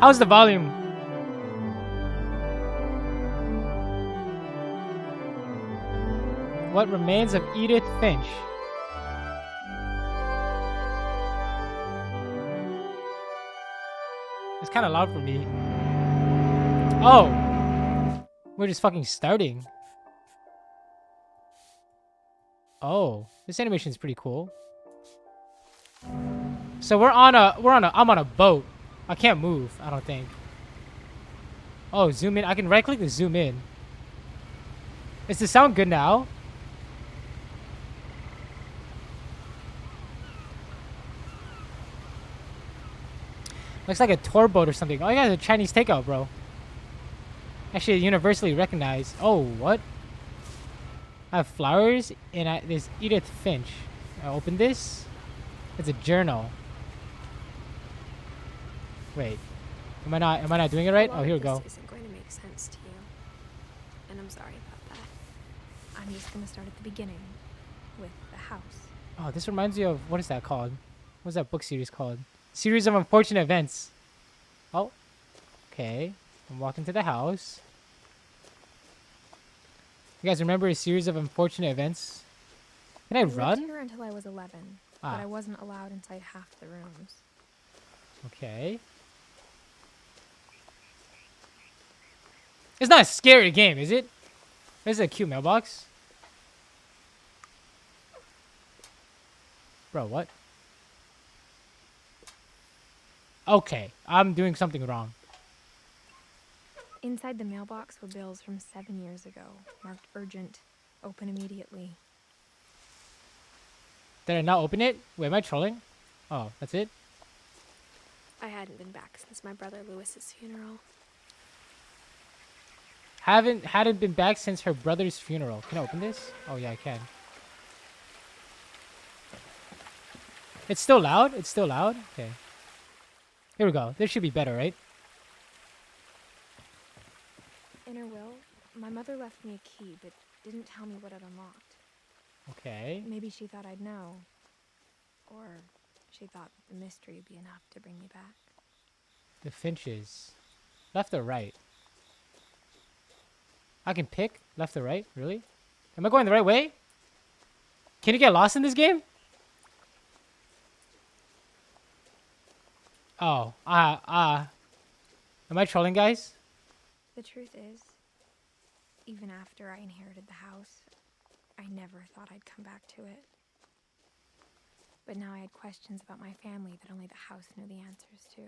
How's the volume? What remains of Edith Finch? It's kind of loud for me. Oh, we're just fucking starting. Oh, this animation is pretty cool. So I'm on a boat. I can't move, I don't think. Oh, zoom in. I can right click to zoom in. Is the sound good now? Looks like a tour boat or something. Oh, yeah, the Chinese takeout, bro. Actually, universally recognized. Oh, what? I have flowers and there's Edith Finch. I open this. It's a journal. Wait, am I not doing it right? Oh, here we go. This isn't going to make sense to you, and I'm sorry about that. I'm just going to start at the beginning with the house. Oh, this reminds me of, what is that called? What's that book series called? Series of Unfortunate Events. Oh, okay. I'm walking to the house. You guys remember a series of unfortunate events? Can I run? I lived here until I was 11, but I wasn't allowed inside half the rooms. Okay. It's not a scary game, is it? This is a cute mailbox. Bro, what? Okay, I'm doing something wrong. Inside the mailbox were bills from 7 years ago, marked urgent, open immediately. Did I not open it? Wait, am I trolling? Oh, that's it? I hadn't been back since my brother Lewis's funeral. Hadn't been back since her brother's funeral. Can I open this? Oh yeah, I can. It's still loud? It's still loud? Okay. Here we go. This should be better, right? In her will, my mother left me a key, but didn't tell me what it unlocked. Okay. Maybe she thought I'd know. Or she thought that the mystery would be enough to bring me back. The Finches. Left or right? I can pick left or right? Really? Am I going the right way? Can you get lost in this game? Oh, am I trolling, guys? The truth is, even after I inherited the house, I never thought I'd come back to it. But now I had questions about my family that only the house knew the answers to.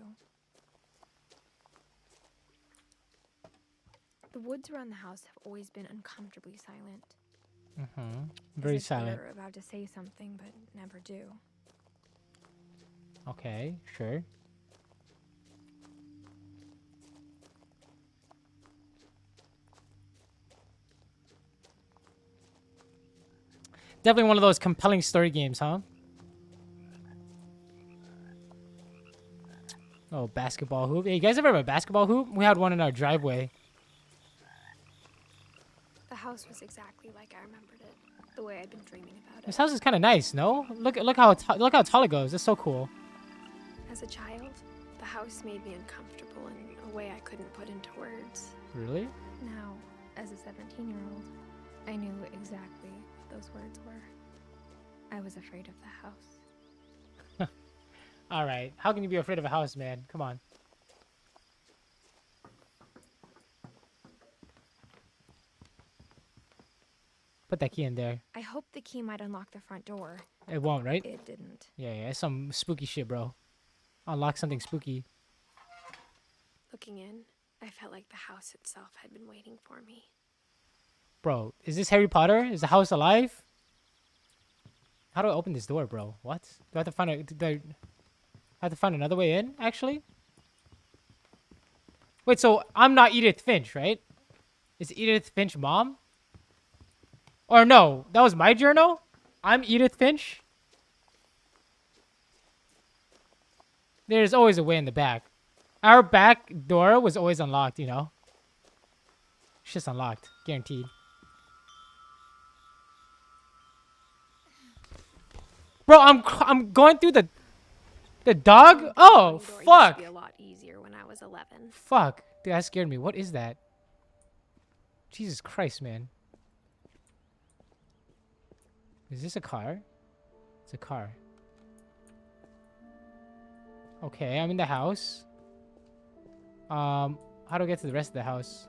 The woods around the house have always been uncomfortably silent. Mm-hmm. Very silent. They're about to say something, but never do. Okay, sure. Definitely one of those compelling story games, huh? Oh, basketball hoop. Hey, you guys ever have a basketball hoop? We had one in our driveway. The house was exactly like I remembered it, the way I'd been dreaming about it. This house is kind of nice, no? Look how tall it goes. It's so cool. As a child, the house made me uncomfortable in a way I couldn't put into words. Really? Now, as a 17-year-old, I knew exactly what those words were. I was afraid of the house. All right. How can you be afraid of a house, man? Come on. Put that key in there. I hoped the key might unlock the front door. It won't, right? It didn't. Yeah, it's some spooky shit, bro. Unlock something spooky. Looking in, I felt like the house itself had been waiting for me. Bro, is this Harry Potter? Is the house alive? How do I open this door, bro? What? Do I have to find I have to find another way in, actually? Wait, so I'm not Edith Finch, right? Is Edith Finch mom? Or no, that was my journal? I'm Edith Finch? There's always a way in the back. Our back door was always unlocked, you know? It's just unlocked, guaranteed. Bro, I'm going through the... The dog? Oh, Sliding door used to fuck. be a lot easier when I was 11. Fuck. Dude, that scared me. What is that? Jesus Christ, man. Is this a car? It's a car. Okay, I'm in the house. How do I get to the rest of the house?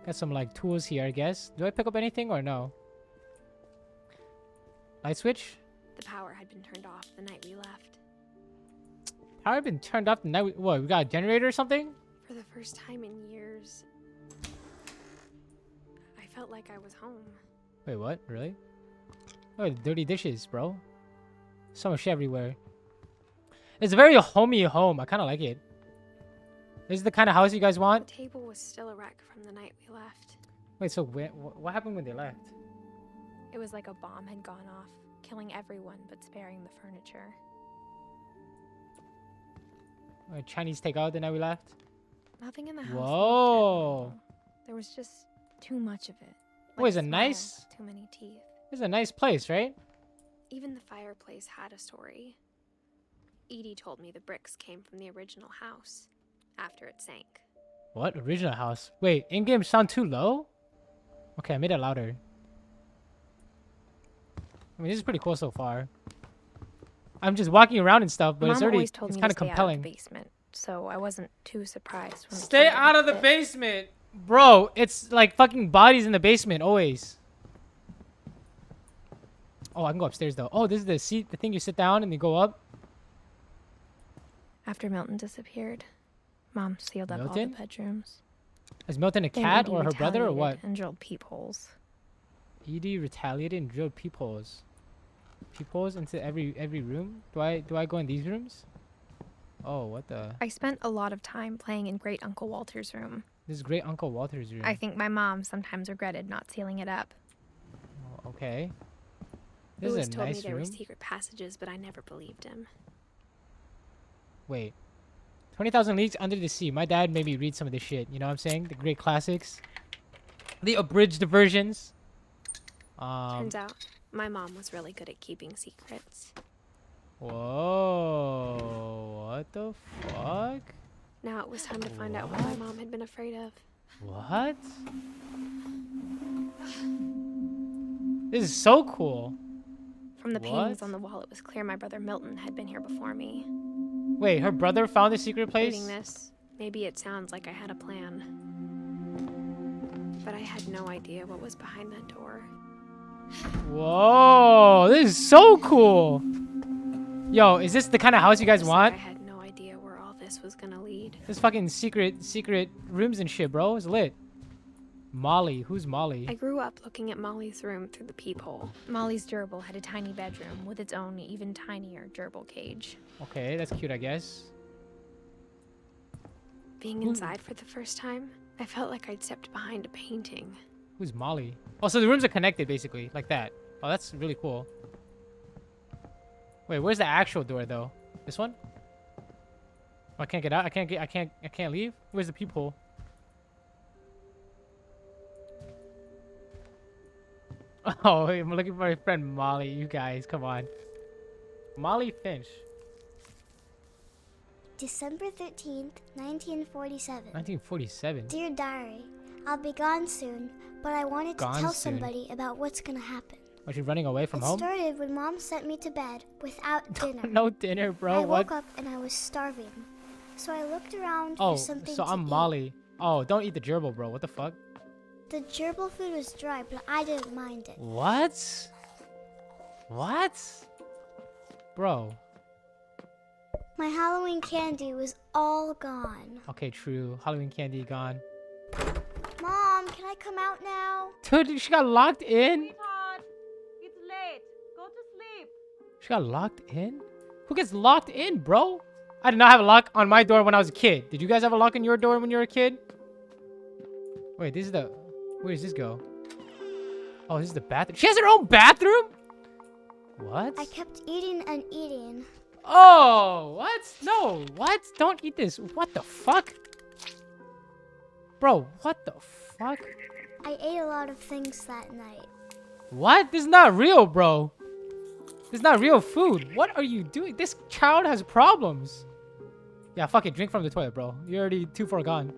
Got some like tools here, I guess. Do I pick up anything or no? Light switch? The power had been turned off the night we left. Power had been turned off the night. What? We got a generator or something? For the first time in years, I felt like I was home. Wait, what? Really? Oh, dirty dishes, bro. So much shit everywhere. It's a very homey home. I kind of like it. This is the kind of house you guys The want? table was still a wreck from the night we left. Wait, so what happened when they left? It was like a bomb had gone off, killing everyone but sparing the furniture. Chinese takeout the night we left? Nothing in the house. Whoa. Looked abnormal. There was just too much of it. Oh, it's a smell, nice... Too many teeth. This is a nice place, right? Even the fireplace had a story. Edie told me the bricks came from the original house after it sank. What? Original house? Wait, in-game sound too low? Okay, I made it louder. I mean, this is pretty cool so far. I'm just walking around and stuff, but Mom it's already always told it's me kind to of stay compelling. out of the basement, so I wasn't too surprised when Stay out of the basement, bro. It's like fucking bodies in the basement always. Oh, I can go upstairs though. Oh, this is the seat, the thing you sit down and you go up. After Milton disappeared, Mom sealed up all Milton? the bedrooms. Is Milton a Then cat Edie or her brother or what? retaliated and drilled peepholes. Edie retaliated and drilled peepholes. Peepholes into every room? Do I go in these rooms? Oh, what the? I spent a lot of time playing in Great Uncle Walter's room. This is Great Uncle Walter's room. I think my mom sometimes regretted not sealing it up. Oh, okay. This Louis is a told me nice there room. were secret passages, but I never believed him. Wait. 20,000 Leagues Under the Sea. My dad made me read some of this shit. You know what I'm saying? The great classics. The abridged versions. Turns out, my mom was really good at keeping secrets. Whoa. What the fuck? Now it was time to find out what my mom had been afraid of. What? This is so cool. From the paintings What? on the wall, it was clear my brother Milton had been here before me. Wait, her brother found the secret place? Reading this, maybe it sounds like I had a plan. But I had no idea what was behind that door. Whoa, this is so cool. Yo, is this the kind of house you guys Just want? like I had no idea where all this was gonna lead. This fucking secret rooms and shit, bro. It's lit. Molly. Who's Molly? I grew up looking at Molly's room through the peephole. Molly's gerbil had a tiny bedroom with its own even tinier gerbil cage. Okay, that's cute, I guess. Being inside for the first time, I felt like I'd stepped behind a painting. Who's Molly? Oh, so the rooms are connected, basically, like that. Oh, that's really cool. Wait, where's the actual door, though? This one? Oh, I can't get out. I can't leave. Where's the peephole? Oh, I'm looking for my friend Molly. You guys, come on. Molly Finch. December 13th, 1947. 1947. Dear Diary, I'll be gone soon, but I wanted to Gone tell soon. somebody about what's gonna happen. Was she running away from It home? started when Mom sent me to bed without dinner. No dinner, bro. I What? woke up and I was starving, so I looked around Oh, for something so to I'm eat. Molly. Oh, don't eat the gerbil, bro. What the fuck? The gerbil food was dry, but I didn't mind it. What? What? Bro. My Halloween candy was all gone. Okay, true. Halloween candy gone. Mom, can I come out now? Dude, she got locked in? Sweetheart, it's late. Go to sleep. She got locked in? Who gets locked in, bro? I did not have a lock on my door when I was a kid. Did you guys have a lock on your door when you were a kid? Wait, this is the... Where does this go? Oh, this is the bathroom. She has her own bathroom? What? I kept eating and eating. Oh, what? No, what? Don't eat this. What the fuck? Bro, what the fuck? I ate a lot of things that night. What? This is not real, bro. This is not real food. What are you doing? This child has problems. Yeah, fuck it. Drink from the toilet, bro. You're already too far gone.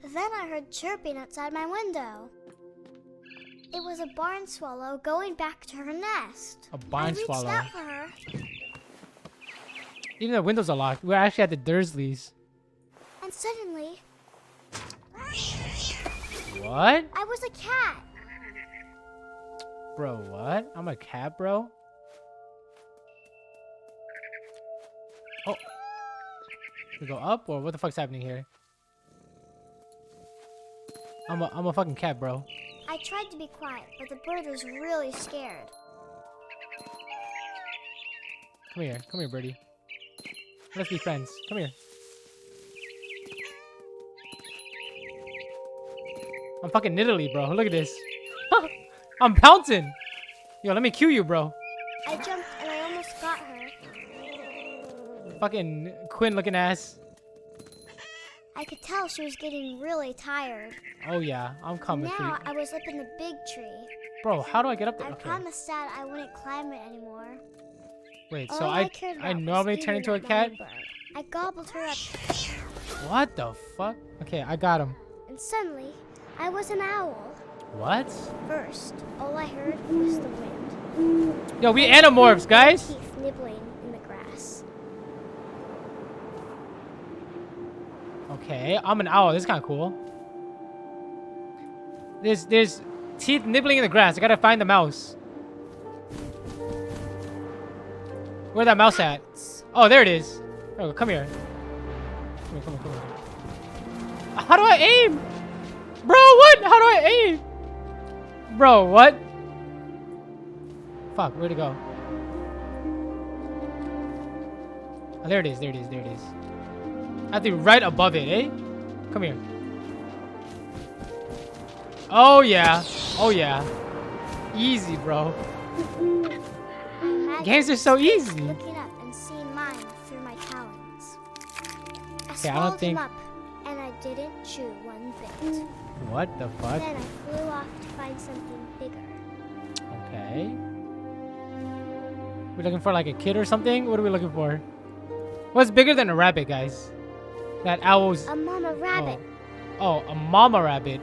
Then I heard chirping outside my window. It was a barn swallow going back to her nest. A barn swallow. I reached out for her. Even the windows are locked. We're actually at the Dursleys. And suddenly, What? I was a cat. Bro, what? I'm a cat, bro? Oh. We go up, or what the fuck's happening here? I'm a fucking cat, bro. I tried to be quiet, but the bird was really scared. Come here, birdie. Let's be friends. Come here. I'm fucking Nidalee, bro. Look at this. I'm pouncing. Yo, let me cue you, bro. I jumped and I almost got her. Fucking Quinn looking ass. I could tell she was getting really tired. Oh yeah, I'm coming for you. Now I was up in the big tree. Bro, how do I get up there? I Okay. promised Dad I wouldn't climb it anymore. Wait, All so cared I about was normally turn eating into a that cat? mommy bird. I gobbled her up, What the fuck? Okay, I got him. and suddenly I was an owl. What? First, all I heard was the wind. Yo, we animorphs, guys. Teeth nibbling in the grass. Okay, I'm an owl. This is kind of cool. There's teeth nibbling in the grass. I gotta find the mouse. Where's that mouse at? Oh, there it is. Oh, come here. Come here. How do I aim? Bro, what? How do I aim? Bro, what? Fuck, where'd it go? Oh, there it is. I have to be right above it, eh? Come here. Oh, yeah. Easy, bro. Games are so easy. Looking up and seeing mine through my talons. I Okay, I don't swallowed think- him up, and I didn't chew one bit. What the fuck? Then I flew off to find something bigger. Okay. We looking for like a kid or something? What are we looking for? What's bigger than a rabbit, guys? That owl's... A mama rabbit. Oh, a mama rabbit.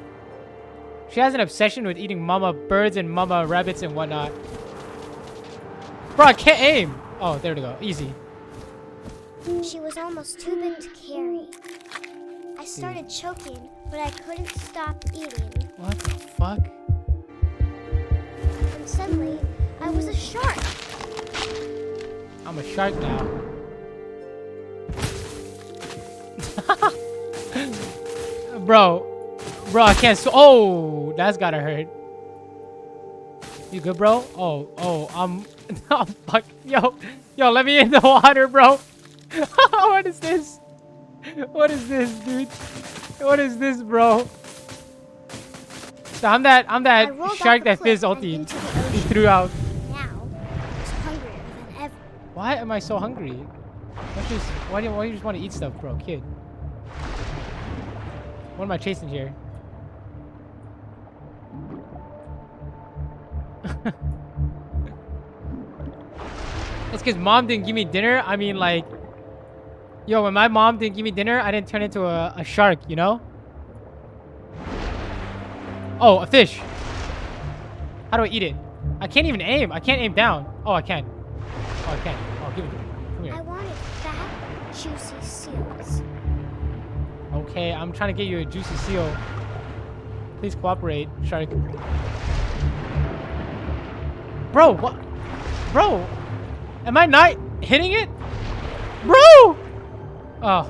She has an obsession with eating mama birds and mama rabbits and whatnot. Bro, I can't aim. Oh, there we go. Easy. She was almost too big to carry. I started choking, but I couldn't stop eating. What the fuck? And suddenly, I was a shark. I'm a shark now. Bro, I can't. Oh, that's gotta hurt. You good, bro? Oh, I'm. Oh, fuck. Yo, let me in the water, bro. What is this? What is this, dude? What is this, bro? So I'm that I rolled off shark the that Fizz cliff and ulti into the he ocean. threw out. Now, I was hungrier than ever. Why am I so hungry? Why do you just want to eat stuff, bro, kid? What am I chasing here? It's because mom didn't give me dinner. I mean, like, yo, when my mom didn't give me dinner, I didn't turn into a shark, you know? Oh, a fish. How do I eat it? I can't even aim. I can't aim down. Oh, I can. Oh, I can. Oh, give it to me. Come I here. wanted fat, juicy seals. Okay, I'm trying to get you a juicy seal. Please cooperate, shark. Bro, what? Bro, am I not hitting it? Bro! Oh,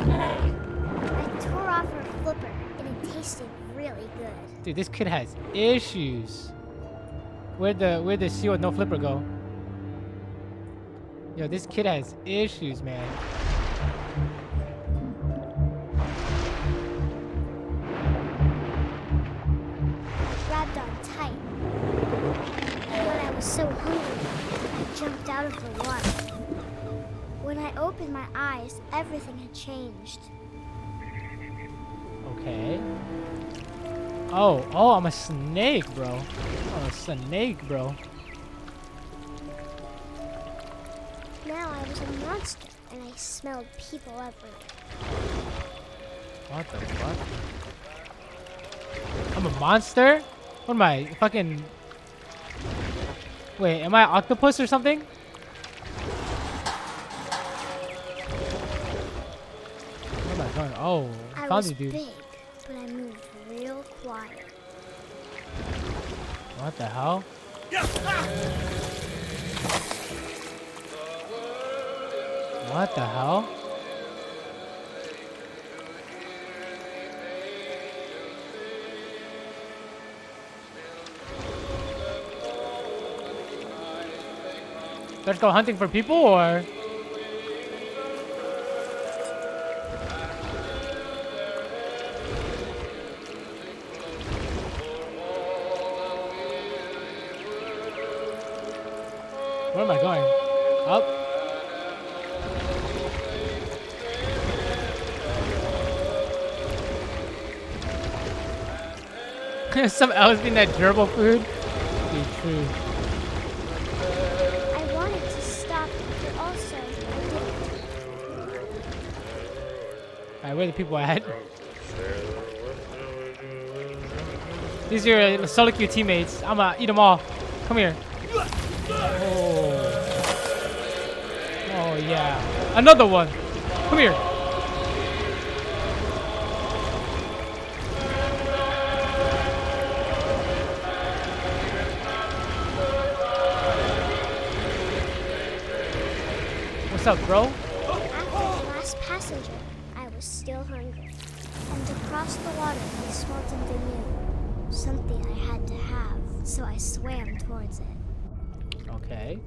I tore off her flipper, and it tasted really good. dude, this kid has issues. Where'd the seal with no flipper go? Yo, this kid has issues, man. Grabbed on tight. And when I was so hungry, I jumped out of the water. When I opened my eyes, everything had changed. Okay. Oh, I'm a snake, bro. I'm a snake, bro. Now I was a monster, and I smelled people everywhere. What the fuck? I'm a monster? What am I? Fucking... Wait, am I an octopus or something? Where am I going? Oh, I found was you, dude. big, but I moved real quiet. What the hell? What the hell? Let's go hunting for people, or? Where am I going? Up? Some else being that gerbil food? Be true. I wanted to stop, but also I didn't. Alright, where are the people at? These are your solo queue teammates. I'ma eat them all. Come here. Oh yeah. Another one. Come here. What's up, bro? After the last passenger, I was still hungry. And across the water, I smelled something new. Something I had to have, so I swam towards it. Okay.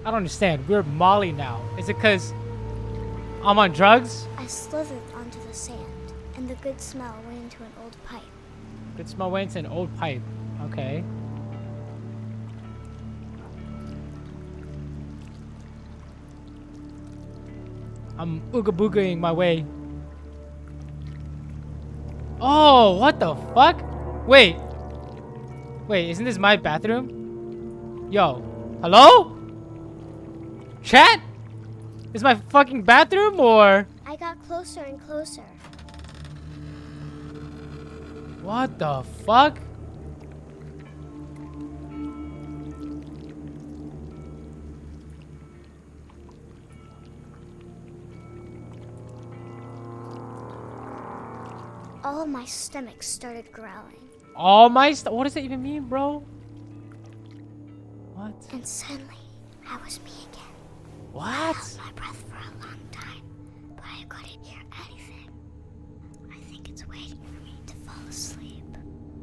I don't understand. We're Molly now. Is it because I'm on drugs? I slithered onto the sand, and the good smell went into an old pipe. Good smell went into an old pipe. Okay. I'm ooga boogieing my way. Oh, what the fuck? Wait. Wait, isn't this my bathroom? Yo. Hello? Chat? Is my fucking bathroom or? I got closer and closer. What the fuck? All my stomach started growling. All my what does that even mean, bro? What? And suddenly, I was me again. I What? held my breath for a long time, but I couldn't hear anything. I think it's waiting for me to fall asleep.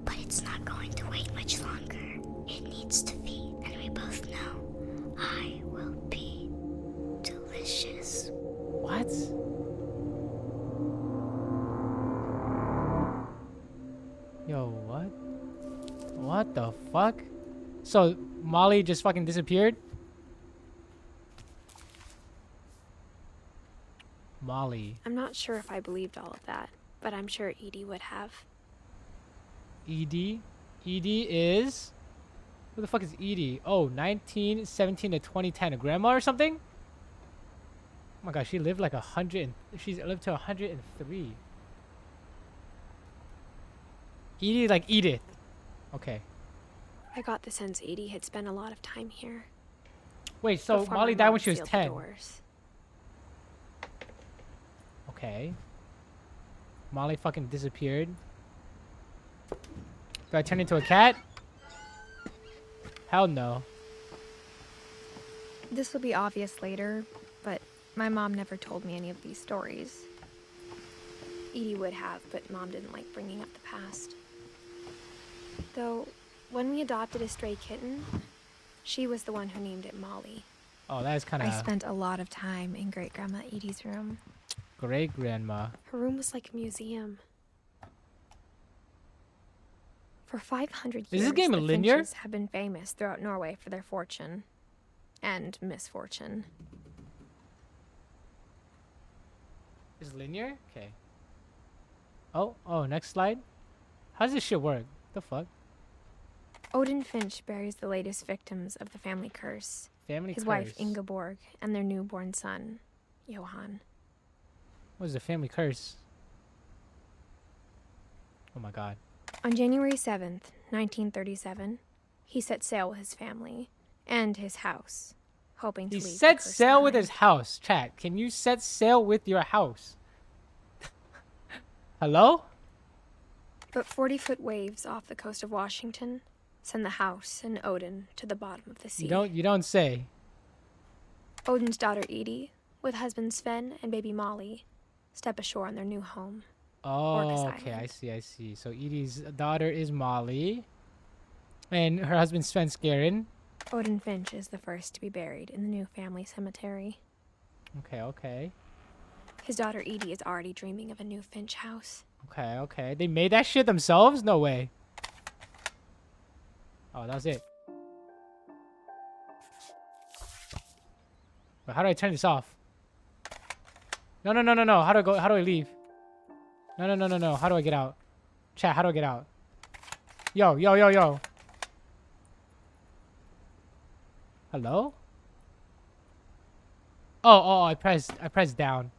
But it's not going to wait much longer. It needs to feed, and we both know I will be delicious. What? Yo, what? What the fuck? So, Molly just fucking disappeared? Molly. I'm not sure if I believed all of that, but I'm sure Edie would have. Edie? Edie is? Who the fuck is Edie? Oh, 1917 to 2010. A grandma or something? Oh my gosh, she lived like 100. She's lived to 103. Edie like Edith. Okay. I got the sense Edie had spent a lot of time here. Wait, so before Molly my died mom when she was sealed the 10. doors. Okay. Molly fucking disappeared. Do I turn into a cat? Hell no. This will be obvious later, but my mom never told me any of these stories. Edie would have, but Mom didn't like bringing up the past. Though, when we adopted a stray kitten, she was the one who named it Molly. Oh, that is kind I of spent a lot of time in Great-Grandma Edie's room. great grandma. Her room was like a museum. For 500 years, Is this game the linear? Finches have been famous throughout Norway for their fortune and misfortune. Is it linear? Okay. Oh, next slide. How does this shit work? The fuck? Odin Finch buries the latest victims of the family curse. Family His curse. wife Ingeborg and their newborn son, Johann. What is the family curse? Oh my god. On January 7th, 1937, he set sail with his family and his house, hoping to He leave the set curse sail with his behind. house. Chat, can you set sail with your house? Hello? But 40-foot waves off the coast of Washington send the house and Odin to the bottom of the sea. You don't say. Odin's daughter Edith, with husband Sven and baby Molly, step ashore on their new home. Oh, Orcas okay, Island. I see. So Edie's daughter is Molly, and her husband's Sven Skaren. Odin Finch is the first to be buried in the new family cemetery. Okay. His daughter Edith is already dreaming of a new Finch house. Okay. They made that shit themselves? No way. Oh, that was it. But how do I turn this off? No. How do I leave? No. How do I get out? Chat, how do I get out? Yo. Hello? Oh, I pressed down.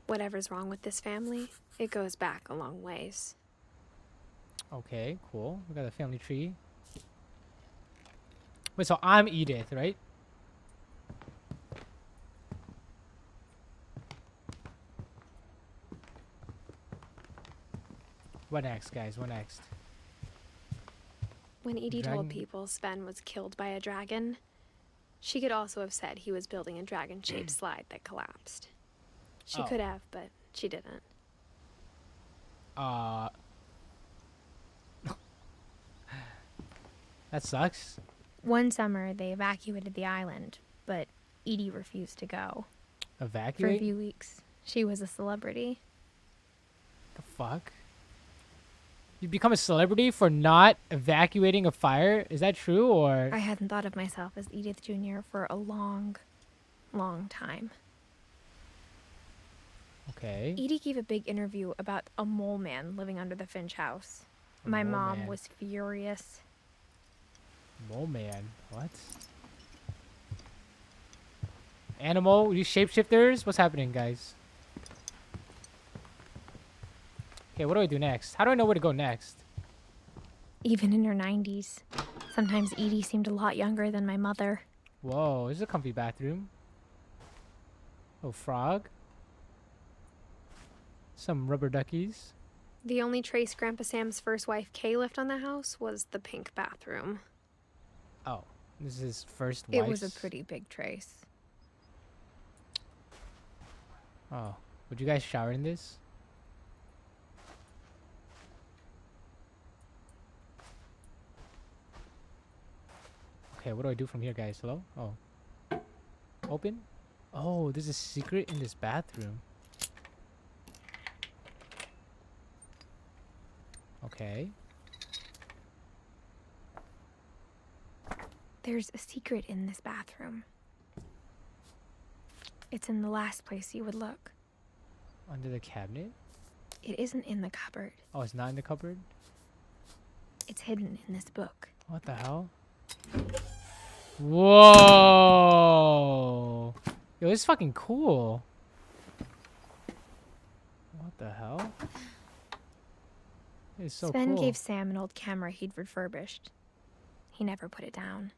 Whatever's wrong with this family, it goes back a long ways. Okay, cool. We got a family tree. Wait, so I'm Edith, right? What next, guys? What next? When Edie Dragon- told people Sven was killed by a dragon, she could also have said he was building a dragon-shaped slide that collapsed. She Oh. could have, but she didn't. That sucks. One summer, they evacuated the island, but Edie refused to go. For a Evacuate? few weeks, she was a celebrity. The fuck? You become a celebrity for not evacuating a fire? Is that true, or? I hadn't thought of myself as Edith Jr. for a long, long time. Okay. Edie gave a big interview about a mole man living under the Finch house. A My mole mom man. was furious. Mole man. What? Animal? These shapeshifters? What's happening, guys? Okay, what do I do next? How do I know where to go next? Even in her 90s. Sometimes Edie seemed a lot younger than my mother. Whoa, this is a comfy bathroom. Oh, frog. Some rubber duckies. The only trace Grandpa Sam's first wife Kay left on the house was the pink bathroom. Oh, this is his first wife. It was a pretty big trace. Oh, would you guys shower in this? Okay, what do I do from here, guys? Hello? Oh. Open? Oh, there's a secret in this bathroom. Okay. There's a secret in this bathroom. It's in the last place you would look. Under the cabinet? It isn't in the cupboard. Oh, it's not in the cupboard? It's hidden in this book. What the hell? Whoa! Yo, this is fucking cool. What the hell? It's so Sven cool. gave Sam an old camera he'd refurbished. He never put it down.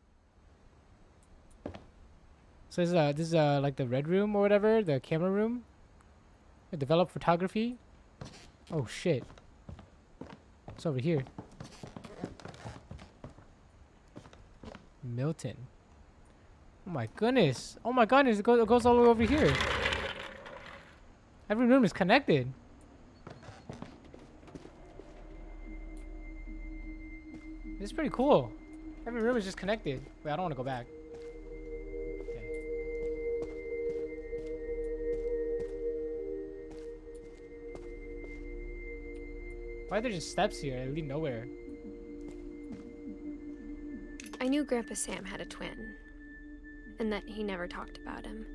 So this is like the red room or whatever, the camera room. Develop photography. Oh shit! It's over here. Milton. Oh my goodness! Oh my goodness! It goes all the way over here. Every room is connected. This is pretty cool. Every room is just connected. Wait, I don't want to go back. Okay. Why are there just steps here? They lead nowhere. I knew Grandpa Sam had a twin, and that he never talked about him.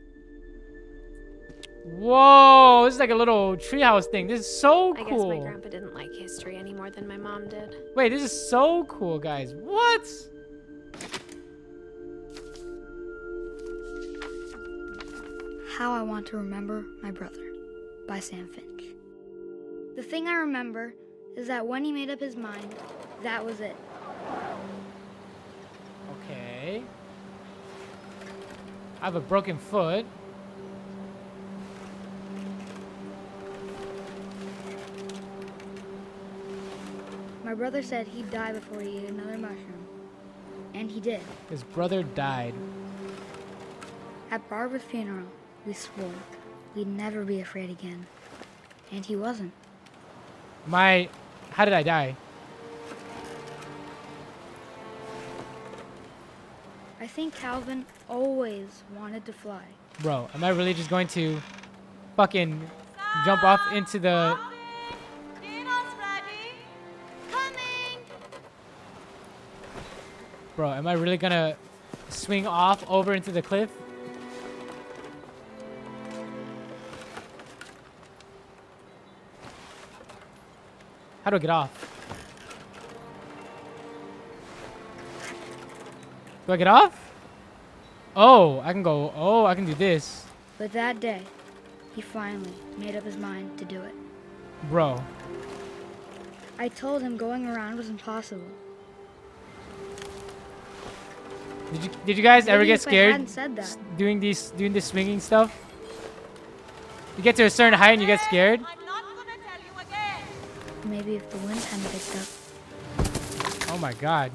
Whoa, this is like a little treehouse thing. This is so I guess my cool. grandpa didn't like history any more than my mom did. Wait, this is so cool, guys. What? How I Want to Remember My Brother by Sam Finch. The thing I remember is that when he made up his mind, that was it. Okay. I have a broken foot. My brother said he'd die before he ate another mushroom. And he did. His brother died. At Barbara's funeral, we swore we'd never be afraid again. And he wasn't. How did I die? I think Calvin always wanted to fly. Bro, am I really just going to fucking jump off into the... Dinner's ready. Coming! Bro, am I really gonna swing off over into the cliff? How do I get off? Do I get off? Oh, I can go. Oh, I can do this. But that day, he finally made up his mind to do it. Bro. I told him going around was impossible. Did you guys ever Maybe get if I scared hadn't said that. doing this swinging stuff? You get to a certain height and you get scared? I'm not gonna tell you again. Maybe if the wind hadn't picked up, Oh my god.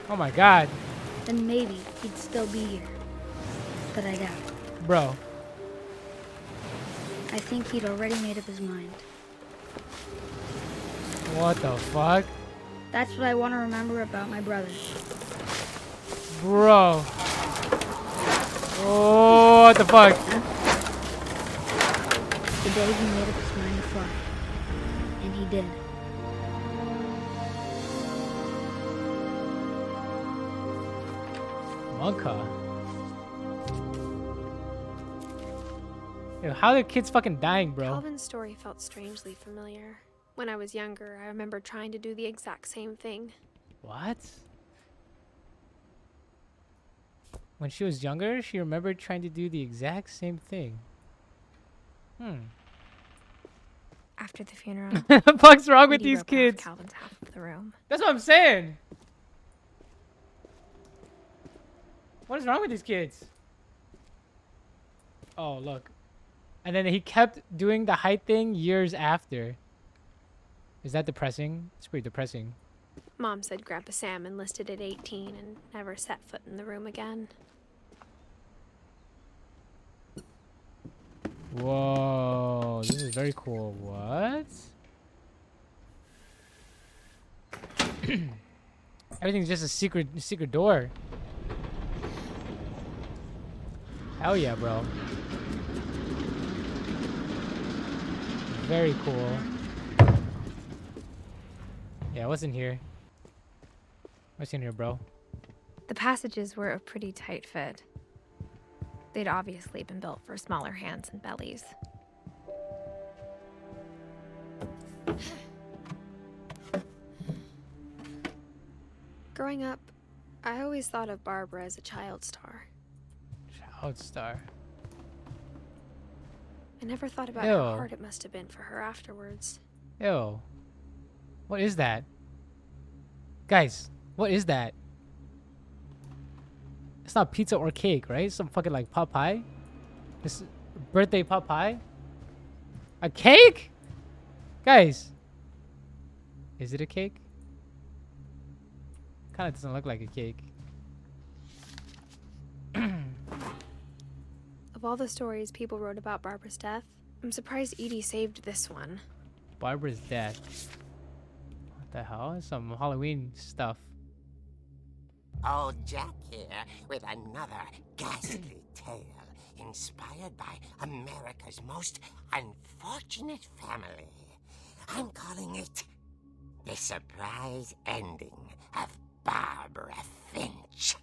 Oh my god. then maybe he'd still be here. But I doubt it. Bro. I think he'd already made up his mind. What the fuck? That's what I want to remember about my brother. Bro. Oh, what the fuck? The day he made up his mind to fly. And he did. Monka. Yo, how are the kids fucking dying, bro? Calvin's story felt strangely familiar. When I was younger, I remember trying to do the exact same thing. What? When she was younger, she remembered trying to do the exact same thing. After the funeral, What the fuck's wrong with Edie these roped off kids? Calvin's half of the room. That's what I'm saying. What is wrong with these kids? Oh, look. And then he kept doing the height thing years after. Is that depressing? It's pretty depressing. Mom said Grandpa Sam enlisted at 18 and never set foot in the room again. Whoa, this is very cool. What? Everything's just a secret door. Hell yeah, bro. Very cool. Yeah, what's in here? What's in here, bro? The passages were a pretty tight fit. They'd obviously been built for smaller hands and bellies. Growing up, I always thought of Barbara as a child star. Child star. I never thought about Ew. how hard it must have been for her afterwards. Ew. What is that? Guys, what is that? It's not pizza or cake, right? It's some fucking like pot pie. This birthday pot pie. A cake? Guys. Is it a cake? Kind of doesn't look like a cake. Of all the stories people wrote about Barbara's death, I'm surprised Edie saved this one. Barbara's dead. What the hell? Some Halloween stuff. Old Jack here with another ghastly tale inspired by America's most unfortunate family. I'm calling it The Surprise Ending of Barbara Finch.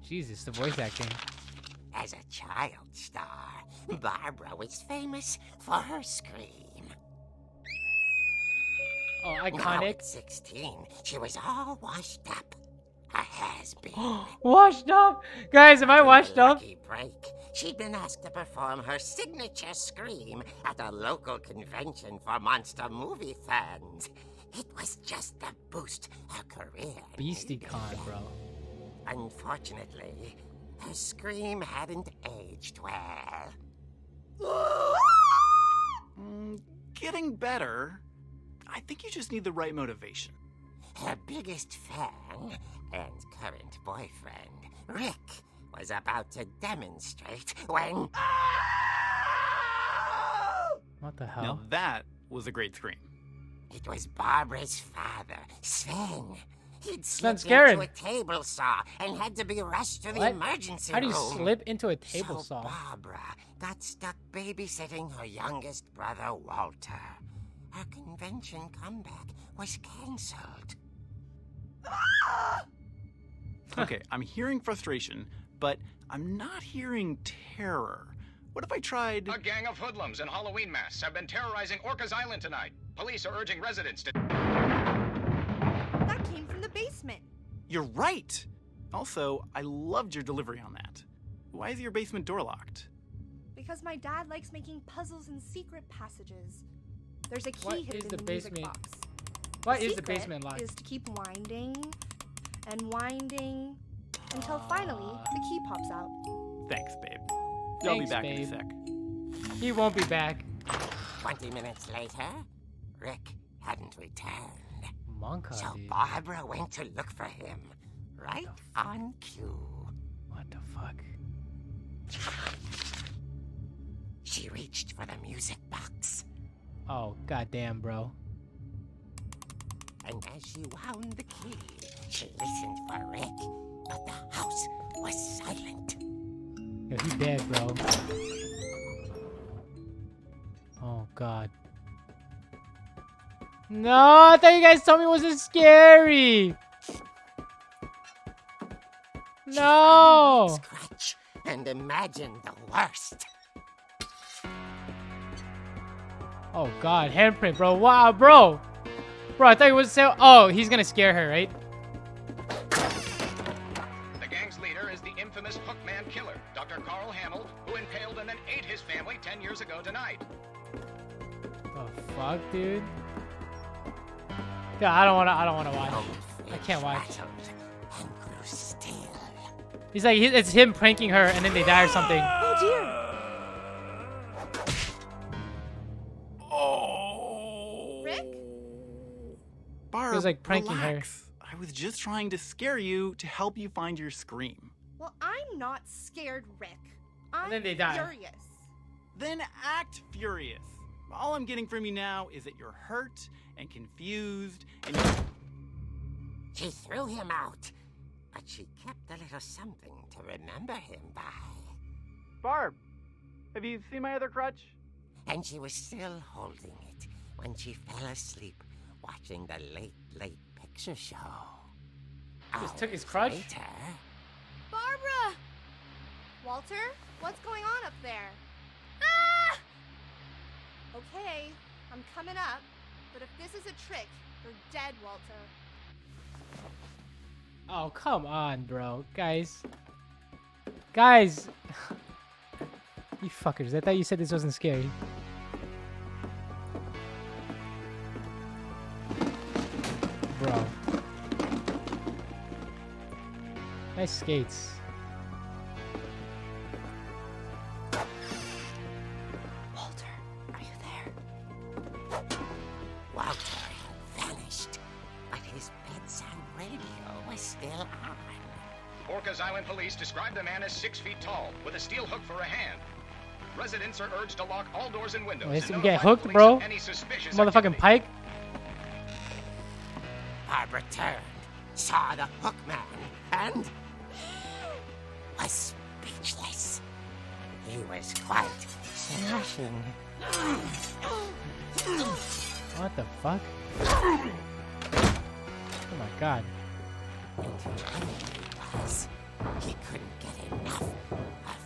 Jesus, the voice acting. As a child star, Barbara was famous for her scream. Oh, Now iconic. at 16, she was all washed up. A has-been. Washed up? Guys, am I washed In a up? lucky break, she'd been asked to perform her signature scream at a local convention for monster movie fans. It was just the boost her career Beastie needed. Con, bro. Unfortunately, her scream hadn't aged well. Getting better. I think you just need the right motivation. Her biggest fan and current boyfriend, Rick, was about to demonstrate when... What the Now hell? that was a great scream. It was Barbara's father, Sven. He'd Sven's slipped scared. into a table saw and had to be rushed to the What? emergency How do you room. slip into a table So saw? Barbara got stuck babysitting her youngest brother, Walter. Her convention comeback was cancelled. Okay, I'm hearing frustration, but I'm not hearing terror. What if I tried... A gang of hoodlums in Halloween masks have been terrorizing Orcas Island tonight. Police are urging residents to... That came from the basement. You're right! Also, I loved your delivery on that. Why is your basement door locked? Because my dad likes making puzzles and secret passages. There's a key What hidden is in the the music basement? box. Why is the secret basement locked? is to keep winding and winding until finally the key pops out. Thanks, babe. I'll be Thanks, back in a babe. sec. He won't be back. 20 minutes later, Rick hadn't returned. Monka, So dude. Barbara went to look for him, right on cue. What the fuck? She reached for the music box, Oh, goddamn, bro. and as she wound the key, she listened for Rick, but the house was silent. Yo, he dead, bro. Oh, God. No, I thought you guys told me it wasn't scary. No. Scratch and imagine the worst. Oh, God. Handprint, bro. Wow, bro. Bro, I thought he was so... Oh, he's gonna scare her, right? The gang's leader is the infamous Hookman killer, Dr. Carl Hamill, who impaled and then ate his family 10 years ago tonight. The fuck, dude? Yeah, I don't wanna watch. I can't watch. Rattled and grew still. He's like, it's him pranking her, and then they die or something. Oh dear! Oh! Rick? Barb, He was, like, pranking her. relax. I was just trying to scare you to help you find your scream. Well, I'm not scared, Rick. I'm then they die. furious. Then act furious. All I'm getting from you now is that you're hurt and confused and you're... She threw him out, but she kept a little something to remember him by. Barb, have you seen my other crutch? And she was still holding it when she fell asleep watching the late picture show. Just took his Hours crutch? Later, Barbara! Walter, what's going on up there? Ah! Okay, I'm coming up, but if this is a trick, you're dead, Walter. Oh, come on, bro. Guys. Guys. You fuckers. I thought you said this wasn't scary. Bro. Nice skates. Walter, are you there? Walter had vanished, but his bedside radio was still on. Orcas Island police describe the man as 6 feet tall, with a steel hook for a hand. Residents are urged to lock all doors and windows. Well, and you get notify hooked, police bro. of any suspicious Motherfucking activity. Pike. Barbara turned, saw the hook man, and was speechless. He was quite smashing. What the fuck? Oh my god. And he was. He couldn't get enough of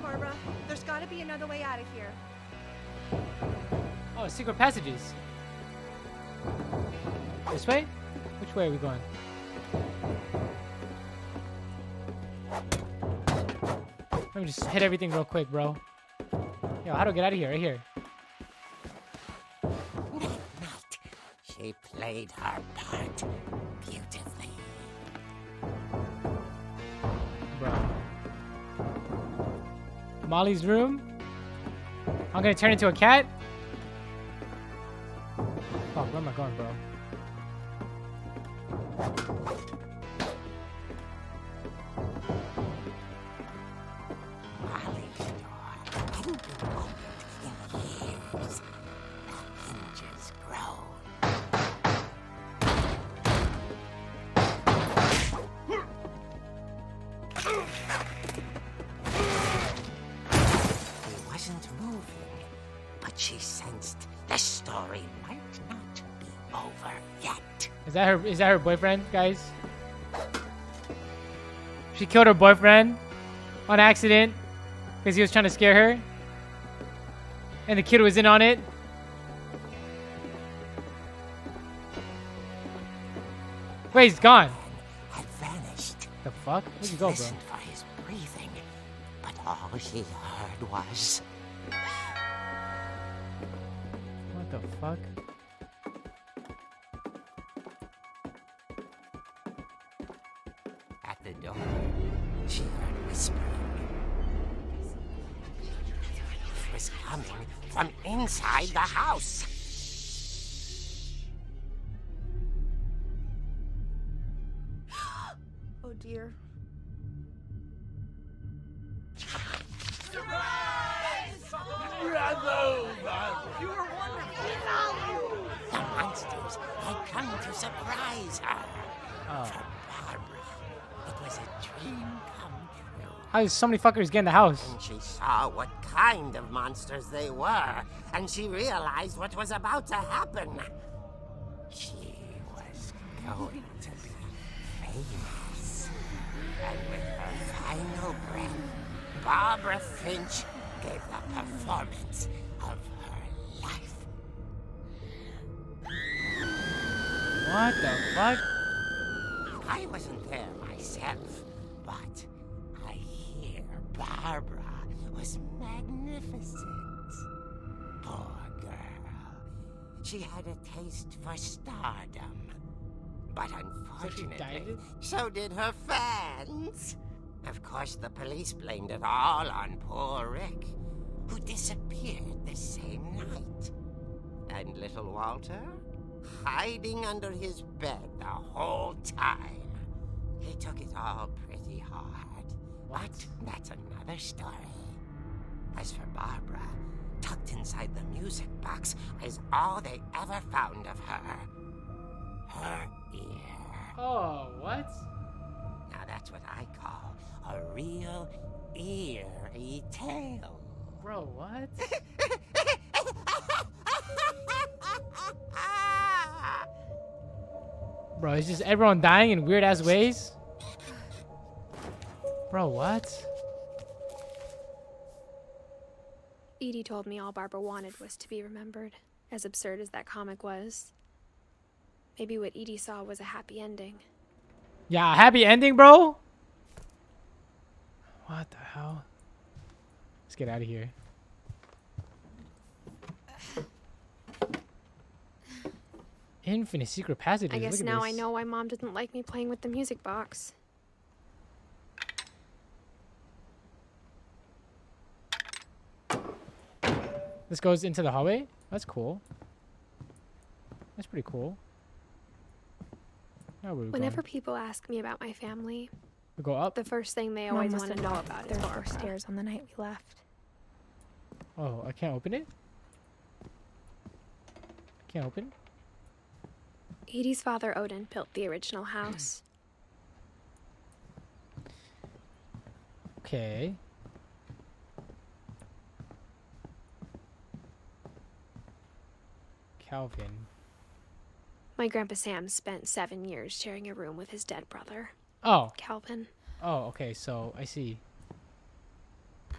Barbara. There's gotta be another way out of here. Oh, secret passages. This way? Which way are we going? Let me just hit everything real quick, bro. Yo, how do I get out of here? Right here. That night, she played her part beautifully. Bro. Molly's room? I'm gonna turn into a cat? Fuck, where am I going, bro? Molly's door hadn't been opened in years. The hinges groan. He wasn't moving, but she sensed the story might not be over yet. Is that her boyfriend, guys? She killed her boyfriend on accident because he was trying to scare her. And the kid was in on it. Wait, he's gone. Had vanished. The fuck? Where'd you She go, bro? listened for his breathing, but all she heard was What the fuck? at the door. She heard whispering. It was coming from inside the house. Oh dear. The monsters had come to surprise her. Oh. For Barbara, it was a dream come true. How did so many fuckers get in the house? And she saw what kind of monsters they were, and she realized what was about to happen. She was going to be famous. And with her final breath, Barbara Finch gave the performance of her life. What the fuck? I wasn't there myself, but I hear Barbara was magnificent. Poor girl. She had a taste for stardom. But unfortunately, so did her fans. Of course, the police blamed it all on poor Rick, who disappeared the same night. And little Walter? Hiding under his bed the whole time. He took it all pretty hard. But that's another story. As for Barbara, tucked inside the music box is all they ever found of her. Her ear. Oh, what? Now that's what I call a real eerie tale. Bro, what? Bro, is just everyone dying in weird ass ways? Bro, what? Edie told me all Barbara wanted was to be remembered, as absurd as that comic was. Maybe what Edie saw was a happy ending. Yeah, happy ending, bro? What the hell? Let's get out of here. Infinite secret passages. I guess Look at now this. I know why Mom didn't like me playing with the music box. This goes into the hallway? That's cool. That's pretty cool. Now where are we Whenever going? people ask me about my family, We go up? the first thing they Mom always must want to have know locked about is their door Barbara. stairs on the night we left. Oh, I can't open it? Can't open? Edie's father, Odin, built the original house. Okay. Calvin. My Grandpa Sam spent 7 years sharing a room with his dead brother, Oh. Calvin. Oh, okay. So I see.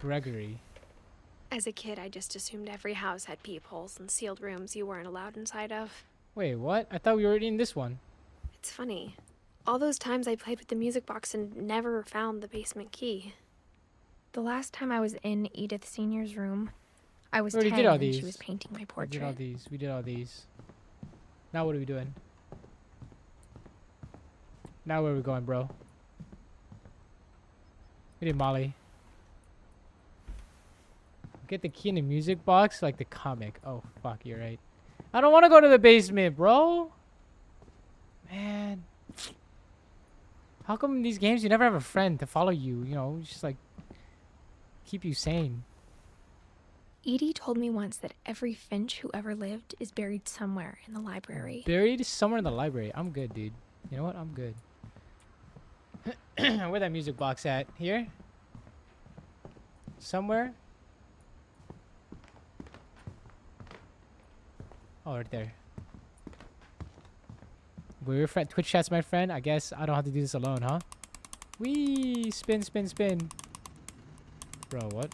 Gregory. As a kid, I just assumed every house had peepholes and sealed rooms you weren't allowed inside of. Wait, what? I thought we were already in this one. It's funny. All those times I played with the music box and never found the basement key. The last time I was in Edith Senior's room, I was We already 10 did all and these. she was painting my We did all portrait. these. We did all these. Now what are we doing? Now where are we going, bro? We did Molly. Get the key in the music box like the comic. Oh, fuck, you're right. I don't want to go to the basement, bro. Man. How come in these games you never have a friend to follow you? You know, just like keep you sane. Edie told me once that every Finch who ever lived is buried somewhere in the library. Buried somewhere in the library. I'm good, dude. You know what? I'm good. Where that music box at? Here? Somewhere? Oh, right there. We're your friend. Twitch chat's my friend. I guess I don't have to do this alone, huh? Wee! Spin, spin, spin. Bro, what?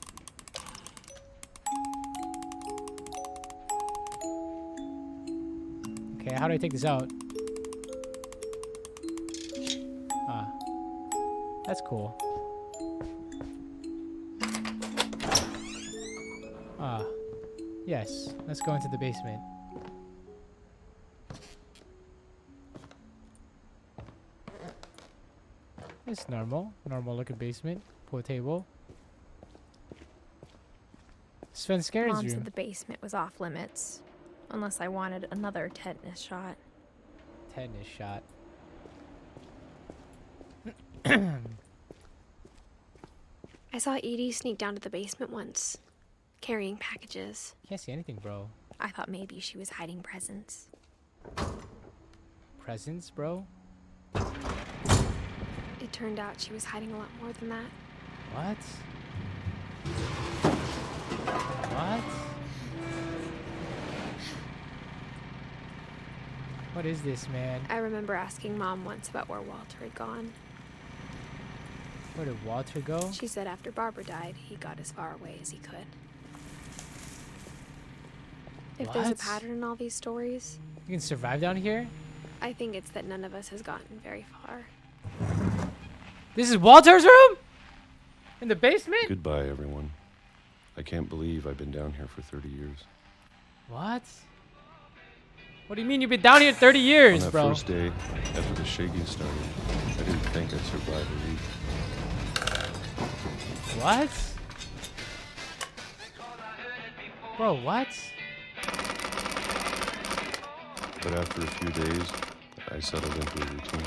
Okay, how do I take this out? Ah. That's cool. Ah. Yes. Let's go into the basement. It's normal. Normal looking basement. Pool table. Sven Scares Mom room. said the basement was off limits, unless I wanted another tetanus shot. Tetanus shot. I saw Edie sneak down to the basement once, carrying packages. Can't see anything, bro. I thought maybe she was hiding presents. Presents, bro? It turned out she was hiding a lot more than that. What? What? What is this, man? I remember asking Mom once about where Walter had gone. Where did Walter go? She said after Barbara died, he got as far away as he could. If there's a What? pattern in all these stories, You can survive down here? I think it's that none of us has gotten very far. This is Walter's room? In the basement? Goodbye, everyone. I can't believe I've been down here for 30 years. What? What do you mean you've been down here 30 years, On that bro? first day, after the shaking started, I didn't think I'd survive a week. What? Bro, what? But after a few days, I settled into a routine.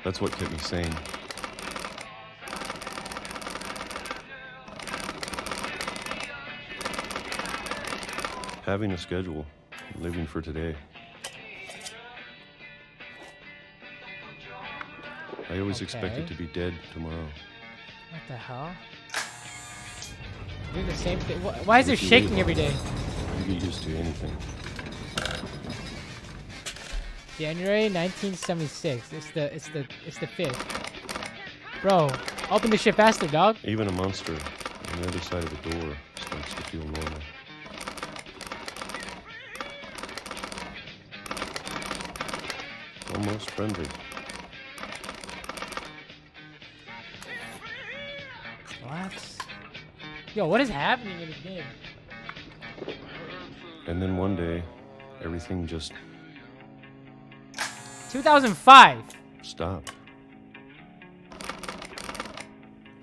That's what kept me sane. Having a schedule, living for today. I always expected to be dead tomorrow. What the hell? Doing the same thing. Why is it If you shaking live every day? You get used to anything. January 1976. It's the 5th. Bro, open the shit faster, dog. Even a monster on the other side of the door starts to feel normal. Almost friendly. What? Yo, what is happening in this game? And then one day, everything just 2005. stopped.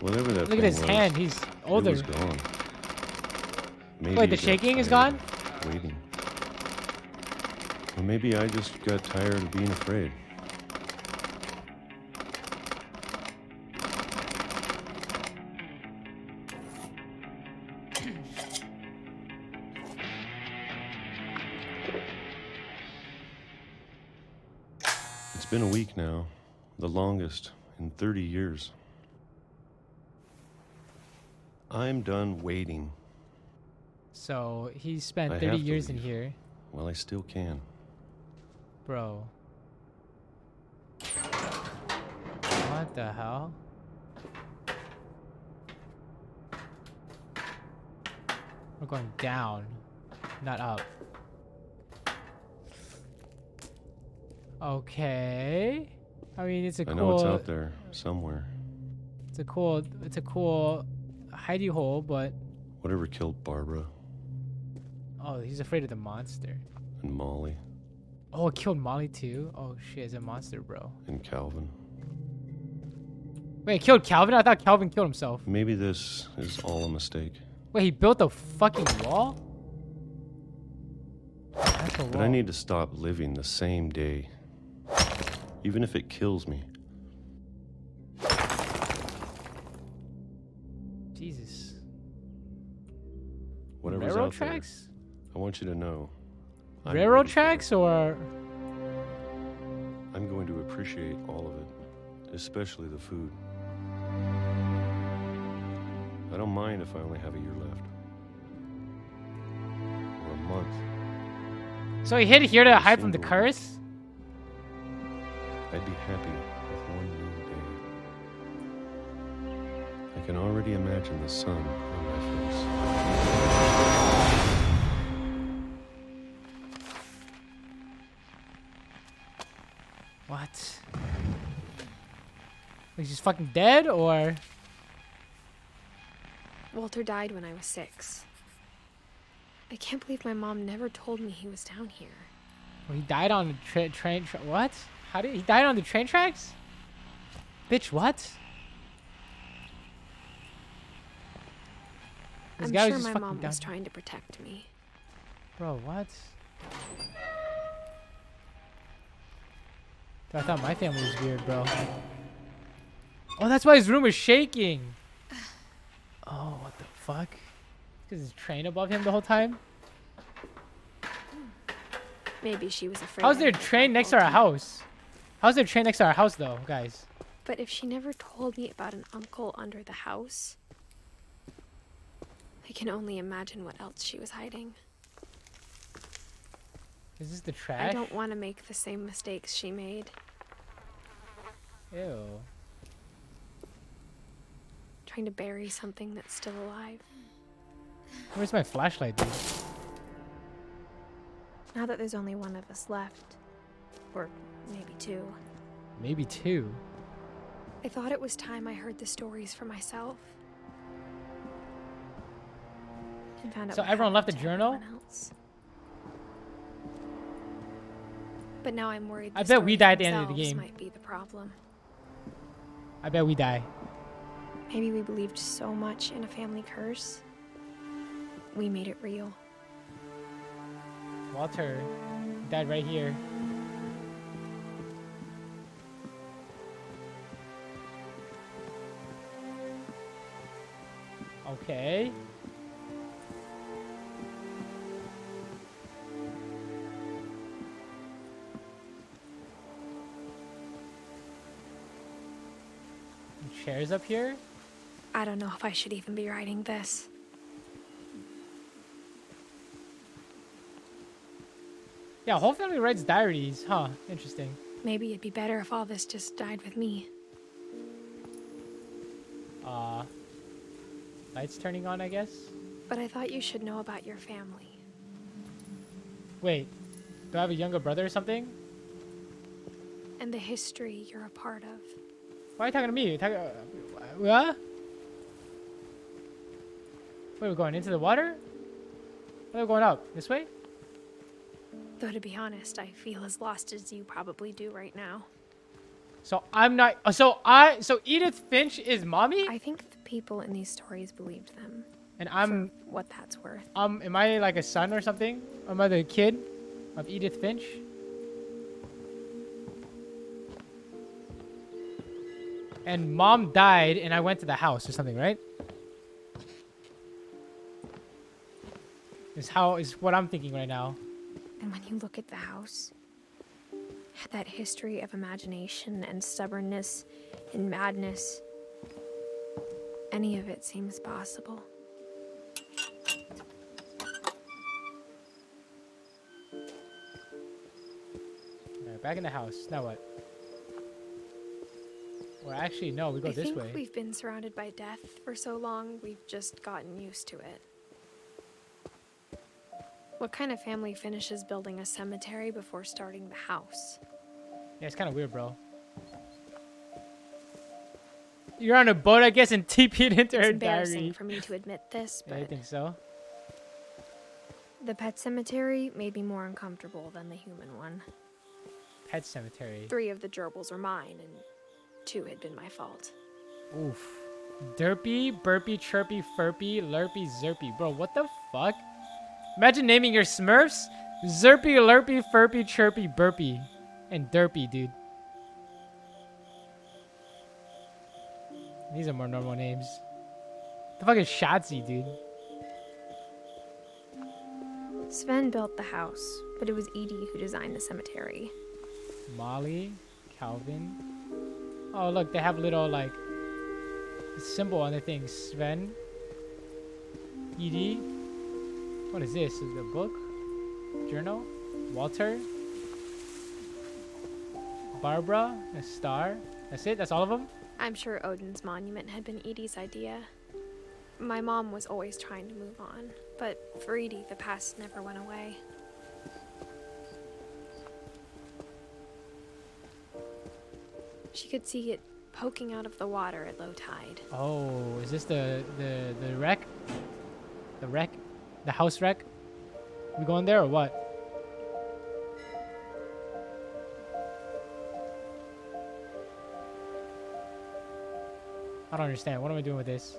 Whatever that Look at thing his was, hand. He's older. It was gone. Maybe Wait, the it got shaking is tired gone? Waiting. Or maybe I just got tired of being afraid. It's been a week now, the longest in 30 years. I'm done waiting. So he spent I 30 have to years in leave. here. Well, I still can. Bro. What the hell? We're going down, not up. Okay. I mean, it's a cool. I know it's out there somewhere. It's a cool hidey hole, but. Whatever killed Barbara Oh, he's afraid of the monster. and Molly Oh, it killed Molly too. Oh shit, it's a monster, bro. and Calvin. Wait, it killed Calvin? I thought Calvin killed himself. Maybe this is all a mistake. Wait, he built a fucking wall? That's a wall. But I need to stop living the same day. Even if it kills me. Jesus. Whatever's Railroad out there, tracks? I want you to know. I'm Railroad ready for tracks it. or? I'm going to appreciate all of it, especially the food. I don't mind if I only have a year left. Or a month. So he hid here to hide from the Single. curse? I'd be happy with one new day. I can already imagine the sun on my face. What? He's just fucking dead, or? Walter died when I was 6. I can't believe my mom never told me he was down here. Well, he died on the train. What? How did he died on the train tracks? Bitch, what? This I'm guy was sure just my fucking mom down. was trying to protect me. Bro, what? I thought my family was weird, bro. Oh, that's why his room is shaking. Oh, what the fuck? Because his train above him the whole time? Maybe she was afraid. How's there a I'd get train next to our Walter. house? How's there a train next to our house, though, guys? But if she never told me about an uncle under the house, I can only imagine what else she was hiding. Is this the trash? I don't want to make the same mistakes she made. Ew. Trying to bury something that's still alive. Where's my flashlight, dude? Now that there's only one of us left, or maybe 2, Maybe 2. I thought it was time I heard the stories for myself. And found out So what everyone left happened a to journal? everyone else. But now I'm worried. I the bet we stories die at the end of the themselves game. Might be the problem. I bet we die. Maybe we believed so much in a family curse. We made it real. Walter died right here. Okay. Chairs up here? I don't know if I should even be writing this. Yeah, whole family writes diaries. Huh, interesting. Maybe it'd be better if all this just died with me. Lights turning on, I guess? But I thought you should know about your family. Wait, do I have a younger brother or something? And the history you're a part of. Why are you talking to me? What? Wait, we're going into the water? Where are we going up? This way? Though to be honest, I feel as lost as you probably do right now. So I'm not. So Edith Finch is mommy, I think the people in these stories believed them. and I'm. For what that's worth. Am I like a son or something? Am I the kid of Edith Finch? And mom died, and I went to the house or something, right? Is what I'm thinking right now. And when you look at the house, that history of imagination and stubbornness and madness, any of it seems possible. Alright, back in the house. Now what? Or actually, no, we go I this think way. we've been surrounded by death for so long, we've just gotten used to it. What kind of family finishes building a cemetery before starting the house? Yeah, it's kind of weird, bro. You're on a boat, I guess, and TP'd into It's her embarrassing diary. for me to admit this, Yeah, I but think so. the pet cemetery made me more uncomfortable than the human one. Pet cemetery. 3 of the gerbils were mine, and 2 had been my fault. Oof. Derpy, burpy, chirpy, furpy, lurpy, zerpy. Bro, what the fuck? Imagine naming your Smurfs Zerpy, lurpy, furpy, chirpy, burpy. And derpy, dude. These are more normal names. The fuck is Shotzi, dude? Sven built the house, but it was Edie who designed the cemetery. Molly, Calvin. Oh, look, they have little, like, symbol on the thing. Sven. Edie. What is this? Is it a book? Journal? Walter? Barbara? A star? That's it? That's all of them? I'm sure Odin's monument had been Edie's idea. My mom was always trying to move on, but for Edie, the past never went away. She could see it poking out of the water at low tide. Oh, is this the wreck? The wreck? The house wreck? We going there or what? I don't understand. What am I doing with this?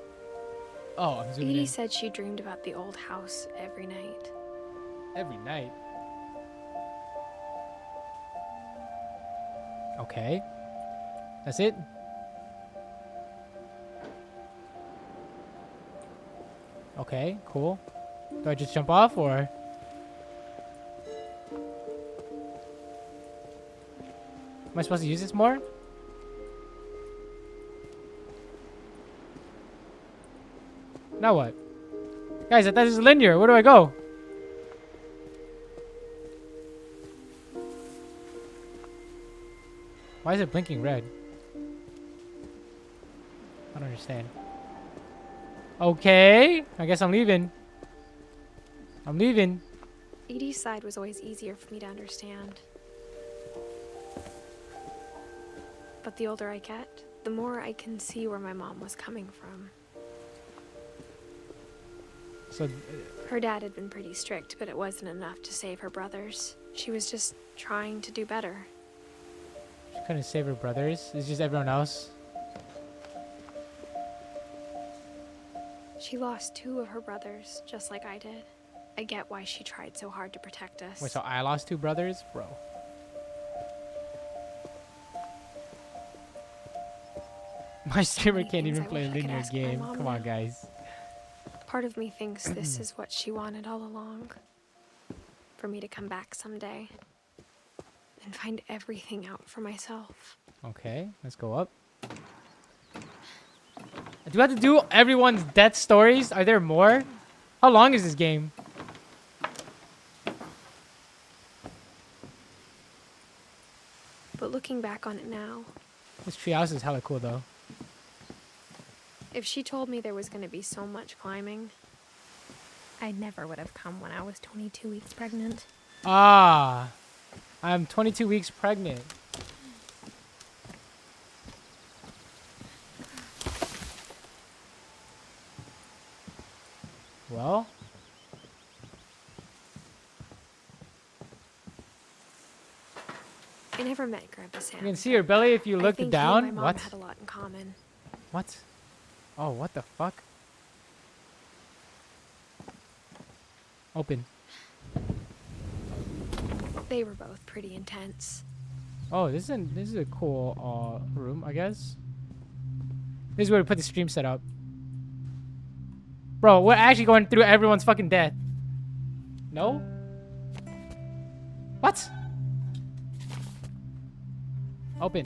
Oh, I'm zooming Edie in. said she dreamed about the old house every night. Every night. Okay. That's it? Okay, cool. Do I just jump off or? Am I supposed to use this more? Now what? Guys, I thought this was linear. Where do I go? Why is it blinking red? I don't understand. Okay, I guess I'm leaving. I'm leaving. Edie's side was always easier for me to understand. But the older I get, the more I can see where my mom was coming from. So, Her dad had been pretty strict, but it wasn't enough to save her brothers. She was just trying to do better. she couldn't save her brothers. It's just everyone else. She lost 2 of her brothers, just like I did. I get why she tried so hard to protect us. Wait, so I lost 2 brothers? Bro. My streamer many can't things even I play a wish I could linear ask my game. mom Come on, now. guys. Part of me thinks this is what she wanted all along. For me to come back someday. And find everything out for myself. Okay, let's go up. Do I have to do everyone's death stories? Are there more? How long is this game? But looking back on it now, This treehouse is hella cool, though. if she told me there was going to be so much climbing, I never would have come when I was 22 weeks pregnant. Ah, I'm 22 weeks pregnant. Well, I never met Grandpa Sam. you can see her belly if you I look think down. He and my mom What? had a lot in common. What? Oh, what the fuck? Open. They were both pretty intense. Oh, this is a cool room, I guess. This is where we put the stream setup. Bro, we're actually going through everyone's fucking death. No? What? Open.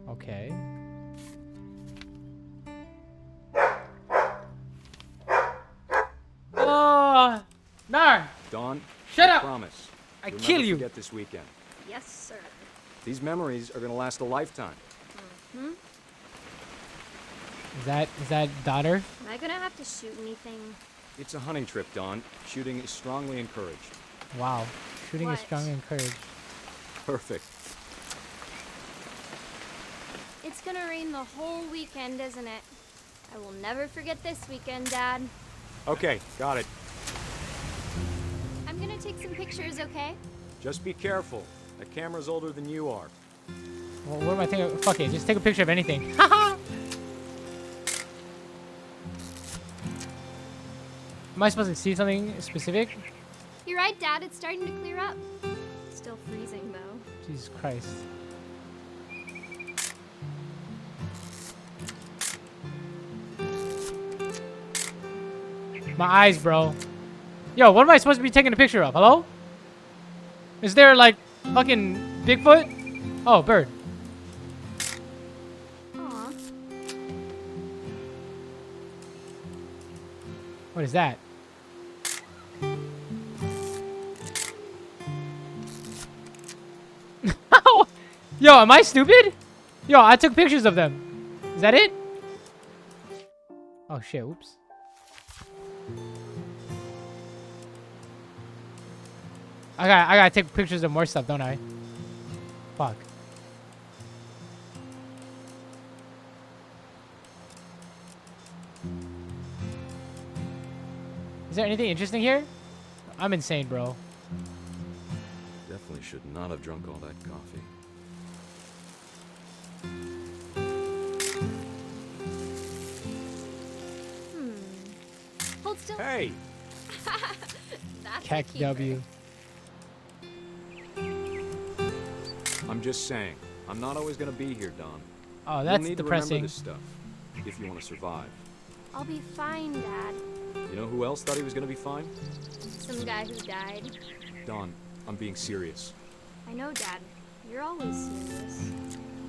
Okay. Oh, Nar! Dawn, Shut I up! promise. I You'll kill never you. Forget this weekend. Yes, sir. These memories are gonna last a lifetime. Hmm? Is that daughter? Am I gonna have to shoot anything? It's a hunting trip, Dawn. Shooting is strongly encouraged. Wow. Shooting is What? strongly encouraged. Perfect. It's gonna rain the whole weekend, isn't it? I will never forget this weekend, Dad. Okay, got it. I'm gonna take some pictures, okay? Just be careful. That camera's older than you are. Well, what am I thinking? Fuck it. Just take a picture of anything. Haha! Am I supposed to see something specific? You're right, Dad. It's starting to clear up. Still freezing, though. Jesus Christ. My eyes, bro. Yo, what am I supposed to be taking a picture of? Hello? Is there, like, fucking Bigfoot? Oh, bird. Aw. What is that? Yo, am I stupid? Yo, I took pictures of them. Is that it? Oh shit, oops. I gotta take pictures of more stuff, don't I? Fuck. Is there anything interesting here? I'm insane, bro. Definitely should not have drunk all that coffee. Hold still. Hey! That's a Keck keeper. W. I'm just saying. I'm not always gonna be here, Dawn. Oh, that's You'll need depressing. to remember this stuff if you want to survive. I'll be fine, Dad. You know who else thought he was gonna be fine? Some guy who died. Dawn, I'm being serious. I know, Dad. You're always serious.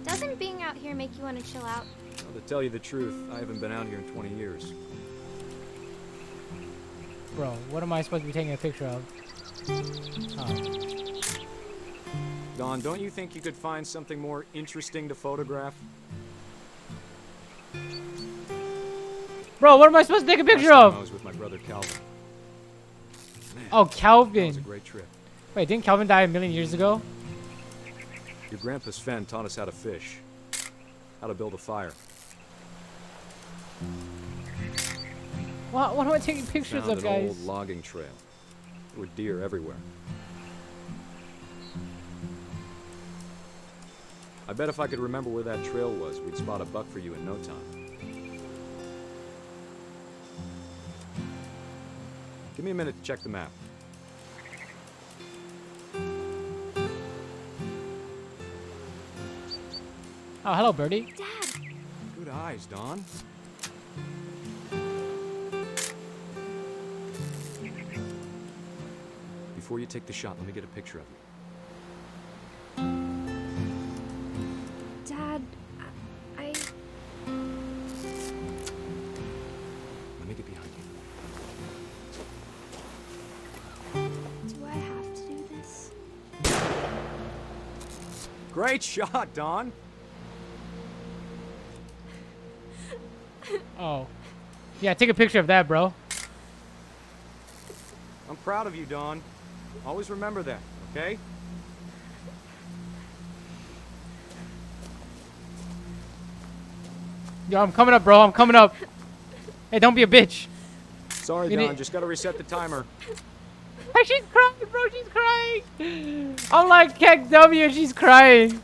Doesn't being out here make you want to chill out? Well, to tell you the truth, I haven't been out here in 20 years. Bro, what am I supposed to be taking a picture of? Oh. Dawn, don't you think you could find something more interesting to photograph? Bro, what am I supposed to take a picture Last time I of? was with my brother Calvin. Man, Oh, that was Calvin. a great trip. Wait, didn't Calvin die a million years ago? Your grandpa Sven taught us how to fish, how to build a fire. What am I taking pictures Found of, an guys? old logging trail. There were deer everywhere. I bet if I could remember where that trail was, we'd spot a buck for you in no time. Give me a minute to check the map. Oh, hello, birdie. Dad! Good eyes, Dawn. Before you take the shot, let me get a picture of you. Dad, I... Let me get behind you. Do I have to do this? Great shot, Dawn. Oh. Yeah, take a picture of that, bro. I'm proud of you, Dawn. Always remember that, okay? Yo, I'm coming up, bro. I'm coming up. Hey, don't be a bitch. Sorry, You Dawn. need- Just gotta reset the timer. She's crying, bro. She's crying. I'm like Keck W and she's crying.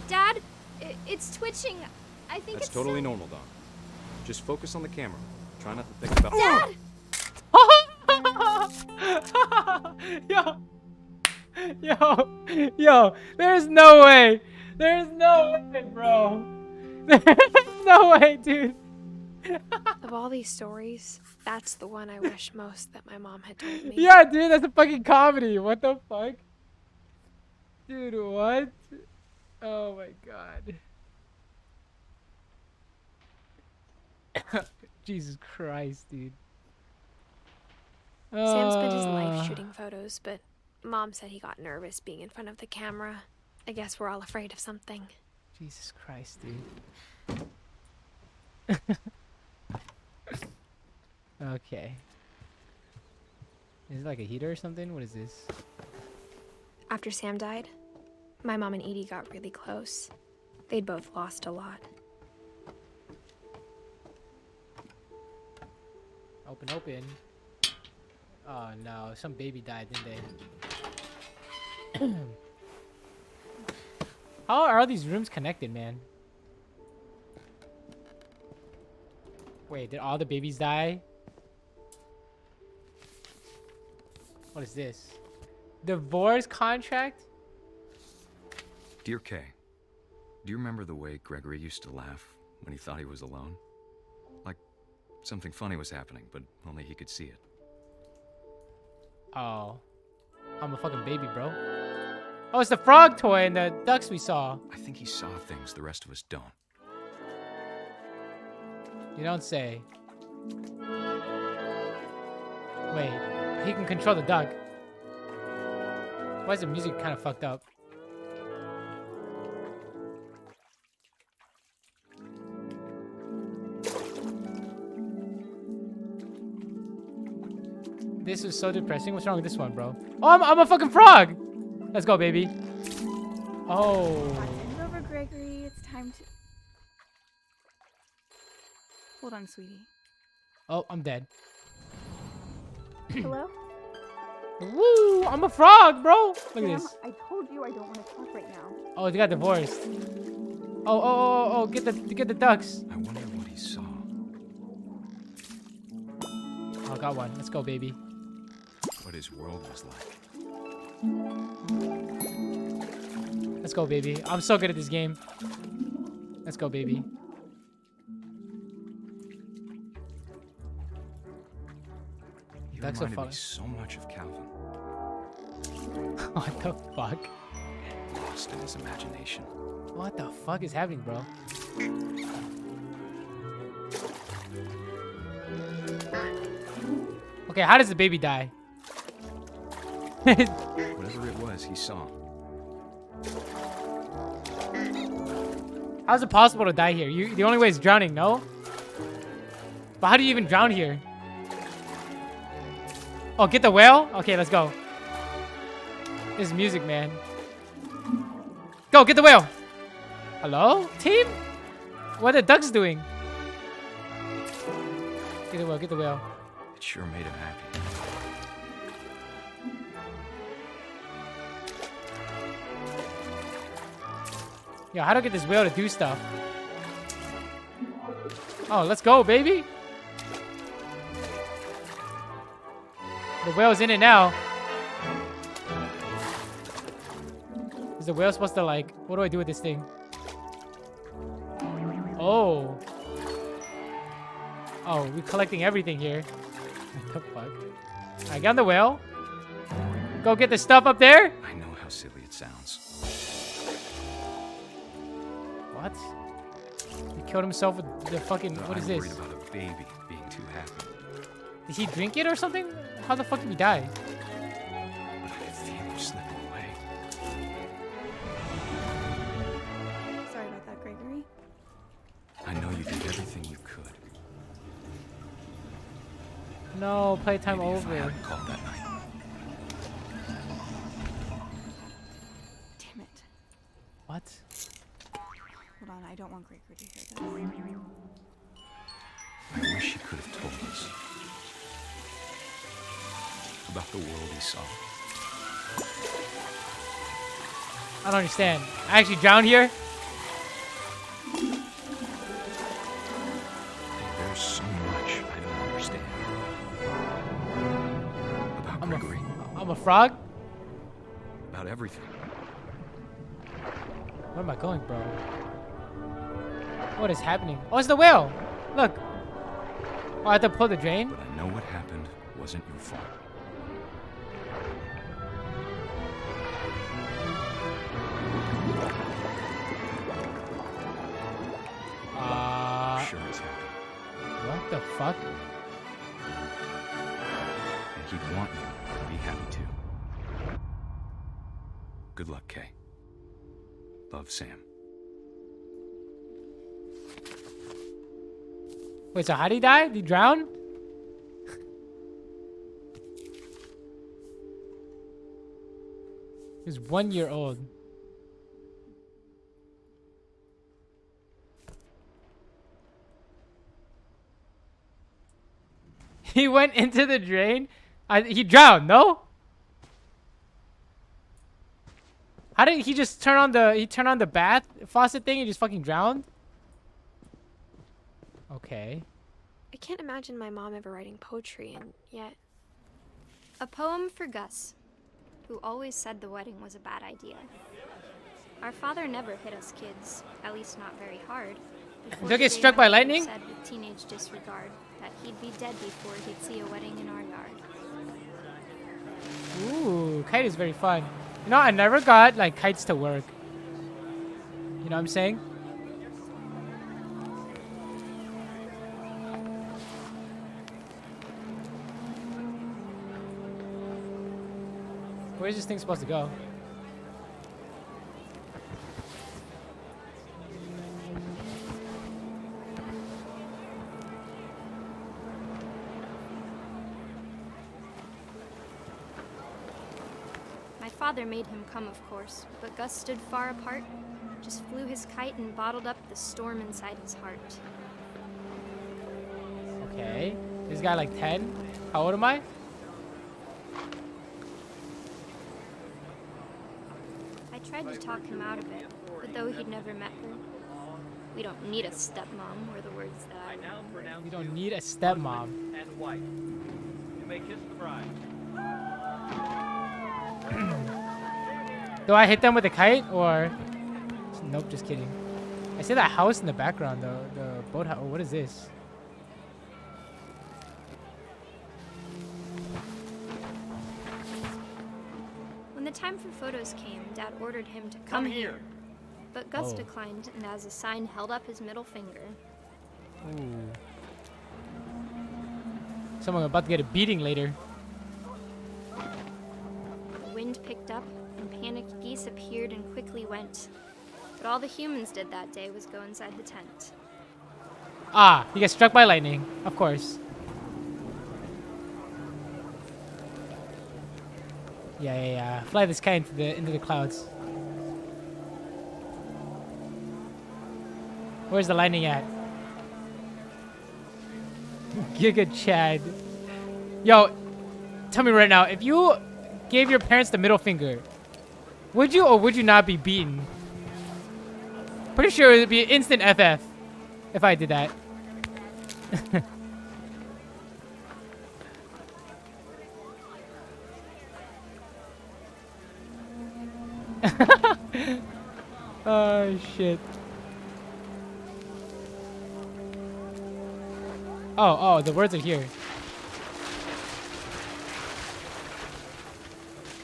Dad, it's twitching. I think That's it's totally some- normal, Dawn. Just focus on the camera. Try not to think about. Dad! Yo, there's no way. There's no way, bro. There's no way, dude. Of all these stories, that's the one I wish most that my mom had told me. Yeah, dude, that's a fucking comedy. What the fuck? Dude, what? Oh my god. Jesus Christ, dude. Sam spent his life shooting photos, but Mom said he got nervous being in front of the camera. I guess we're all afraid of something. Jesus Christ, dude. Okay. Is it like a heater or something? What is this? After Sam died, my mom and Edie got really close. They'd both lost a lot. Open, open. Oh no, some baby died, didn't they? How are these rooms connected, man? Wait, did all the babies die? What is this? Divorce contract? Dear Kay, do you remember the way Gregory used to laugh when he thought he was alone? Like something funny was happening, but only he could see it. Oh. I'm a fucking baby, bro. Oh, it's the frog toy and the ducks we saw. I think he saw things the rest of us don't. You don't say. Wait, he can control the duck. Why is the music kind of fucked up? This is so depressing. What's wrong with this one, bro? Oh, I'm a fucking frog! Let's go, baby. Oh. Bend over, Gregory. It's time to... Hold on, sweetie. Oh, I'm dead. Hello? Woo! I'm a frog, bro! Look at this. I told you I don't want to talk right now. Oh, they got divorced. Oh, get the ducks. I wonder what he saw. Oh, got one. Let's go, baby. What his world was like. Let's go, baby. I'm so good at this game. Let's go, baby. He Ducks are reminded me fun. so much of Calvin. What the fuck? Lost in his imagination. What the fuck is happening, bro? Okay, how does the baby die? Whatever it was, he saw. How's it possible to die here? The only way is drowning, no? But how do you even drown here? Oh, get the whale? Okay, let's go. This is music, man. Go, get the whale! Hello, team? What are the ducks doing? Get the whale, get the whale. It sure made him happy. Yo, how do I get this whale to do stuff? Oh, let's go, baby. The whale's in it now. Is the whale supposed to, like, what do I do with this thing? Oh. Oh, we're collecting everything here. What the fuck? I got the whale. Go get the stuff up there. I know how silly it sounds. What? He killed himself with the fucking... What is I'm this? worried about a baby being too happy. Did he drink it or something? How the fuck did he die? But I could feel him slipping away. Sorry about that, Gregory. I know you did everything you could. No, playtime Maybe if I over. hadn't called that night. Damn it. What? Hold on, I don't want Gregory to hear this. I wish he could have told us about the world he saw. I don't understand. I actually drowned here? There's so much I don't understand about Gregory. I'm a frog? About everything. Where am I going, bro? What is happening? Oh, it's the whale! Look! Oh, I have to pull the drain? But I know what happened wasn't your fault. Sure as hell. What The fuck? And he'd want you to be happy too. Good luck, Kay. Love, Sam. Wait, so how did he die? Did he drown? He was 1 year old. He went into the drain. He drowned, no? How did he just turn on the bath faucet thing and just fucking drowned? Okay. I can't imagine my mom ever writing poetry, and yet... A poem for Gus, who always said the wedding was a bad idea. Our father never hit us kids, at least not very hard. They'll get struck by lightning? Said with teenage disregard that he'd be dead before he'd see a wedding in our yard. Ooh, kite is very fun. You know, I never got like kites to work. You know what I'm saying? Where's this thing supposed to go? My father made him come, of course, but Gus stood far apart, just flew his kite and bottled up the storm inside his heart. Okay. This guy like 10? How old am I? I tried to talk him out of it, but though he'd never met her, we don't need a stepmom, were the words that I We don't need a stepmom. And wife. You may kiss the bride. Do I hit them with a kite or? Nope, just kidding. I see that house in the background, though. The boathouse. Oh, what is this? When the time for photos came, Dad ordered him to come here. But Gus Oh. declined, and as a sign held up his middle finger. Ooh. Someone about to get a beating later. The wind picked up, and panicked geese appeared and quickly went. But all the humans did that day was go inside the tent. Ah, he gets struck by lightning. Of course. Yeah. Fly this kite into the clouds. Where's the lightning at? Giga Chad. Yo, tell me right now, if you gave your parents the middle finger, would you or would you not be beaten? Pretty sure it would be instant FF if I did that. Oh shit. Oh, the words are here.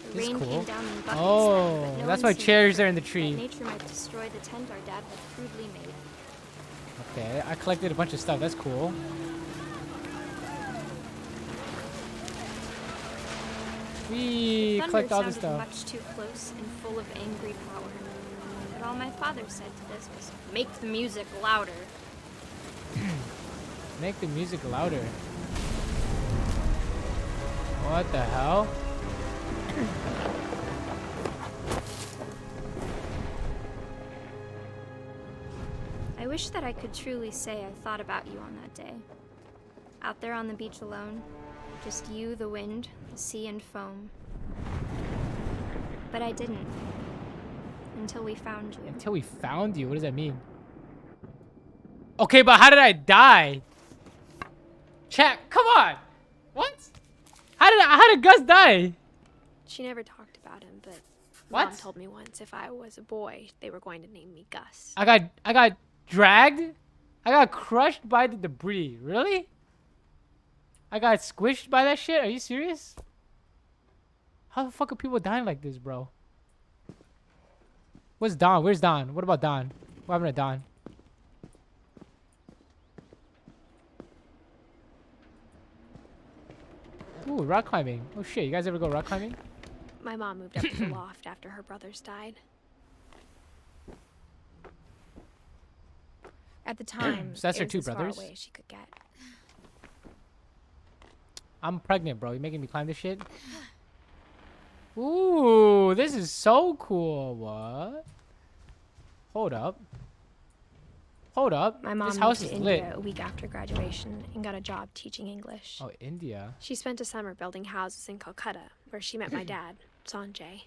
The This is rain cool. came down in buckets, Oh, but no that's one why seemed chairs to are in the think tree. that nature might destroy the tent our dad had crudely made. Okay, I collected a bunch of stuff. That's cool. We Thunder collect all this sounded stuff. much too close and full of angry power. But all my father said to this was, "Make the music louder." Make the music louder. What the hell? I wish that I could truly say I thought about you on that day. Out there on the beach alone, just you, the wind, the sea, and foam. But I didn't. Until we found you. Until we found you? What does that mean? Okay, but how did I die? Chat, come on! What? How did Gus die? She never talked about him, but What? Mom told me once if I was a boy, they were going to name me Gus. I got dragged? I got crushed by the debris. Really? I got squished by that shit? Are you serious? How the fuck are people dying like this, bro? Where's Don? Where's Don? What about Don? What happened to Don? Ooh, rock climbing. Oh shit, you guys ever go rock climbing? My mom moved up to the loft after her brothers died. At the time, So that's her it was two as far brothers? away as she could get. I'm pregnant, bro. You making me climb this shit? Ooh, this is so cool. What? Hold up. Hold up. My mom This moved house to is India lit. a week after graduation and got a job teaching English. Oh, India. She spent a summer building houses in Calcutta, where she met my dad, Sanjay.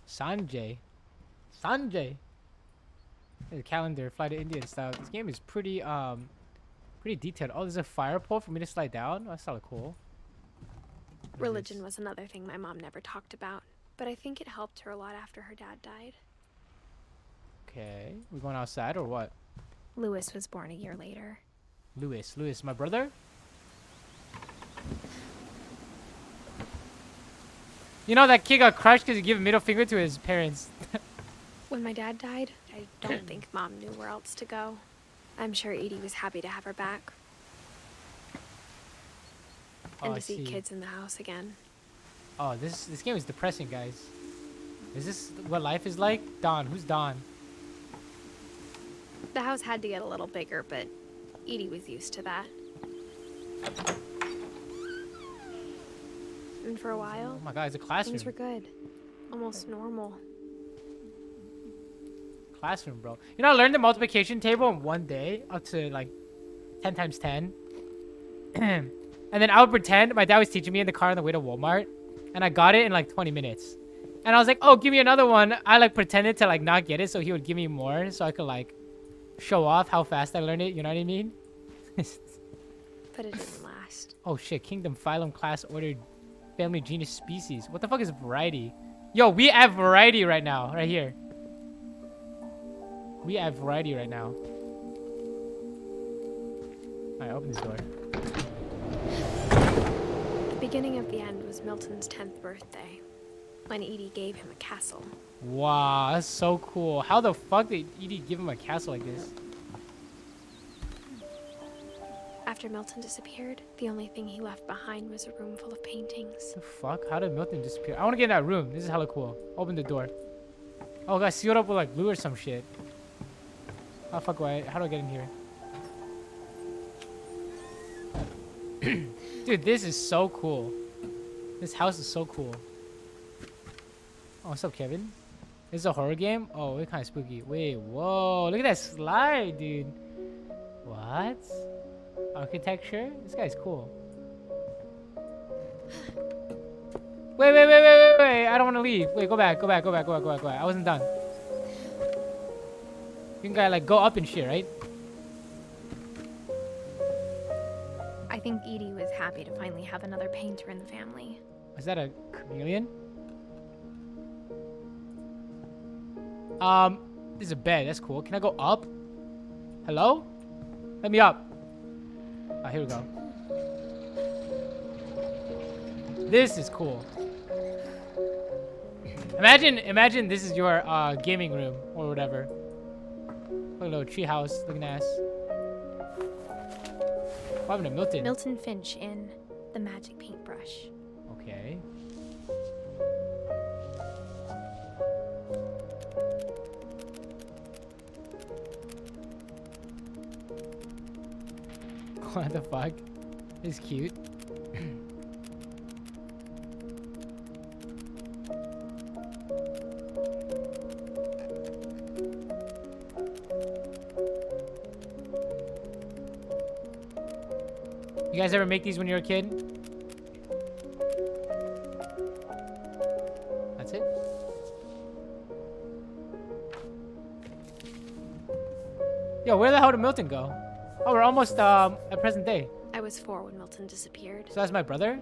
Sanjay. Sanjay. The calendar, fly to India and stuff. This game is pretty detailed. Oh, there's a fire pole for me to slide down. Oh, that's hella cool. Religion was another thing my mom never talked about, but I think it helped her a lot after her dad died. Okay, we going outside or what? Lewis was born a year later. Lewis, my brother? You know that kid got crushed because he gave a middle finger to his parents. When my dad died, I don't think Mom knew where else to go. I'm sure Edie was happy to have her back. And Oh, I to see see. kids in the house again. Oh, this game is depressing, guys. Is this what life is like? Don, who's Don? The house had to get a little bigger, but Edie was used to that. And for a while, Oh my god, it's a classroom. things were good. Almost normal. Classroom, bro. You know, I learned the multiplication table in one day, up to like 10 times 10. And then I would pretend my dad was teaching me in the car on the way to Walmart, and I got it in like 20 minutes. And I was like, oh, give me another one. I like pretended to like not get it, so he would give me more, so I could like show off how fast I learned it. You know what I mean? But it didn't last. Oh shit, kingdom, phylum, class, order, family, genus, species. What the fuck is variety? Yo, we have variety right now, right here. We have variety right now. Alright, open this door. The beginning of the end was Milton's 10th birthday, when Edie gave him a castle. Wow, that's so cool. How the fuck did Edie give him a castle like this? After Milton disappeared, the only thing he left behind was a room full of paintings. The fuck? How did Milton disappear? I want to get in that room. This is hella cool. Open the door. Oh, got sealed up with like glue or some shit. How the fuck do how do I get in here? Dude, this is so cool. This house is so cool. Oh, what's up, Kevin? This is a horror game? Oh, it's kind of spooky. Wait, whoa. Look at that slide, dude. What? Architecture? This guy's cool. Wait. I don't want to leave. Wait, go back. I wasn't done. You can like go up and shit, right? I think Edie was happy to finally have another painter in the family. Is that a chameleon? This is a bed. That's cool. Can I go up? Hello? Let me up. Ah, here we go. This is cool. Imagine this is your gaming room or whatever. Look, a little tree house, looking nice. What happened to Milton? Milton Finch in The Magic Paintbrush. Okay. What the fuck? It's cute. You guys ever make these when you were a kid? That's it? Yo, where the hell did Milton go? Oh, we're almost at present day. I was 4 when Milton disappeared. So that's my brother?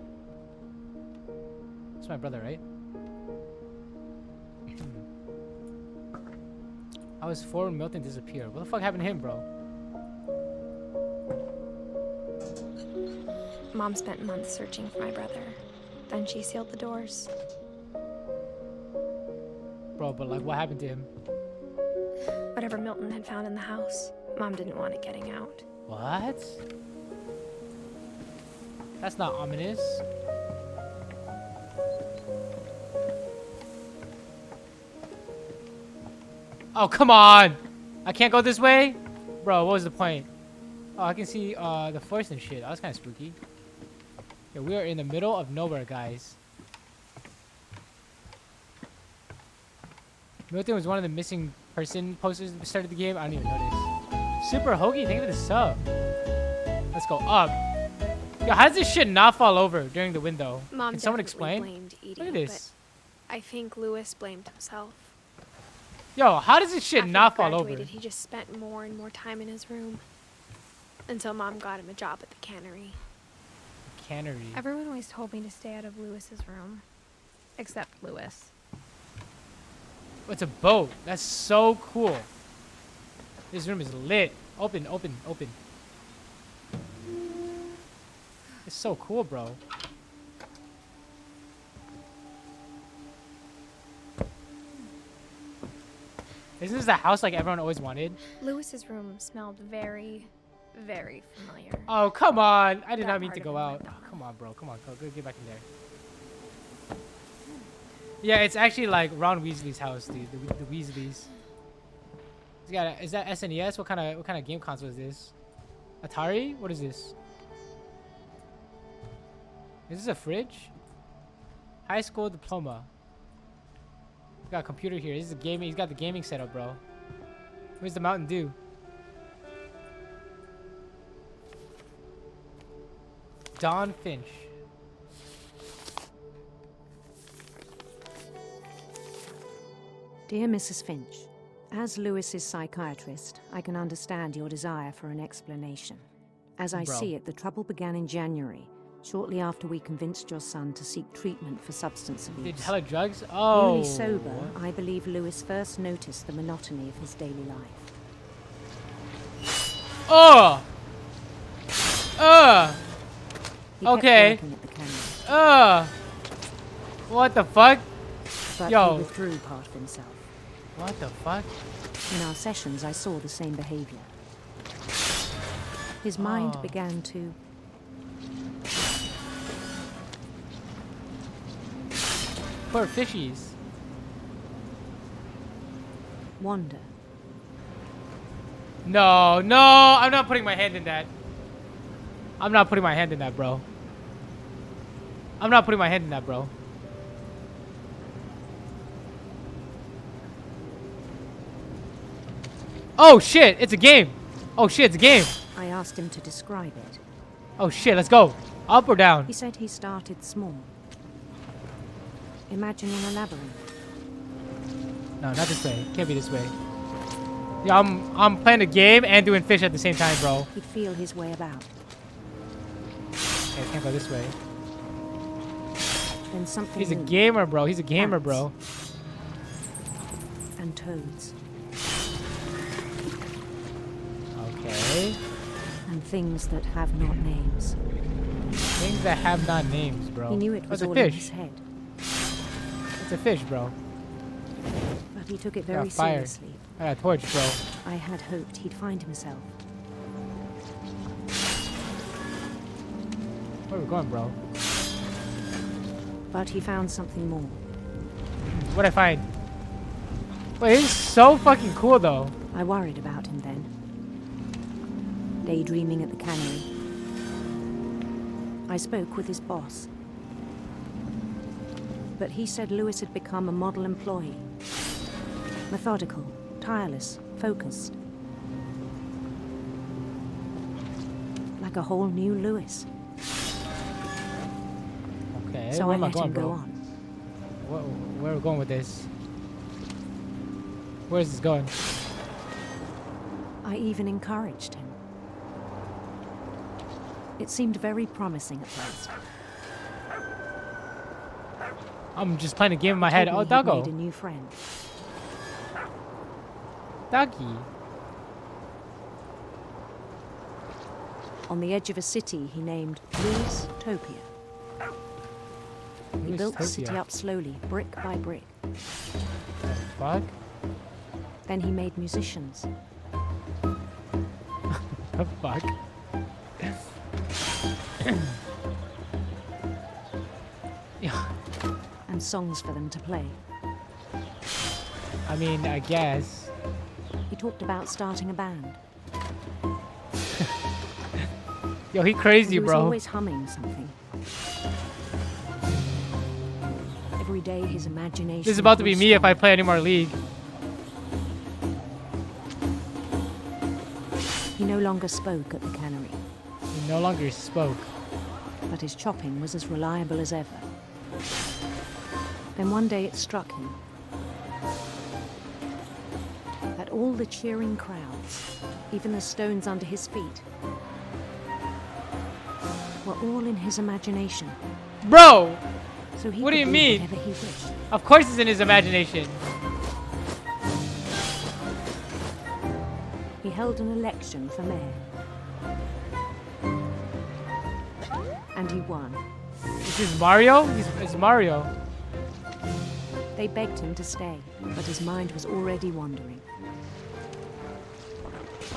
That's my brother, right? I was 4 when Milton disappeared. What the fuck happened to him, bro? Mom spent months searching for my brother. Then she sealed the doors. Bro, but like what happened to him? Whatever Milton had found in the house, Mom didn't want it getting out. What? That's not ominous. Oh, come on! I can't go this way? Bro, what was the point? Oh, I can see the forest and shit. Oh, that's kind of spooky. Yeah, we are in the middle of nowhere, guys. Milton was one of the missing person posters at the start of the game. I don't even notice. Super Hoagie, thank you for the sub. Let's go up. Yo, how does this shit not fall over during the window? Mom Can someone definitely explain? blamed Edie, Look at this. but I think Lewis blamed himself. Yo, how does this shit After not he fall over? graduated, he just spent more and more time in his room. Until Mom got him a job at the cannery. Cannery. Everyone always told me to stay out of Lewis's room. Except Lewis. It's a boat. That's so cool. This room is lit. Open, open, open. It's so cool, bro. Isn't this the house like everyone always wanted? Lewis's room smelled very, very familiar. Oh, come on. I did That not mean part to of go him out. went Oh, come on, bro. Come on. Go get back in there. Yeah, it's actually like Ron Weasley's house, dude. The Weasleys. He's got is that SNES? What kind of game console is this? Atari? What is this? Is this a fridge? High school diploma. Got a computer here. This is a gaming. He's got the gaming setup, bro. Where's the Mountain Dew? Don Finch. Dear Mrs. Finch, as Lewis's psychiatrist, I can understand your desire for an explanation. As I Bro. see it, the trouble began in January, shortly after we convinced your son to seek treatment for substance abuse. Did hella drugs? Oh. Newly sober, I believe Lewis first noticed the monotony of his daily life. Oh. He kept Okay. working at the cannery, What the fuck? but Yo. he withdrew part of himself. What the fuck? In our sessions, I saw the same behavior. His mind Oh. began to Poor fishies. wander. No, no, I'm not putting my hand in that. I'm not putting my hand in that, bro. I'm not putting my hand in that, bro. Oh shit, it's a game. Oh shit, it's a game. I asked him to describe it. Oh shit, let's go. Up or down? He said he started small, imagining a labyrinth. No, not this way. Can't be this way. Yeah, I'm playing a game and doing fish at the same time, bro. He'd feel his way about. Okay, can't go this way. Then something He's a moved. gamer, bro. He's a gamer, Bats. bro. And toads. Okay. And things that have not names. Things that have not names, bro. He knew it Oh, was it's a all in fish. his head, It's a fish, bro. but he took it I very got fire. seriously. I got a torch, bro. I had hoped he'd find himself. Where are we going, bro? But he found something more. What'd I find? Wait, this is so fucking cool, though. I worried about him then. Daydreaming at the cannery. I spoke with his boss. But he said Lewis had become a model employee. Methodical, tireless, focused. Like a whole new Lewis. Okay, So where I am I let going, him go bro? on. Where are we going with this? Where is this going? I even encouraged him. It seemed very promising at first. I'm just playing a game in my He head. told Oh, me he'd doggo. made a new friend. Doggy. On the edge of a city he named Lewis Topia. He built the city up slowly, brick by brick. Fuck? Then he made musicians. The fuck? Yeah. And songs for them to play. I mean, I guess. He talked about starting a band. Yo, he crazy, He was bro. always humming something. Every day his imagination. This is about to be grew me if I stronger. play any more League. He no longer spoke at the cannery, He no longer spoke. but his chopping was as reliable as ever. Then one day it struck him that all the cheering crowds, even the stones under his feet, were all in his imagination. Bro! So he What do could you mean? whatever he wished. Of course it's in his imagination. He held an election for mayor. And he won. This is Mario? It's Mario. They begged him to stay, but his mind was already wandering.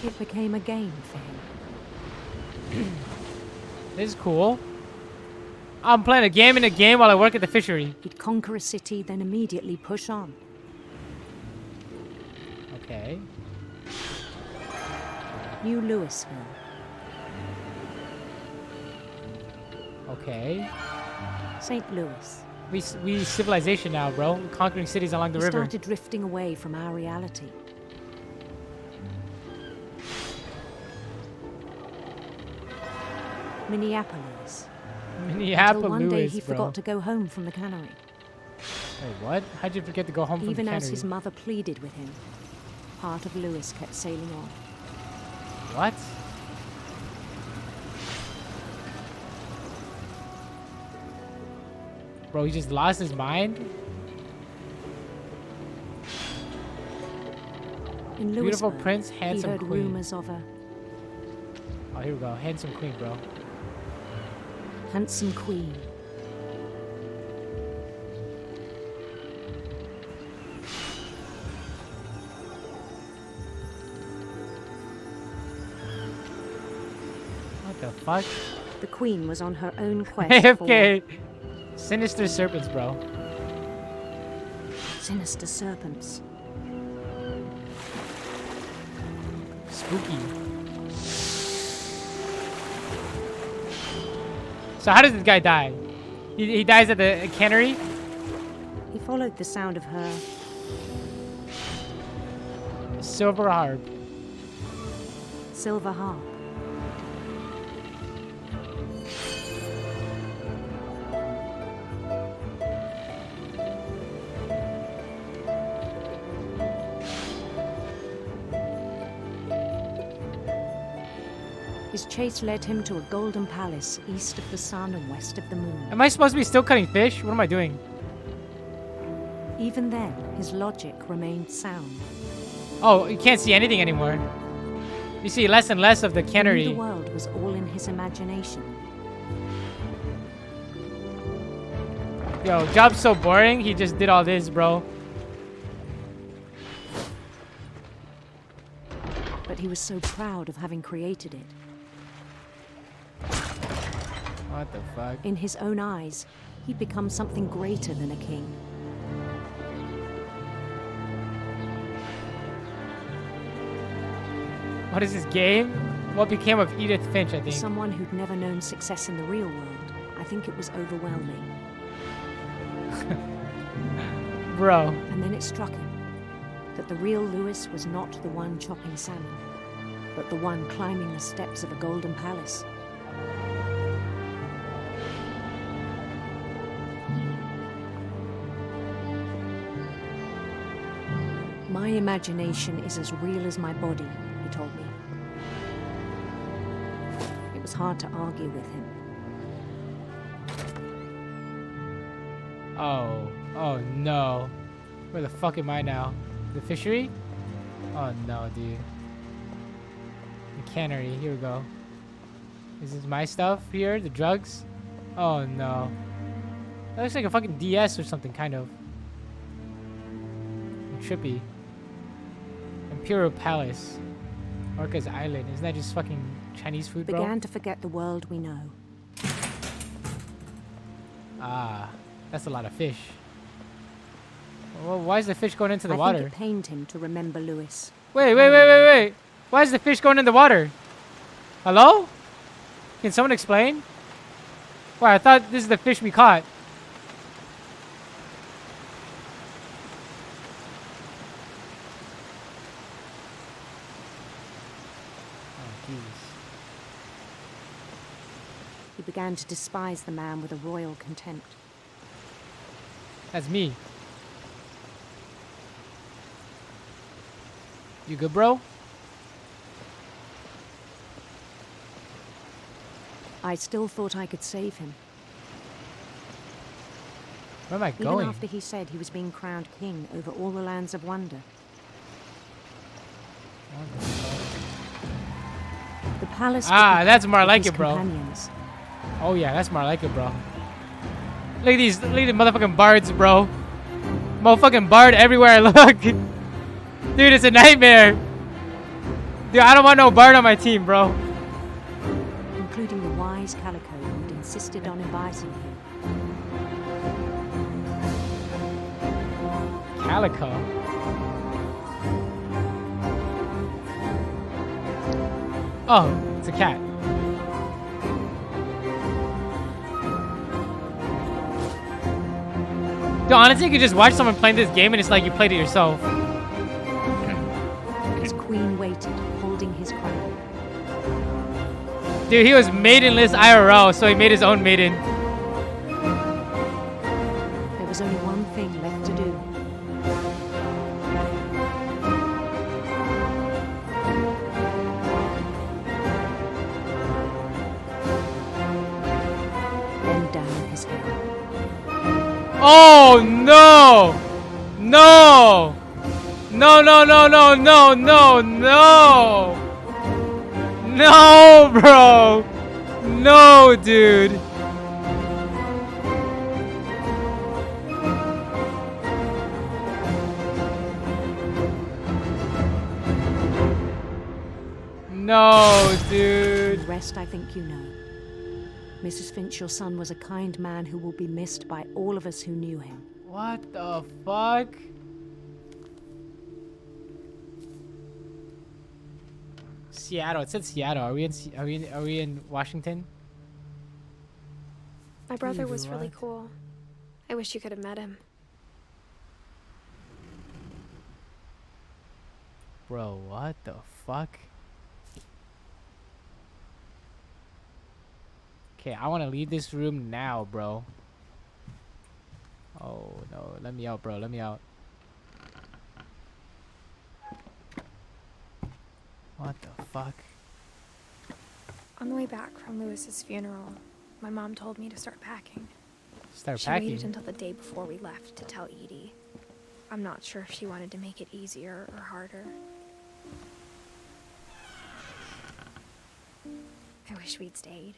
It became a game for him. This is cool. I'm playing a game in a game while I work at the fishery. He'd conquer a city, then immediately push on. Okay. New Louisville. Okay. St. Louis. We civilization now, bro. We're conquering cities along the He river. started drifting away from our reality. Minneapolis. Minneapolis, Until one day he bro. forgot to go home from the cannery. Wait, what? How'd you forget to go home from Even the as cannery? his mother pleaded with him, part of Louis kept sailing on. What? Bro, he just lost his mind? In Beautiful Louisville, prince, he handsome heard queen. rumors of a Oh, here we go. Handsome queen, bro. handsome queen. What the fuck? The queen was on her own quest AFK. Sinister serpents, bro. for sinister serpents. Spooky. So how does this guy die? He dies at the cannery? He followed the sound of her Silver harp. silver harp. His chase led him to a golden palace east of the sun and west of the moon. Am I supposed to be still cutting fish? What am I doing? Even then, his logic remained sound. Oh, you can't see anything anymore. You see less and less of the He knew cannery. the world was all in his imagination. Yo, job's so boring. He just did all this, bro. But he was so proud of having created it. What the fuck? In his own eyes, he'd become something greater than a king. What is this game? What became of Edith Finch, I For think. someone who'd never known success in the real world, I think it was overwhelming. Bro. And then it struck him that the real Louis was not the one chopping salmon, but the one climbing the steps of a golden palace. My imagination is as real as my body, he told me. It was hard to argue with him. Oh. Oh no. Where the fuck am I now? The fishery? Oh no, dude. The cannery. Here we go. Is this my stuff here? The drugs? Oh no. That looks like a fucking DS or something, kind of. Trippy. Imperial Palace. Orca's Island. Isn't that just fucking Chinese food, bro? Began to forget the world we know. Ah, that's a lot of fish. Well, why is the fish going into the I water? think it pained him to remember Louis. Wait. Why is the fish going in the water? Hello? Can someone explain? Why, I thought this is the fish we caught. Oh, jeez. He began to despise the man with a royal contempt. That's me. You good, bro? I still thought I could save him. Where am I going? Even after he said he was being crowned king over all the lands of wonder. The palace. That's more like his it, bro. companions. Oh yeah, that's more like it, bro. Look at these motherfucking bards, bro. Motherfucking bard everywhere I look. Dude, it's a nightmare. Dude, I don't want no bard on my team, bro. Including the wise Calico who'd insisted on inviting him. Calico? Oh, it's a cat. Dude, honestly, you could just watch someone playing this game and it's like you played it yourself. His queen waited, holding his crown. Dude, he was maidenless IRL, so he made his own maiden. There was only one thing left to do. Bend down his head. Oh no! No! No, no, no, no, no, no, no! No, bro! No, dude! No, dude! The rest I think you know. Mrs. Finch, your son was a kind man who will be missed by all of us who knew him. What the fuck? Seattle. It said Seattle. Are we in Washington? My brother was Dude, really what? cool. I wish you could have met him. Bro, what the fuck? Okay, I want to leave this room now, bro. Oh no, let me out, bro. Let me out. What the fuck? On the way back from Lewis's funeral, my mom told me to start packing. Start She packing? waited until the day before we left to tell Edie. I'm not sure if she wanted to make it easier or harder. I wish we'd stayed,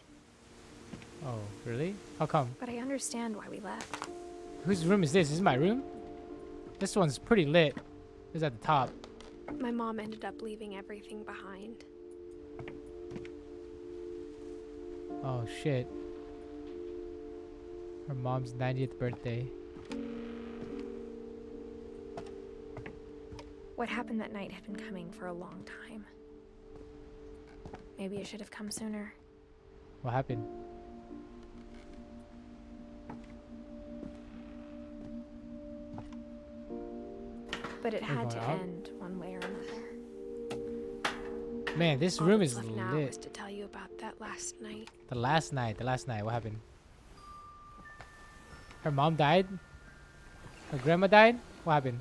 Oh, really? How come? but I understand why we left. Whose room is this? This is my room? This one's pretty lit. It's at the top. My mom ended up leaving everything behind. Oh shit. Her mom's 90th birthday. What happened that night had been coming for a long time. Maybe it should have come sooner. What happened? But it had to going out? end one way or another. Man, this All room that's is left now is lit. to tell you about that last night. The last night. What happened? Her mom died? Her grandma died? What happened?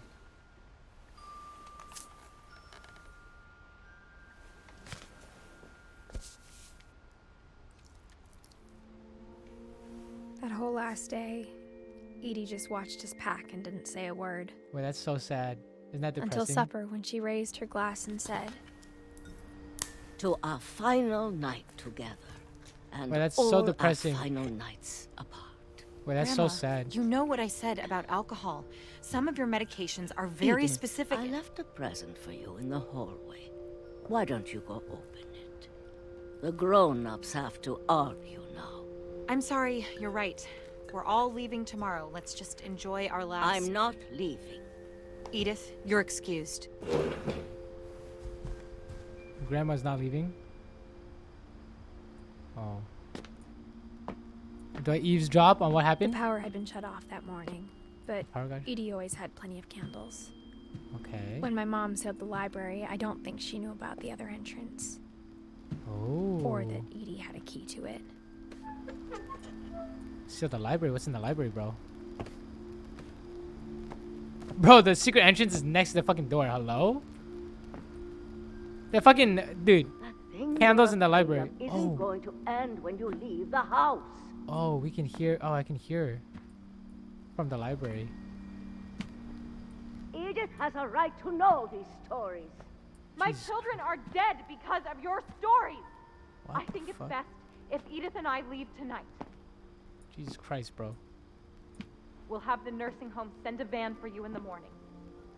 That whole last day, Edie just watched us pack and didn't say a word. Wait, that's so sad. Isn't that depressing? Until supper, when she raised her glass and said, "To our final night together, and Wait, that's all so depressing. our final nights apart." Wait, that's Grandma, so sad. You know what I said about alcohol. Some of your medications are very Edith, specific. I left a present for you in the hallway. Why don't you go open it? The grown-ups have to argue now. I'm sorry, you're right. We're all leaving tomorrow. Let's just enjoy our last... I'm not leaving. Edith, you're excused. Grandma's not leaving. Oh. Do I eavesdrop on what The happened? power had been shut off that morning, but Power guy? Edie always had plenty of candles. Okay. When my mom sealed the library, I don't think she knew about the other entrance. Oh. Or that Edie had a key to it. Still the library. What's in the library, bro? Bro, the secret entrance is next to the fucking door. Hello? The fucking dude. Candles in the library. Isn't going to end when you leave the house. Oh, we can hear. Oh, I can hear from the library. Edith has a right to know these stories. My children are dead because of your stories. What I think the it's fuck? best if Edith and I leave tonight. Jesus Christ, bro. We'll have the nursing home send a van for you in the morning.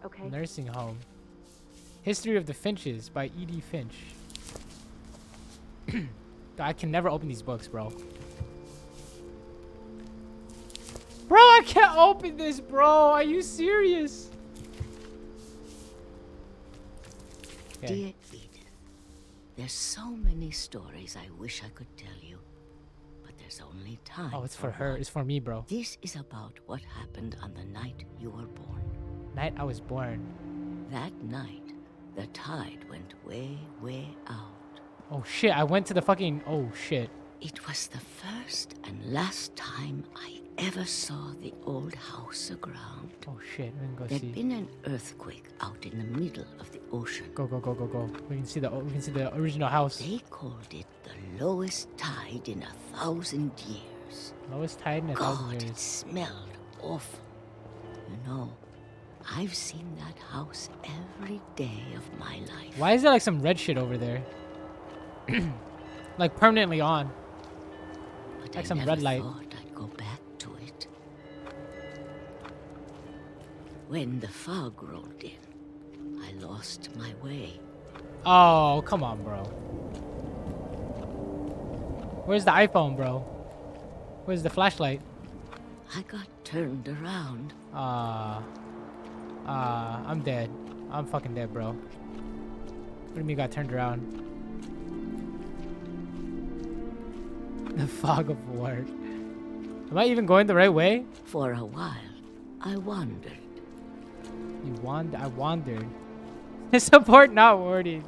Okay? Nursing home. History of the Finches by Edith Finch. I can never open these books, bro. Bro, I can't open this, bro. Are you serious? Okay. Dear Edith, there's so many stories I wish I could tell you, but there's only time. Oh, it's for her. It's for me, bro. This is about what happened on the night you were born. Night I was born. That night, the tide went way, way out. Oh shit! I went to the fucking. Oh shit! It was the first and last time I ever saw the old house aground. Oh shit! We can go There'd see. been an earthquake out in the middle of the ocean. Go go go go go! We can see the. We can see the original house. They called it the lowest tide in 1,000 years. Lowest tide in 1,000 God, years. it smelled awful. You know, I've seen that house every day of my life. Why is there like some red shit over there? Like permanently on. But Like I some never red light. thought I'd go back to it. When the fog rolled in, I lost my way. Oh, come on, bro. Where's the iPhone, bro? Where's the flashlight? I got turned around. I'm dead. I'm fucking dead, bro. What do you mean you got turned around? The fog of war. Am I even going the right way? For a while, I wandered. I wandered. Support not worded.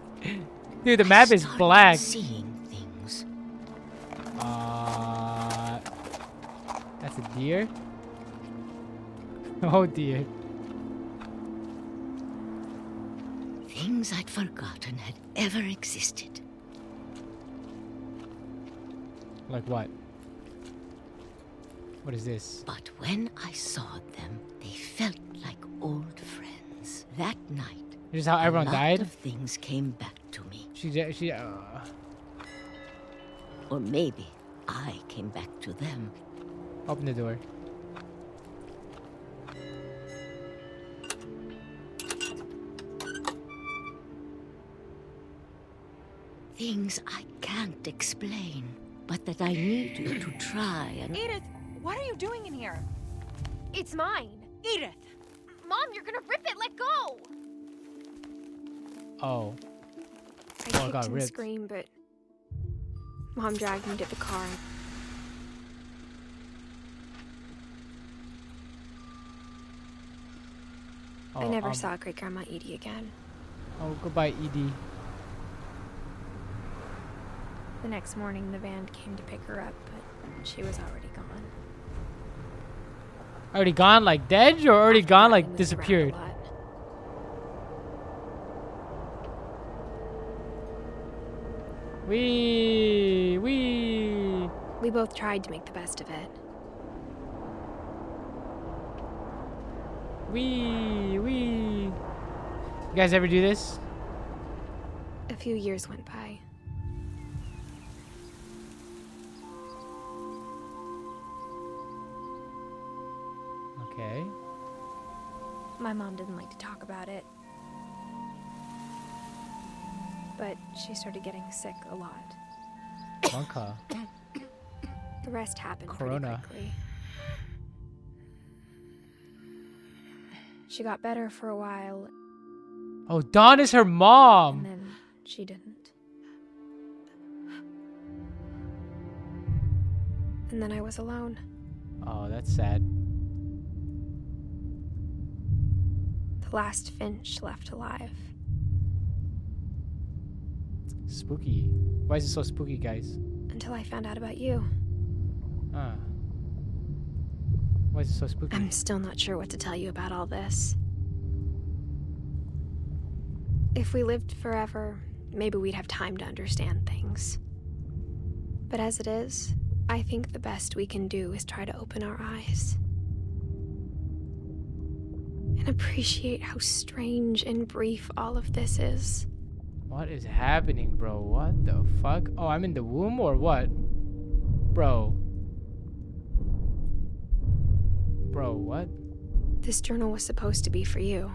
Dude, the map is black. Seeing things. That's a deer? Oh dear. Things I'd forgotten had ever existed. Like what? What is this? But when I saw them, they felt like old friends. That night, This is how everyone a lot died? of things came back to me. Or maybe I came back to them. Open the door. Things I can't explain, but that I need you to try and... Edith, what are you doing in here? It's mine. Edith! Mom, you're gonna rip it. Let go. Oh. I I kicked got and ripped. screamed, but Mom dragged me to the car. I never saw Great Grandma Edie again. Oh, goodbye, Edie. The next morning, the van came to pick her up, but she was already gone. Already gone, like dead, or already gone, like disappeared? Wee. We both tried to make the best of it. Wee. You guys ever do this? A few years went by. Okay. My mom didn't like to talk about it. But she started getting sick a lot. Monka. The rest happened Corona. pretty quickly. She got better for a while, Oh, Dawn is her mom. and then she didn't. And then I was alone. Oh, that's sad. The last Finch left alive. Spooky. Why is it so spooky, guys? Until I found out about you. Ah. Why is it so spooky? I'm still not sure what to tell you about all this. If we lived forever, maybe we'd have time to understand things. But as it is, I think the best we can do is try to open our eyes. And appreciate how strange and brief all of this is. What is happening, bro? What the fuck? Oh, I'm in the womb or what? Bro. Bro, what? This journal was supposed to be for you.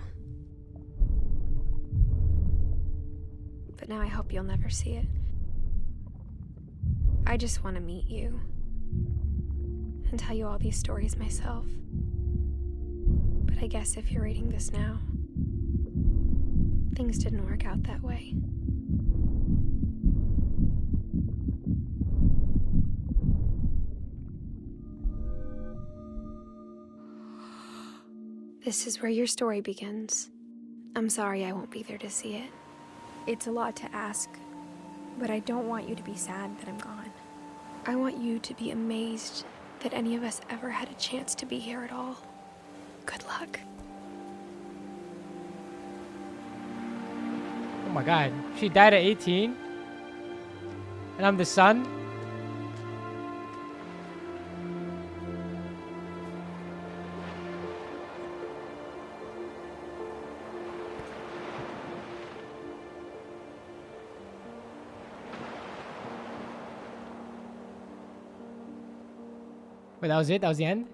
But now I hope you'll never see it. I just want to meet you. And tell you all these stories myself. But I guess if you're reading this now, things didn't work out that way. This is where your story begins. I'm sorry I won't be there to see it. It's a lot to ask, but I don't want you to be sad that I'm gone. I want you to be amazed that any of us ever had a chance to be here at all. Good luck. Oh my god. She died at 18? And I'm the son? Wait, that was it? That was the end?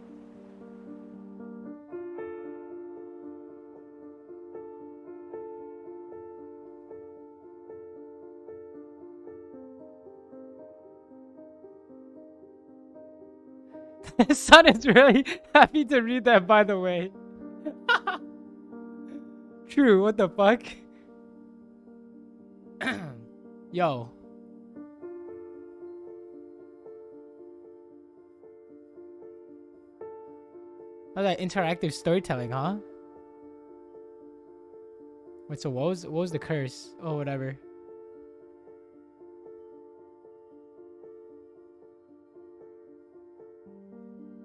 His son is really happy to read that, by the way. True, what the fuck? Yo. Oh, that interactive storytelling, huh? Wait, so what was the curse? Oh, whatever.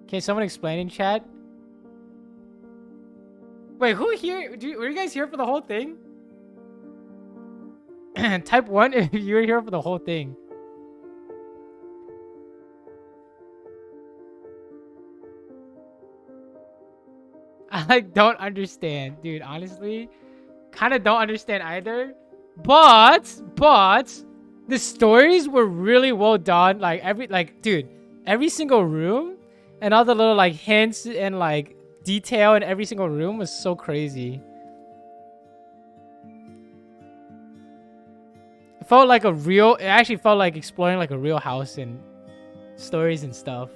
Okay, someone explain in chat. Wait, who here? Were you guys here for the whole thing? Type 1 if you were here for the whole thing. I like don't understand, dude. Honestly, kind of don't understand either. But the stories were really well done. Like dude, every single room and all the little like hints and like detail in every single room was so crazy. It felt like it actually felt like exploring like a real house and stories and stuff.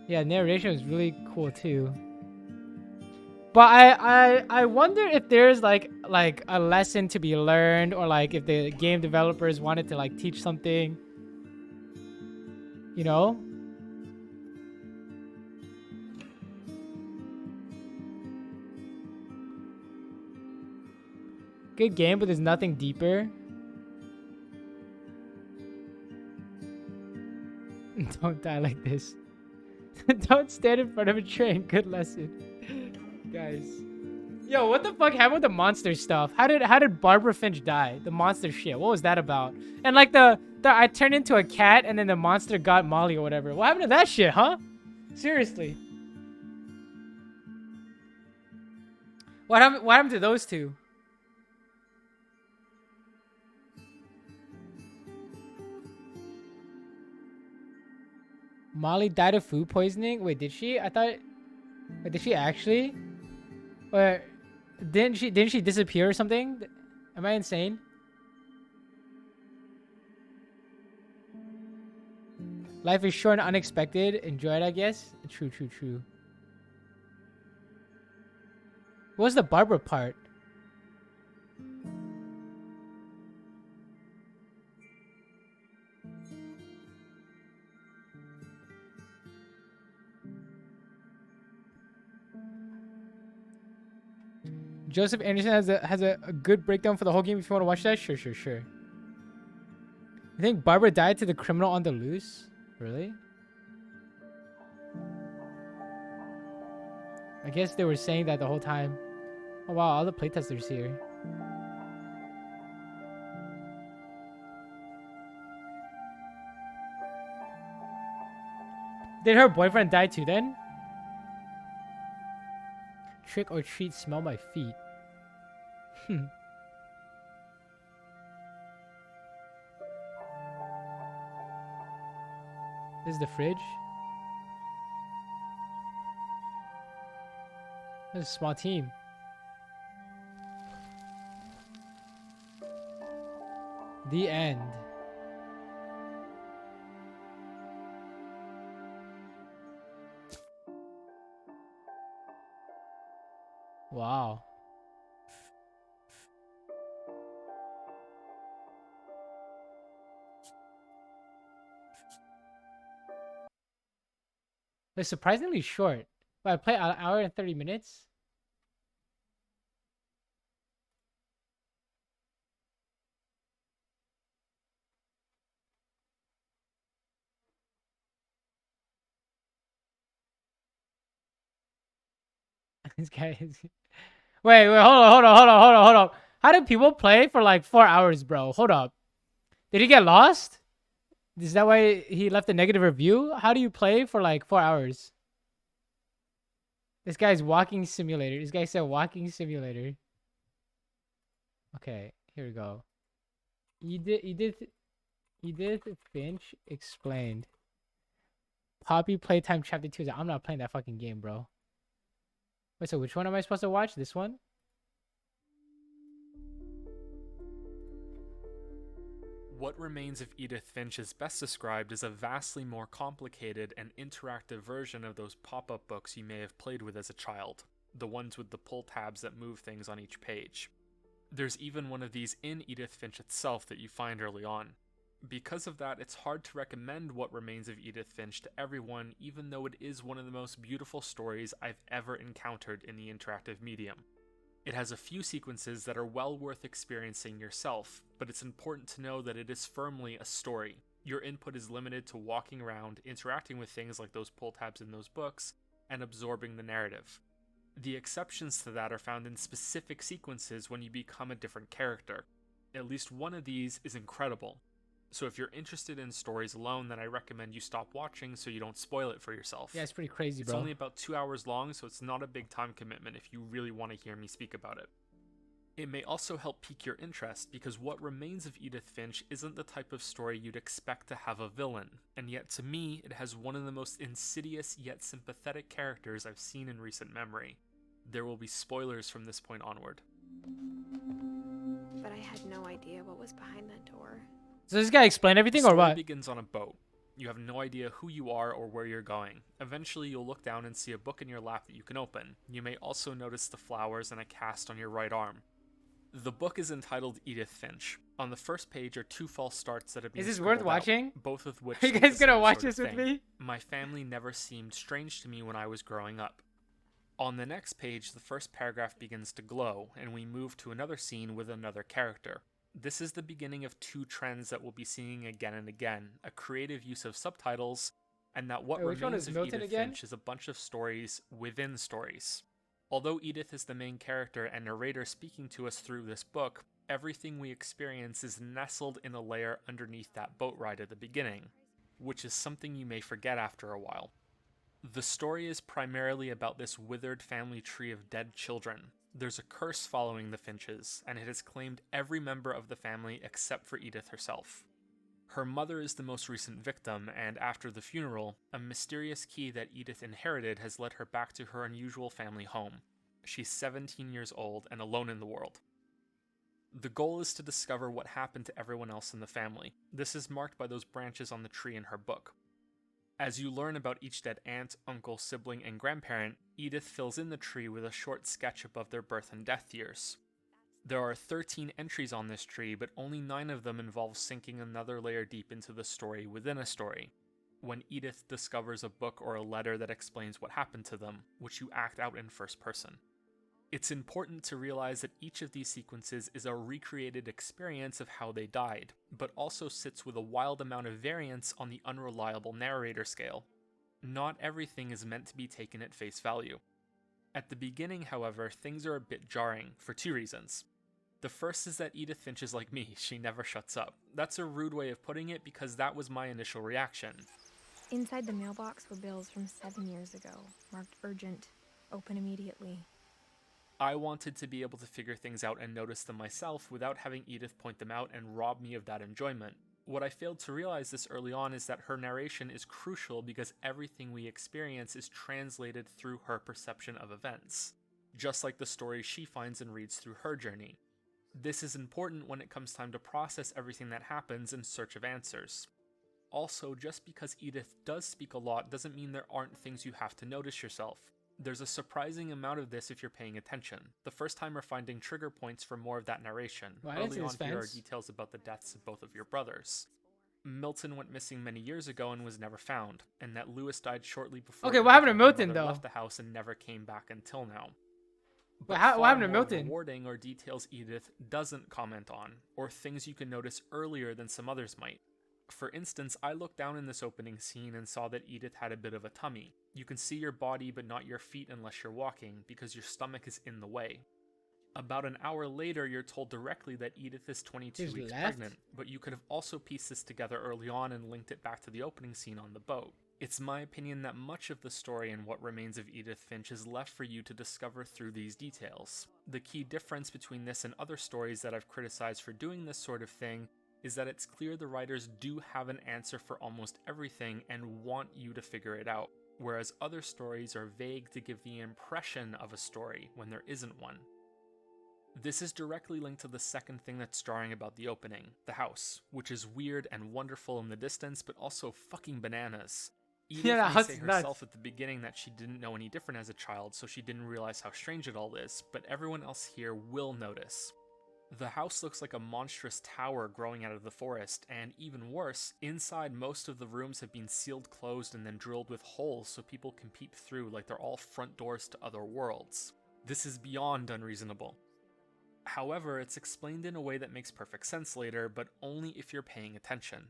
Yeah, narration was really cool too. But I wonder if there's like a lesson to be learned, or like if the game developers wanted to like teach something. You know? Good game, but there's nothing deeper. Don't die like this. Don't stand in front of a train. Good lesson. Guys. Yo, what the fuck happened with the monster stuff? How did Barbara Finch die? The monster shit. What was that about? And like the I turned into a cat and then the monster got Molly or whatever. What happened to that shit, huh? Seriously. What happened to those two? Molly died of food poisoning? Wait, did she? I thought... Wait, did she actually? Or didn't she disappear or something? Am I insane? Life is short and unexpected. Enjoy it, I guess. True. What was the Barbara part? Joseph Anderson has a good breakdown for the whole game. If you want to watch that, sure. You think Barbara died to the criminal on the loose? Really? I guess they were saying that the whole time. Oh wow, all the playtesters here. Did her boyfriend die too then? Trick or treat, smell my feet. This is the fridge. This is a small team. The end. Wow. They're surprisingly short. But I play an hour and 30 minutes. This guy is... Wait, hold on. How did people play for like 4 hours, bro? Hold up. Did he get lost? Is that why he left a negative review? How do you play for like 4 hours? This guy's walking simulator. This guy said walking simulator. Okay, here we go. Edith Finch explained. Poppy Playtime Chapter 2. I'm not playing that fucking game, bro. Wait, so which one am I supposed to watch? This one? What Remains of Edith Finch is best described as a vastly more complicated and interactive version of those pop-up books you may have played with as a child, the ones with the pull tabs that move things on each page. There's even one of these in Edith Finch itself that you find early on. Because of that, it's hard to recommend What Remains of Edith Finch to everyone, even though it is one of the most beautiful stories I've ever encountered in the interactive medium. It has a few sequences that are well worth experiencing yourself, but it's important to know that it is firmly a story. Your input is limited to walking around, interacting with things like those pull tabs in those books, and absorbing the narrative. The exceptions to that are found in specific sequences when you become a different character. At least one of these is incredible. So if you're interested in stories alone, then I recommend you stop watching so you don't spoil it for yourself. Yeah, it's pretty crazy, bro. It's only about 2 hours long, so it's not a big time commitment if you really want to hear me speak about it. It may also help pique your interest, because What Remains of Edith Finch isn't the type of story you'd expect to have a villain, and yet to me, it has one of the most insidious yet sympathetic characters I've seen in recent memory. There will be spoilers from this point onward. But I had no idea what was behind that door. So this guy explained everything or what? The story begins on a boat. You have no idea who you are or where you're going. Eventually, you'll look down and see a book in your lap that you can open. You may also notice the flowers and a cast on your right arm. The book is entitled Edith Finch. On the first page are 2 false starts that have been Is this worth scribbled watching? out, both of which Are you state guys the gonna same watch sort of this with thing. me? My family never seemed strange to me when I was growing up. On the next page, the first paragraph begins to glow, and we move to another scene with another character. This is the beginning of 2 trends that we'll be seeing again and again, a creative use of subtitles, and that What Wait, which one Remains is of Milton Edith again? Finch is a bunch of stories within stories. Although Edith is the main character and narrator speaking to us through this book, everything we experience is nestled in a layer underneath that boat ride at the beginning, which is something you may forget after a while. The story is primarily about this withered family tree of dead children. There's a curse following the Finches, and it has claimed every member of the family except for Edith herself. Her mother is the most recent victim, and after the funeral, a mysterious key that Edith inherited has led her back to her unusual family home. She's 17 years old and alone in the world. The goal is to discover what happened to everyone else in the family. This is marked by those branches on the tree in her book. As you learn about each dead aunt, uncle, sibling, and grandparent, Edith fills in the tree with a short sketch above their birth and death years. There are 13 entries on this tree, but only 9 of them involve sinking another layer deep into the story within a story, when Edith discovers a book or a letter that explains what happened to them, which you act out in first person. It's important to realize that each of these sequences is a recreated experience of how they died, but also sits with a wild amount of variance on the unreliable narrator scale. Not everything is meant to be taken at face value. At the beginning, however, things are a bit jarring, for two reasons. The first is that Edith Finch is like me, she never shuts up. That's a rude way of putting it because that was my initial reaction. Inside the mailbox were bills from 7 years ago, marked urgent, open immediately. I wanted to be able to figure things out and notice them myself without having Edith point them out and rob me of that enjoyment. What I failed to realize this early on is that her narration is crucial because everything we experience is translated through her perception of events, just like the stories she finds and reads through her journey. This is important when it comes time to process everything that happens in search of answers. Also, just because Edith does speak a lot doesn't mean there aren't things you have to notice yourself. There's a surprising amount of this if you're paying attention. The first time we're finding trigger points for more of that narration. Early on here are details about the deaths of both of your brothers. Milton went missing many years ago and was never found, and that Lewis died shortly before. Okay, what happened to Milton though? Left the house and never came back until now. But what happened to Milton? Rewarding are details Edith doesn't comment on, or things you can notice earlier than some others might. For instance, I looked down in this opening scene and saw that Edith had a bit of a tummy. You can see your body but not your feet unless you're walking, because your stomach is in the way. About an hour later, you're told directly that Edith is 22 weeks pregnant, but you could have also pieced this together early on and linked it back to the opening scene on the boat. It's my opinion that much of the story and what remains of Edith Finch is left for you to discover through these details. The key difference between this and other stories that I've criticized for doing this sort of thing is that it's clear the writers do have an answer for almost everything and want you to figure it out, whereas other stories are vague to give the impression of a story when there isn't one. This is directly linked to the second thing that's jarring about the opening, the house, which is weird and wonderful in the distance, but also fucking bananas. Edith may say herself at the beginning that she didn't know any different as a child, so she didn't realize how strange it all is, but everyone else here will notice. The house looks like a monstrous tower growing out of the forest, and even worse, inside most of the rooms have been sealed closed and then drilled with holes so people can peep through like they're all front doors to other worlds. This is beyond unreasonable. However, it's explained in a way that makes perfect sense later, but only if you're paying attention.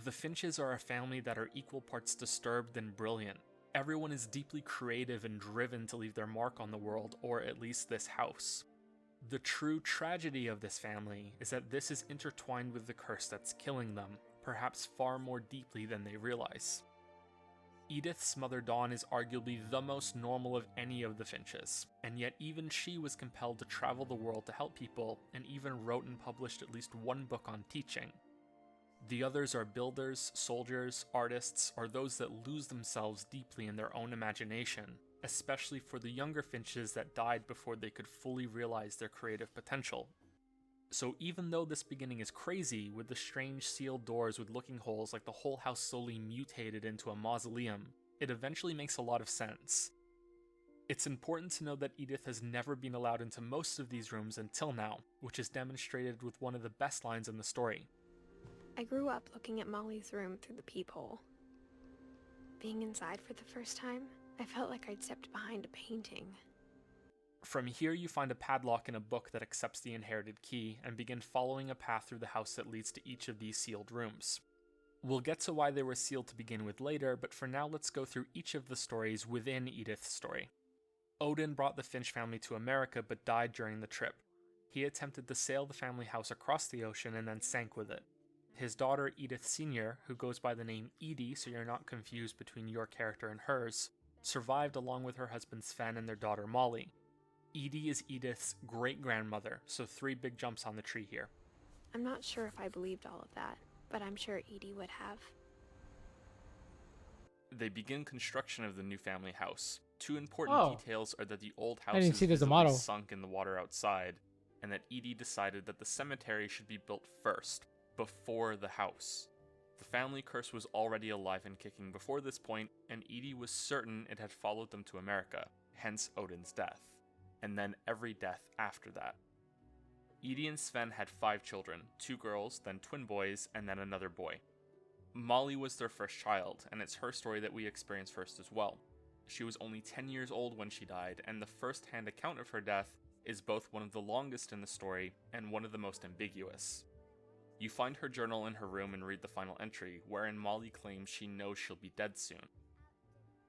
The Finches are a family that are equal parts disturbed and brilliant. Everyone is deeply creative and driven to leave their mark on the world, or at least this house. The true tragedy of this family is that this is intertwined with the curse that's killing them, perhaps far more deeply than they realize. Edith's mother Dawn is arguably the most normal of any of the Finches, and yet even she was compelled to travel the world to help people, and even wrote and published at least one book on teaching. The others are builders, soldiers, artists, or those that lose themselves deeply in their own imagination, especially for the younger Finches that died before they could fully realize their creative potential. So even though this beginning is crazy, with the strange sealed doors with looking holes like the whole house slowly mutated into a mausoleum, it eventually makes a lot of sense. It's important to know that Edith has never been allowed into most of these rooms until now, which is demonstrated with one of the best lines in the story. I grew up looking at Molly's room through the peephole. Being inside for the first time, I felt like I'd stepped behind a painting. From here you find a padlock in a book that accepts the inherited key, and begin following a path through the house that leads to each of these sealed rooms. We'll get to why they were sealed to begin with later, but for now let's go through each of the stories within Edith's story. Odin brought the Finch family to America but died during the trip. He attempted to sail the family house across the ocean and then sank with it. His daughter Edith Sr., who goes by the name Edie so you're not confused between your character and hers, survived along with her husband Sven and their daughter Molly. Edie is Edith's great-grandmother, so 3 big jumps on the tree here. I'm not sure if I believed all of that, but I'm sure Edie would have. They begin construction of the new family house. 2 important details are that the old house is sunk in the water outside, and that Edie decided that the cemetery should be built first, before the house. The family curse was already alive and kicking before this point, and Edie was certain it had followed them to America, hence Odin's death, and then every death after that. Edie and Sven had 5 children, 2 girls, then twin boys, and then another boy. Molly was their first child, and it's her story that we experience first as well. She was only 10 years old when she died, and the first-hand account of her death is both one of the longest in the story and one of the most ambiguous. You find her journal in her room and read the final entry, wherein Molly claims she knows she'll be dead soon.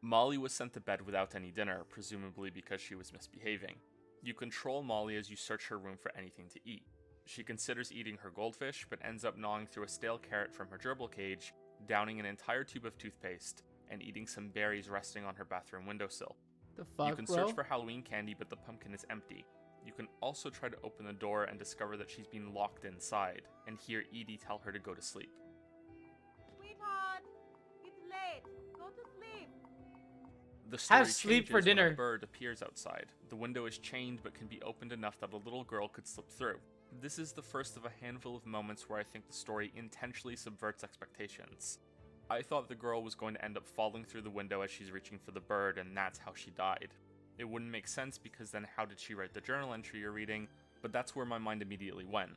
Molly was sent to bed without any dinner, presumably because she was misbehaving. You control Molly as you search her room for anything to eat. She considers eating her goldfish, but ends up gnawing through a stale carrot from her gerbil cage, downing an entire tube of toothpaste, and eating some berries resting on her bathroom windowsill. The fuck, you can search for Halloween candy, but the pumpkin is empty. You can also try to open the door and discover that she's been locked inside, and hear Edie tell her to go to sleep. Sweetheart, it's late. Go to sleep. The story Have sleep for changes when dinner. a bird appears outside. The window is chained but can be opened enough that a little girl could slip through. This is the first of a handful of moments where I think the story intentionally subverts expectations. I thought the girl was going to end up falling through the window as she's reaching for the bird, and that's how she died. It wouldn't make sense because then how did she write the journal entry you're reading, but that's where my mind immediately went.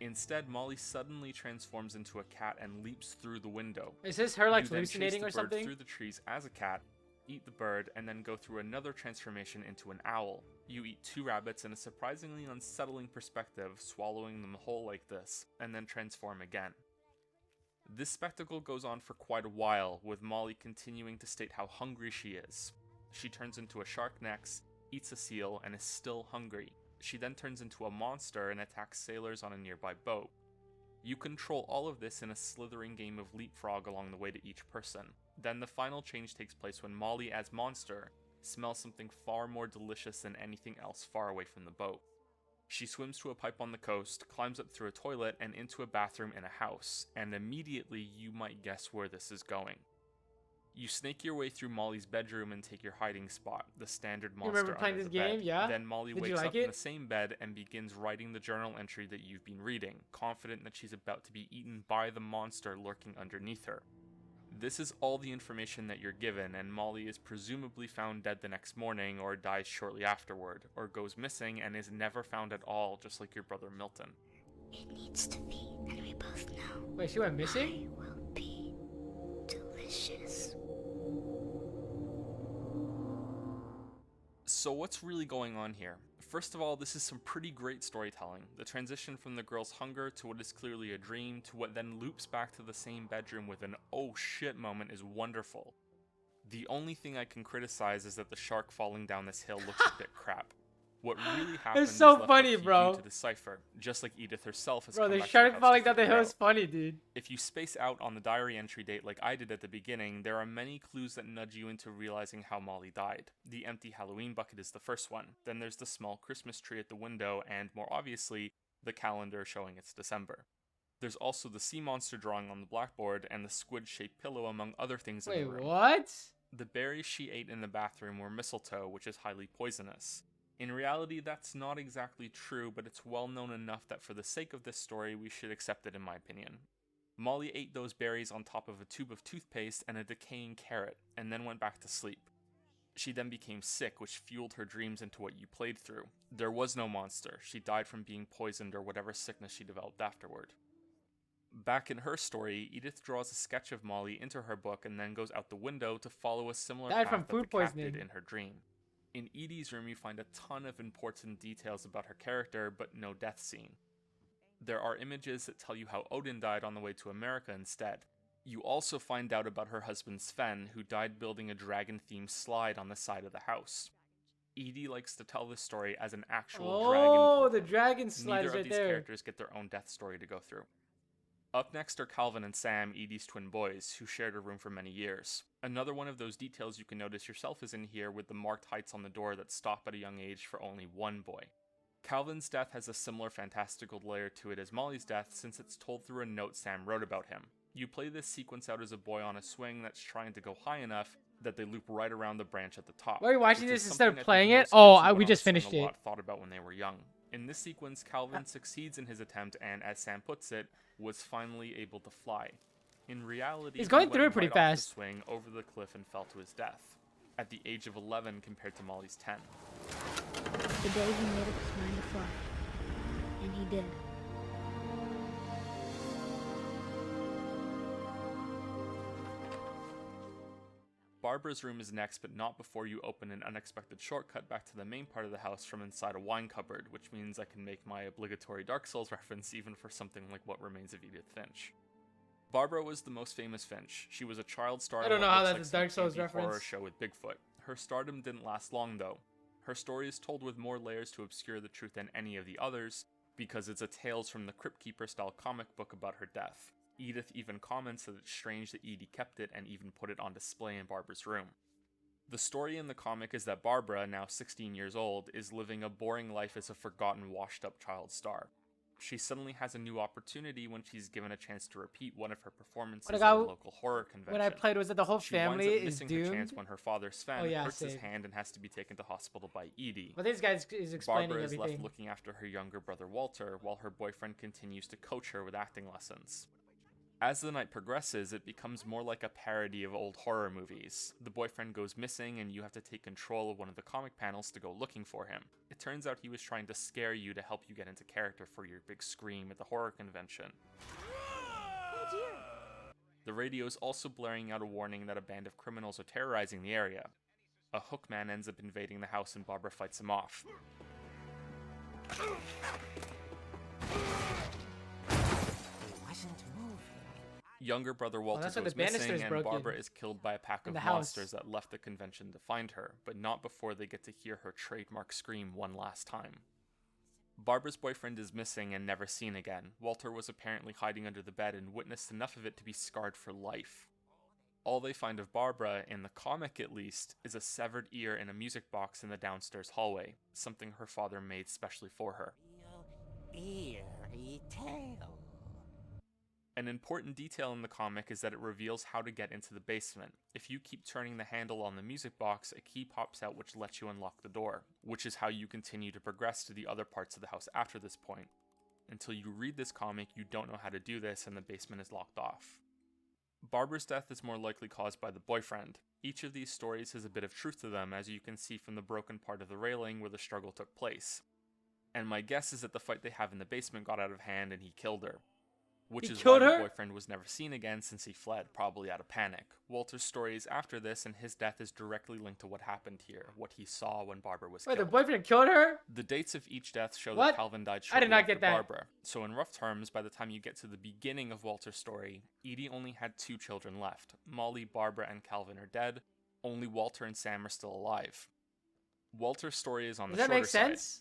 Instead, Molly suddenly transforms into a cat and leaps through the window. Is this her like You then chase hallucinating the or bird something? through the trees as a cat, eat the bird, and then go through another transformation into an owl. You eat 2 rabbits in a surprisingly unsettling perspective, swallowing them whole like this, and then transform again. This spectacle goes on for quite a while, with Molly continuing to state how hungry she is. She turns into a shark next, eats a seal, and is still hungry. She then turns into a monster and attacks sailors on a nearby boat. You control all of this in a slithering game of leapfrog along the way to each person. Then the final change takes place when Molly, as monster, smells something far more delicious than anything else far away from the boat. She swims to a pipe on the coast, climbs up through a toilet, and into a bathroom in a house, and immediately you might guess where this is going. You snake your way through Molly's bedroom and take your hiding spot, the standard monster remember playing under this the bed. game? Yeah? Then Molly Did you wakes like up in it? the same bed and begins writing the journal entry that you've been reading, confident that she's about to be eaten by the monster lurking underneath her. This is all the information that you're given, and Molly is presumably found dead the next morning, or dies shortly afterward, or goes missing and is never found at all, just like your brother Milton. It needs to be, and we both know. Wait, she went missing? I will be delicious. So what's really going on here? First of all, this is some pretty great storytelling. The transition from the girl's hunger to what is clearly a dream to what then loops back to the same bedroom with an oh shit moment is wonderful. The only thing I can criticize is that the shark falling down this hill looks a bit crap. What really happened It's so is left funny, up to bro. you to decipher, just like Edith herself has Bro, come the back to shark house falling to down the figure hill is out. funny, dude. If you space out on the diary entry date like I did at the beginning, there are many clues that nudge you into realizing how Molly died. The empty Halloween bucket is the first one. Then there's the small Christmas tree at the window, and more obviously, the calendar showing it's December. There's also the sea monster drawing on the blackboard and the squid-shaped pillow, among other things in Wait, the room. what? The berries she ate in the bathroom were mistletoe, which is highly poisonous. In reality, that's not exactly true, but it's well known enough that for the sake of this story, we should accept it in my opinion. Molly ate those berries on top of a tube of toothpaste and a decaying carrot, and then went back to sleep. She then became sick, which fueled her dreams into what you played through. There was no monster. She died from being poisoned or whatever sickness she developed afterward. Back in her story, Edith draws a sketch of Molly into her book and then goes out the window to follow a similar Died path from that food the cat poisoning. did in her dream. In Edie's room, you find a ton of important details about her character, but no death scene. There are images that tell you how Odin died on the way to America instead. You also find out about her husband Sven, who died building a dragon-themed slide on the side of the house. Edie likes to tell this story as an actual dragon. Oh, the dragon slide Neither is of right these there. characters get their own death story to go through. Up next are Calvin and Sam, Edie's twin boys, who shared a room for many years. Another one of those details you can notice yourself is in here with the marked heights on the door that stop at a young age for only one boy. Calvin's death has a similar fantastical layer to it as Molly's death, since it's told through a note Sam wrote about him. You play this sequence out as a boy on a swing that's trying to go high enough that they loop right around the branch at the top. Why are you watching which is this instead of something I think playing it? most Oh, kids who we went on just a swing finished a it. lot thought about when they were young. In this sequence, Calvin succeeds in his attempt and, as Sam puts it, was finally able to fly. In reality, He's going he through went it pretty right off the fast. swing over the cliff and fell to his death, at the age of 11 compared to Molly's 10. The day he made up his mind to fly. And he did. Barbara's room is next, but not before you open an unexpected shortcut back to the main part of the house from inside a wine cupboard, which means I can make my obligatory Dark Souls reference even for something like What Remains of Edith Finch. Barbara was the most famous Finch. She was a child star I don't in know what how looks that's like a Dark some Souls campy horror reference. show with Bigfoot. Her stardom didn't last long though. Her story is told with more layers to obscure the truth than any of the others, because it's a Tales from the Crypt Keeper style comic book about her death. Edith even comments that it's strange that Edie kept it and even put it on display in Barbara's room. The story in the comic is that Barbara, now 16 years old, is living a boring life as a forgotten, washed-up child star. She suddenly has a new opportunity when she's given a chance to repeat one of her performances at a local horror convention. What I played was that the whole family she winds up is missing her chance doomed. when her father Sven Oh, yeah, hurts his same. hand and has to be taken to hospital by Edie. But this guy is explaining Barbara is everything. left looking after her younger brother Walter, while her boyfriend continues to coach her with acting lessons. As the night progresses, it becomes more like a parody of old horror movies. The boyfriend goes missing and you have to take control of one of the comic panels to go looking for him. It turns out he was trying to scare you to help you get into character for your big scream at the horror convention. Oh dear. The radio is also blaring out a warning that a band of criminals are terrorizing the area. A hookman ends up invading the house and Barbara fights him off. Younger brother Walter that's why goes the banister's missing, and broken Barbara is killed by a pack in of the house. monsters that left the convention to find her, but not before they get to hear her trademark scream one last time. Barbara's boyfriend is missing and never seen again. Walter was apparently hiding under the bed and witnessed enough of it to be scarred for life. All they find of Barbara, in the comic at least, is a severed ear in a music box in the downstairs hallway, something her father made specially for her. Eerie tale. An important detail in the comic is that it reveals how to get into the basement. If you keep turning the handle on the music box, a key pops out which lets you unlock the door, which is how you continue to progress to the other parts of the house after this point. Until you read this comic, you don't know how to do this and the basement is locked off. Barbara's death is more likely caused by the boyfriend. Each of these stories has a bit of truth to them, as you can see from the broken part of the railing where the struggle took place. And my guess is that the fight they have in the basement got out of hand and he killed her. Which is why the boyfriend was never seen again since he fled, probably out of panic. Walter's story is after this, and his death is directly linked to what happened here, what he saw when Barbara was killed. Wait, the boyfriend killed her? The dates of each death show What? that Calvin died shortly I did not after get that. Barbara. So in rough terms, by the time you get to the beginning of Walter's story, Edie only had 2 children left. Molly, Barbara, and Calvin are dead. Only Walter and Sam are still alive. Walter's story is on the Does that shorter make sense? side.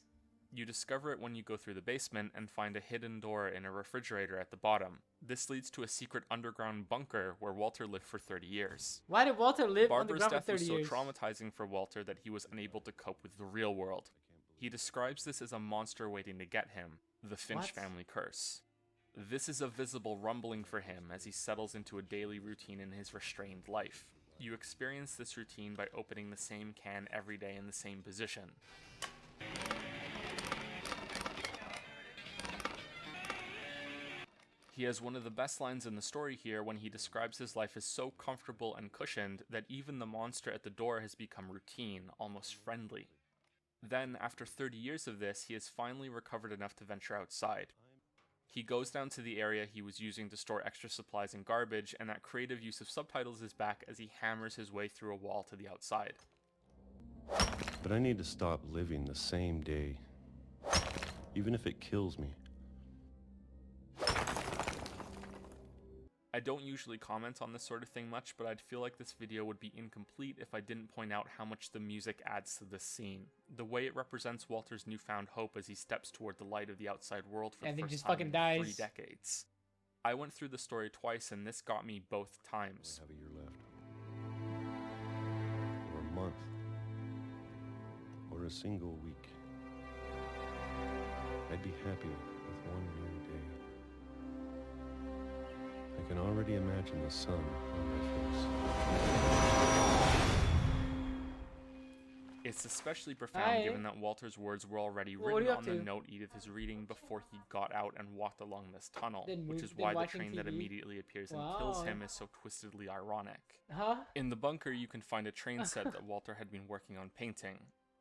You discover it when you go through the basement and find a hidden door in a refrigerator at the bottom. This leads to a secret underground bunker where Walter lived for 30 years. Why did Walter live on the Barbara's ground for death 30 was so years? traumatizing for Walter that he was unable to cope with the real world. He describes this as a monster waiting to get him, the Finch What? family curse. This is a visible rumbling for him as he settles into a daily routine in his restrained life. You experience this routine by opening the same can every day in the same position. He has one of the best lines in the story here when he describes his life as so comfortable and cushioned that even the monster at the door has become routine, almost friendly. Then, after 30 years of this, he has finally recovered enough to venture outside. He goes down to the area he was using to store extra supplies and garbage, and that creative use of subtitles is back as he hammers his way through a wall to the outside. But I need to stop living the same day, even if it kills me. I don't usually comment on this sort of thing much, but I'd feel like this video would be incomplete if I didn't point out how much the music adds to this scene. The way it represents Walter's newfound hope as he steps toward the light of the outside world for And the then first just time fucking in dies. 3 decades. I went through the story twice and this got me both times. Have a year left. Or a month. Or a single week. I'd be happy with one new day. I can already imagine the sun on my face. It's especially profound Hi. given that Walter's words were already Well, what are written you up on the to? note Edith is reading before he got out and walked along this tunnel, Been which mov- is been why the watching train that TV? immediately appears and kills Wow. him is so twistedly ironic. Huh? In the bunker, you can find a train set that Walter had been working on painting.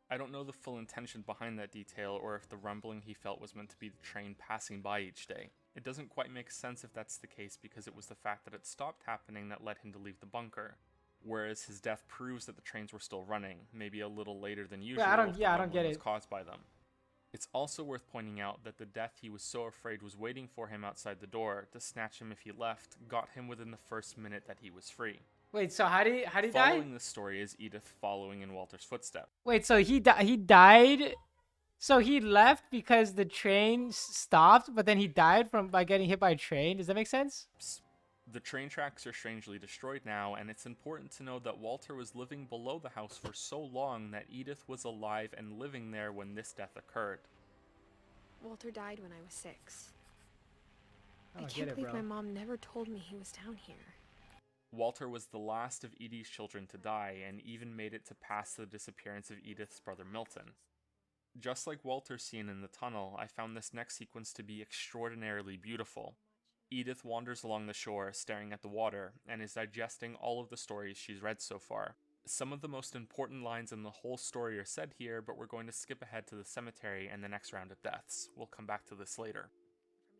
I don't know the full intention behind that detail or if the rumbling he felt was meant to be the train passing by each day. It doesn't quite make sense if that's the case because it was the fact that it stopped happening that led him to leave the bunker. whereas his death proves that the trains were still running, maybe a little later than usual. I don't if the get was it. caused by them. It's also worth pointing out that the death he was so afraid was waiting for him outside the door to snatch him if he left got him within the first minute that he was free. Wait, so how did he die? Following this story is Edith following in Walter's footsteps. Wait, so he died. So he left because the train stopped, but then he died by getting hit by a train. Does that make sense? The train tracks are strangely destroyed now, and it's important to know that Walter was living below the house for so long that Edith was alive and living there when this death occurred. Walter died when I was 6. I don't can't get it, believe bro. my mom never told me he was down here. Walter was the last of Edie's children to die, and even made it to past the disappearance of Edith's brother Milton. Just like Walter's scene in the tunnel, I found this next sequence to be extraordinarily beautiful. Edith wanders along the shore, staring at the water, and is digesting all of the stories she's read so far. Some of the most important lines in the whole story are said here, but we're going to skip ahead to the cemetery and the next round of deaths. We'll come back to this later.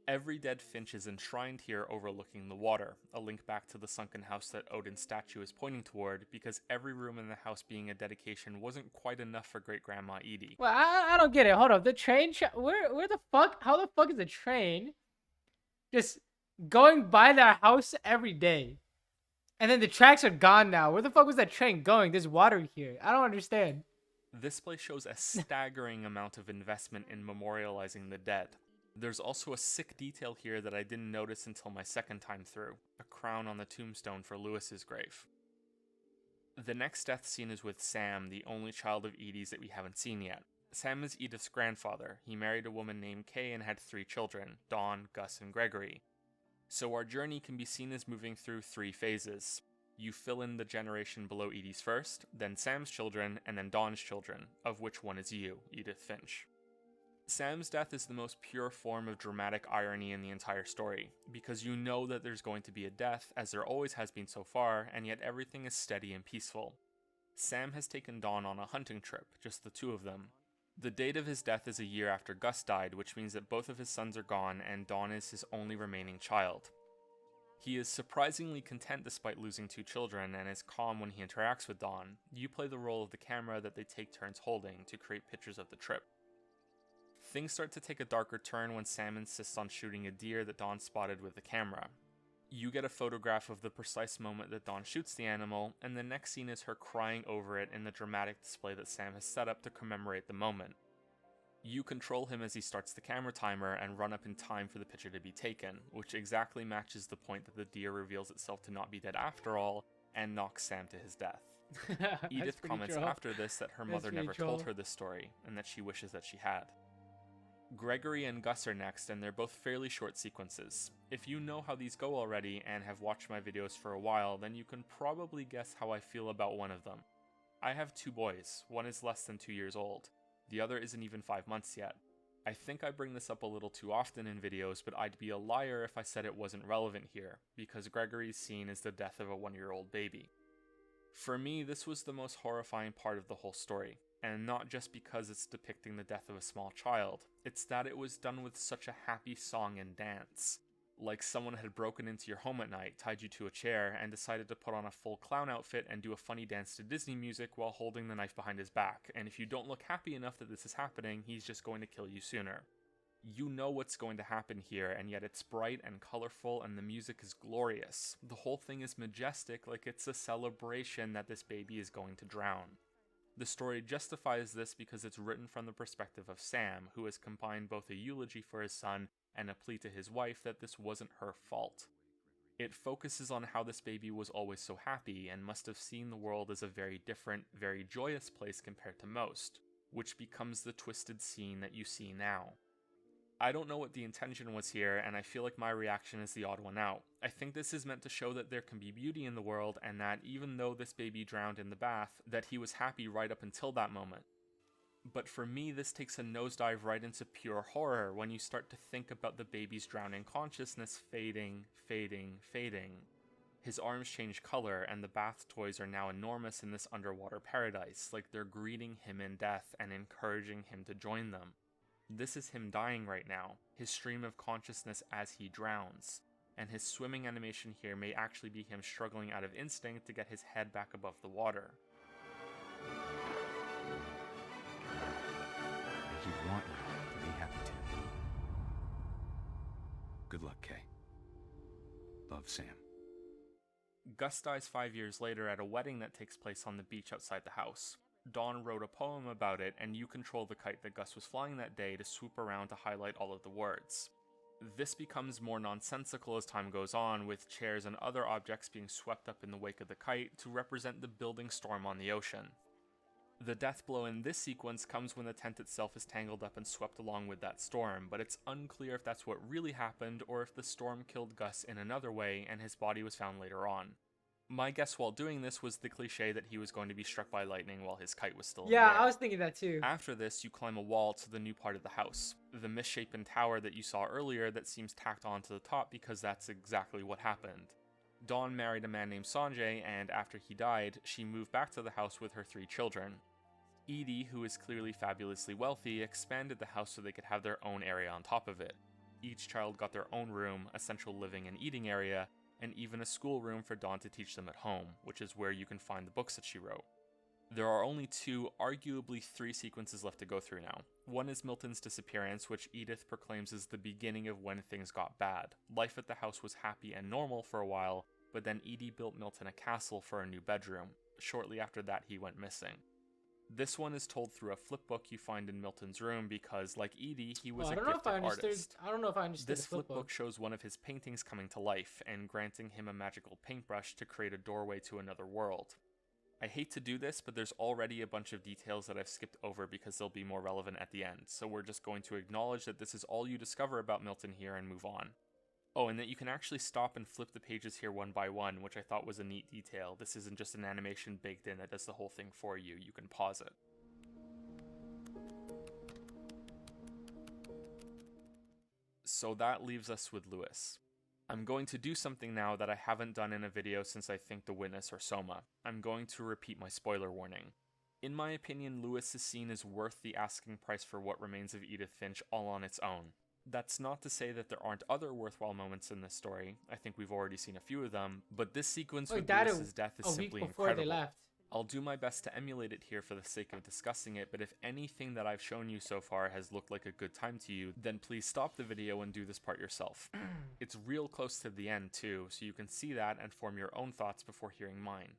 Every dead Finch is enshrined here overlooking the water, a link back to the sunken house that Odin's statue is pointing toward, because every room in the house being a dedication wasn't quite enough for Great-Grandma Edie. Well, I don't get it. Hold up. The train, where the fuck, how the fuck is the train just going by their house every day? And then the tracks are gone now. Where the fuck was that train going? There's water here. I don't understand. This place shows a staggering amount of investment in memorializing the dead. There's also a sick detail here that I didn't notice until my second time through, a crown on the tombstone for Lewis's grave. The next death scene is with Sam, the only child of Edie's that we haven't seen yet. Sam is Edith's grandfather. He married a woman named Kay and had 3 children, Dawn, Gus, and Gregory. So our journey can be seen as moving through 3 phases. You fill in the generation below Edie's first, then Sam's children, and then Dawn's children, of which one is you, Edith Finch. Sam's death is the most pure form of dramatic irony in the entire story, because you know that there's going to be a death, as there always has been so far, and yet everything is steady and peaceful. Sam has taken Dawn on a hunting trip, just the 2 of them. The date of his death is a year after Gus died, which means that both of his sons are gone, and Dawn is his only remaining child. He is surprisingly content despite losing 2 children, and is calm when he interacts with Dawn. You play the role of the camera that they take turns holding to create pictures of the trip. Things start to take a darker turn when Sam insists on shooting a deer that Dawn spotted with the camera. You get a photograph of the precise moment that Dawn shoots the animal, and the next scene is her crying over it in the dramatic display that Sam has set up to commemorate the moment. You control him as he starts the camera timer and run up in time for the picture to be taken, which exactly matches the point that the deer reveals itself to not be dead after all, and knocks Sam to his death. Edith comments after this that her mother never told her this story, and that she wishes that she had. Gregory and Gus are next, and they're both fairly short sequences. If you know how these go already and have watched my videos for a while, then you can probably guess how I feel about one of them. I have 2 boys, one is less than 2 years old, the other isn't even 5 months yet. I think I bring this up a little too often in videos, but I'd be a liar if I said it wasn't relevant here, because Gregory's scene is the death of a 1-year-old baby. For me, this was the most horrifying part of the whole story. And not just because it's depicting the death of a small child, it's that it was done with such a happy song and dance. Like someone had broken into your home at night, tied you to a chair, and decided to put on a full clown outfit and do a funny dance to Disney music while holding the knife behind his back, and if you don't look happy enough that this is happening, he's just going to kill you sooner. You know what's going to happen here, and yet it's bright and colorful, and the music is glorious. The whole thing is majestic, like it's a celebration that this baby is going to drown. The story justifies this because it's written from the perspective of Sam, who has combined both a eulogy for his son and a plea to his wife that this wasn't her fault. It focuses on how this baby was always so happy and must have seen the world as a very different, very joyous place compared to most, which becomes the twisted scene that you see now. I don't know what the intention was here, and I feel like my reaction is the odd one out. I think this is meant to show that there can be beauty in the world, and that even though this baby drowned in the bath, that he was happy right up until that moment. But for me, this takes a nosedive right into pure horror when you start to think about the baby's drowning consciousness fading, fading, fading. His arms change color, and the bath toys are now enormous in this underwater paradise, like they're greeting him in death and encouraging him to join them. This is him dying right now, his stream of consciousness as he drowns. and his swimming animation here may actually be him struggling out of instinct to get his head back above the water. He'd want you to be happy too. Good luck, Kay. Love, Sam. Gus dies 5 years later at a wedding that takes place on the beach outside the house. Dawn wrote a poem about it, and you control the kite that Gus was flying that day to swoop around to highlight all of the words. This becomes more nonsensical as time goes on, with chairs and other objects being swept up in the wake of the kite to represent the building storm on the ocean. The death blow in this sequence comes when the tent itself is tangled up and swept along with that storm, but it's unclear if that's what really happened or if the storm killed Gus in another way and his body was found later on. My guess while doing this was the cliche that he was going to be struck by lightning while his kite was still in the Yeah, air. I was thinking that too. After this, you climb a wall to the new part of the house, the misshapen tower that you saw earlier that seems tacked on to the top because that's exactly what happened. Dawn married a man named Sanjay, and after he died, she moved back to the house with her 3 children. Edie, who is clearly fabulously wealthy, expanded the house so they could have their own area on top of it. Each child got their own room, a central living and eating area, and even a schoolroom for Dawn to teach them at home, which is where you can find the books that she wrote. There are only 2, arguably 3 sequences left to go through now. One is Milton's disappearance, which Edith proclaims is the beginning of when things got bad. Life at the house was happy and normal for a while, but then Edie built Milton a castle for a new bedroom. Shortly after that, he went missing. This one is told through a flipbook you find in Milton's room because, like Edie, he was a gifted artist. I don't know if I understood This the flipbook shows one of his paintings coming to life and granting him a magical paintbrush to create a doorway to another world. I hate to do this, but there's already a bunch of details that I've skipped over because they'll be more relevant at the end, so we're just going to acknowledge that this is all you discover about Milton here and move on. Oh, and that you can actually stop and flip the pages here one by one, which I thought was a neat detail. This isn't just an animation baked in that does the whole thing for you. You can pause it. So that leaves us with Lewis. I'm going to do something now that I haven't done in a video since I think The Witness or Soma. I'm going to repeat my spoiler warning. In my opinion, Lewis's scene is worth the asking price for what remains of Edith Finch all on its own. That's not to say that there aren't other worthwhile moments in this story. I think we've already seen a few of them, but this sequence with Lewis's death is simply incredible. They left. I'll do my best to emulate it here for the sake of discussing it, but if anything that I've shown you so far has looked like a good time to you, then please stop the video and do this part yourself. It's real close to the end too, so you can see that and form your own thoughts before hearing mine.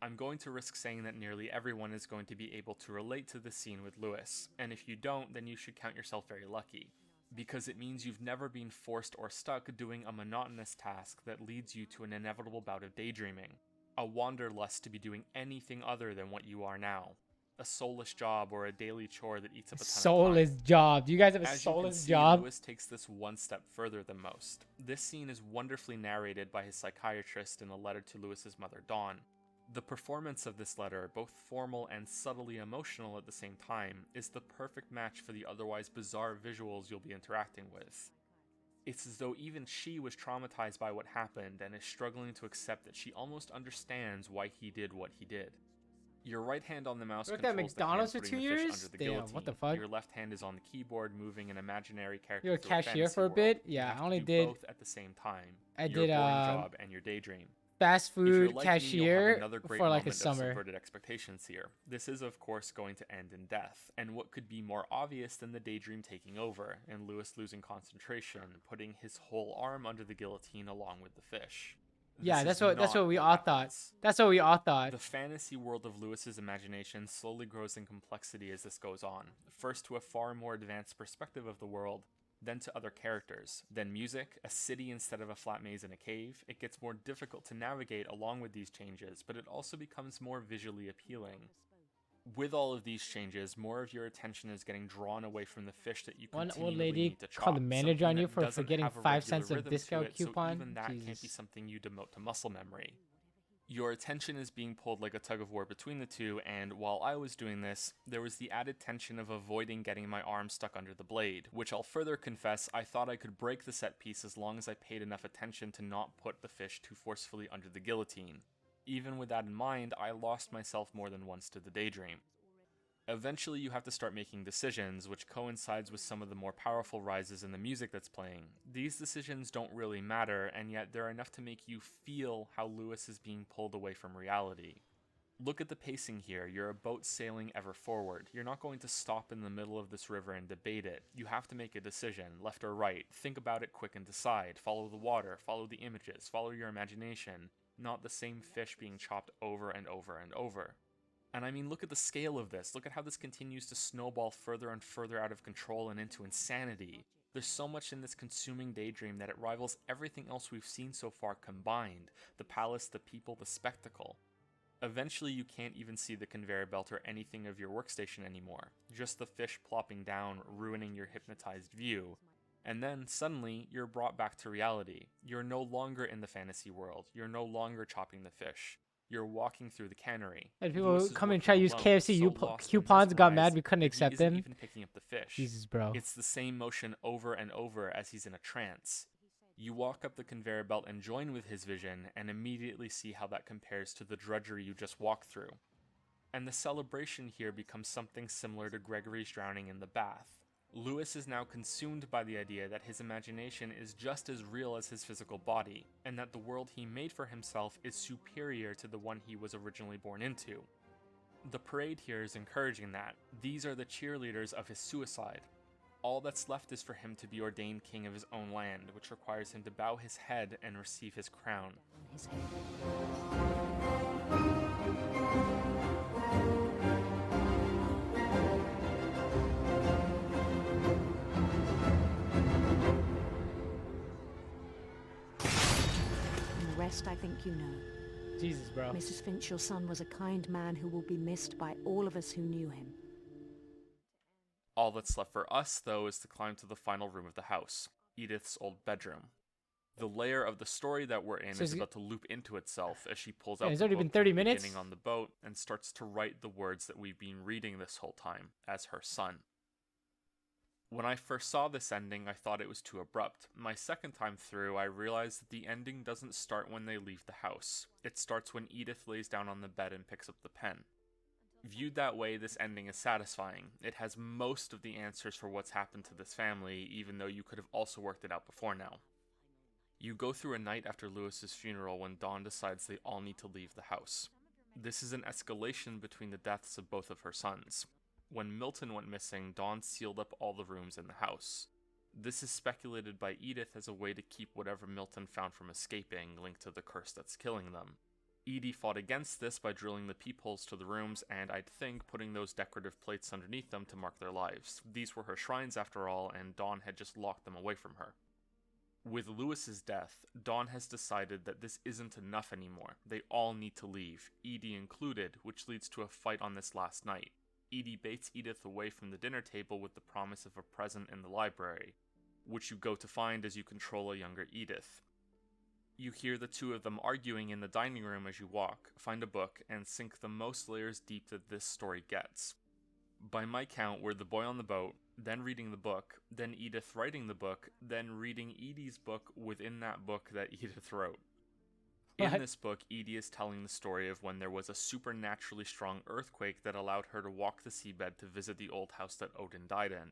I'm going to risk saying that nearly everyone is going to be able to relate to the scene with Lewis, and if you don't, then you should count yourself very lucky. Because it means you've never been forced or stuck doing a monotonous task that leads you to an inevitable bout of daydreaming. A wanderlust to be doing anything other than what you are now. A soulless job or a daily chore that eats up a ton of time. Soulless job. Do you guys have a As soulless you can job? see, Lewis takes this one step further than most. This scene is wonderfully narrated by his psychiatrist in a letter to Lewis's mother, Dawn. The performance of this letter, both formal and subtly emotional at the same time, is the perfect match for the otherwise bizarre visuals you'll be interacting with. It's as though even she was traumatized by what happened and is struggling to accept that she almost understands why he did what he did. Your right hand on the mouse Worked at controls the McDonald's hand for putting 2 the fish years? under the Damn, guillotine. what the fuck? Your left hand is on the keyboard moving an imaginary character You're a through cashier fantasy for a world. bit? You Yeah, have I to only do did. both at the same time. I your did, boring job and your daydream. Fast If you're food like me, you'll have cashier another great for like a moment of summer. subverted expectations here. This is, of course, going to end in death, and what could be more obvious than the daydream taking over, and Lewis losing concentration, putting his whole arm under the guillotine along with the fish. Yeah, This that's is what we not all thought. That's what we all thought. The fantasy world of Lewis's imagination slowly grows in complexity as this goes on. First to a far more advanced perspective of the world, then to other characters, then music, a city instead of a flat maze in a cave. It gets more difficult to navigate along with these changes, but it also becomes more visually appealing. With all of these changes, more of your attention is getting drawn away from the fish that you One continually old lady need to chop. called the manager on something you that for doesn't getting have a 5 regular cents of rhythm to discount it, so coupon. even that can't be Jesus. something you demote to muscle memory. Your attention is being pulled like a tug of war between the two, and while I was doing this, there was the added tension of avoiding getting my arm stuck under the blade, which I'll further confess I thought I could break the set piece as long as I paid enough attention to not put the fish too forcefully under the guillotine. Even with that in mind, I lost myself more than once to the daydream. Eventually, you have to start making decisions, which coincides with some of the more powerful rises in the music that's playing. These decisions don't really matter, and yet they're enough to make you feel how Lewis is being pulled away from reality. Look at the pacing here. You're a boat sailing ever forward. You're not going to stop in the middle of this river and debate it. You have to make a decision, left or right. Think about it quick and decide. Follow the water, follow the images, follow your imagination, not the same fish being chopped over and over and over. And I mean, look at the scale of this. Look at how this continues to snowball further and further out of control and into insanity. There's so much in this consuming daydream that it rivals everything else we've seen so far combined. The palace, the people, the spectacle. Eventually, you can't even see the conveyor belt or anything of your workstation anymore. Just the fish plopping down, ruining your hypnotized view. And then, suddenly, you're brought back to reality. You're no longer in the fantasy world. You're no longer chopping the fish. You're walking through the cannery. And people come and try to use KFC coupons, got mad we couldn't accept them. Even picking up the fish. Jesus, bro. It's the same motion over and over as he's in a trance. You walk up the conveyor belt and join with his vision, and immediately see how that compares to the drudgery you just walked through. And the celebration here becomes something similar to Gregory's drowning in the bath. Lewis is now consumed by the idea that his imagination is just as real as his physical body, and that the world he made for himself is superior to the one he was originally born into. The parade here is encouraging that. These are the cheerleaders of his suicide. All that's left is for him to be ordained king of his own land, which requires him to bow his head and receive his crown. I think you know. Jesus, bro. Mrs. Finch, your son was a kind man who will be missed by all of us who knew him. All that's left for us, though, is to climb to the final room of the house, Edith's old bedroom. The layer of the story that we're in is about to loop into itself as she pulls out it's the already book been 30 from the minutes? beginning on the boat and starts to write the words that we've been reading this whole time as her son. When I first saw this ending, I thought it was too abrupt. My second time through, I realized that the ending doesn't start when they leave the house. It starts when Edith lays down on the bed and picks up the pen. Viewed that way, this ending is satisfying. It has most of the answers for what's happened to this family, even though you could have also worked it out before now. You go through a night after Lewis's funeral when Dawn decides they all need to leave the house. This is an escalation between the deaths of both of her sons. When Milton went missing, Dawn sealed up all the rooms in the house. This is speculated by Edith as a way to keep whatever Milton found from escaping linked to the curse that's killing them. Edie fought against this by drilling the peepholes to the rooms and, I'd think, putting those decorative plates underneath them to mark their lives. These were her shrines after all, and Dawn had just locked them away from her. With Lewis's death, Dawn has decided that this isn't enough anymore. They all need to leave, Edie included, which leads to a fight on this last night. Edie baits Edith away from the dinner table with the promise of a present in the library, which you go to find as you control a younger Edith. You hear the two of them arguing in the dining room as you walk, find a book, and sink the most layers deep that this story gets. By my count, we're the boy on the boat, then reading the book, then Edith writing the book, then reading Edie's book within that book that Edith wrote. In this book, Edie is telling the story of when there was a supernaturally strong earthquake that allowed her to walk the seabed to visit the old house that Odin died in.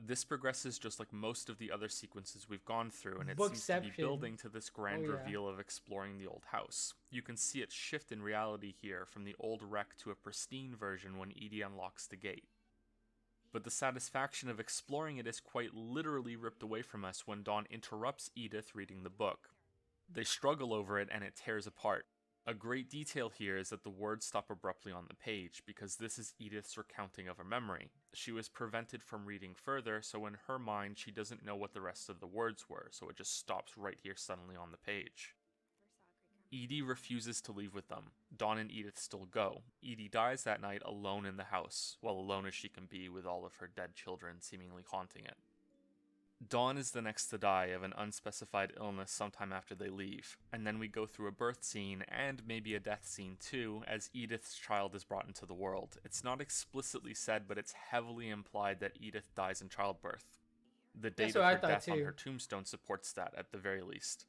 This progresses just like most of the other sequences we've gone through, and it seems to be building to this grand reveal of exploring the old house. You can see it shift in reality here from the old wreck to a pristine version when Edie unlocks the gate. But the satisfaction of exploring it is quite literally ripped away from us when Dawn interrupts Edith reading the book. They struggle over it and it tears apart. A great detail here is that the words stop abruptly on the page, because this is Edith's recounting of a memory. She was prevented from reading further, so in her mind she doesn't know what the rest of the words were, so it just stops right here suddenly on the page. Edie refuses to leave with them. Dawn and Edith still go. Edie dies that night alone in the house, well, alone as she can be with all of her dead children seemingly haunting it. Dawn is the next to die of an unspecified illness sometime after they leave, and then we go through a birth scene and maybe a death scene too, as Edith's child is brought into the world. It's not explicitly said, but it's heavily implied that Edith dies in childbirth. The date of her death on her tombstone supports that at the very least.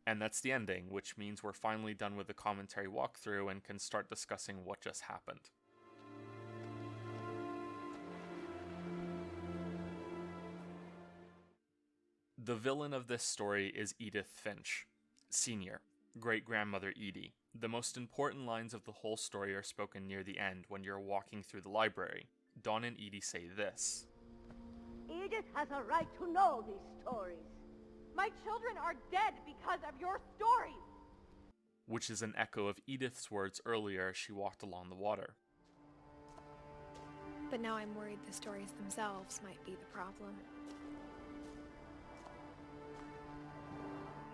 And that's the ending, which means we're finally done with the commentary walkthrough and can start discussing what just happened. The villain of this story is Edith Finch, Sr., great-grandmother Edie. The most important lines of the whole story are spoken near the end when you're walking through the library. Dawn and Edie say this. Edith has a right to know these stories. My children are dead because of your stories. Which is an echo of Edith's words earlier as she walked along the water. But now I'm worried the stories themselves might be the problem.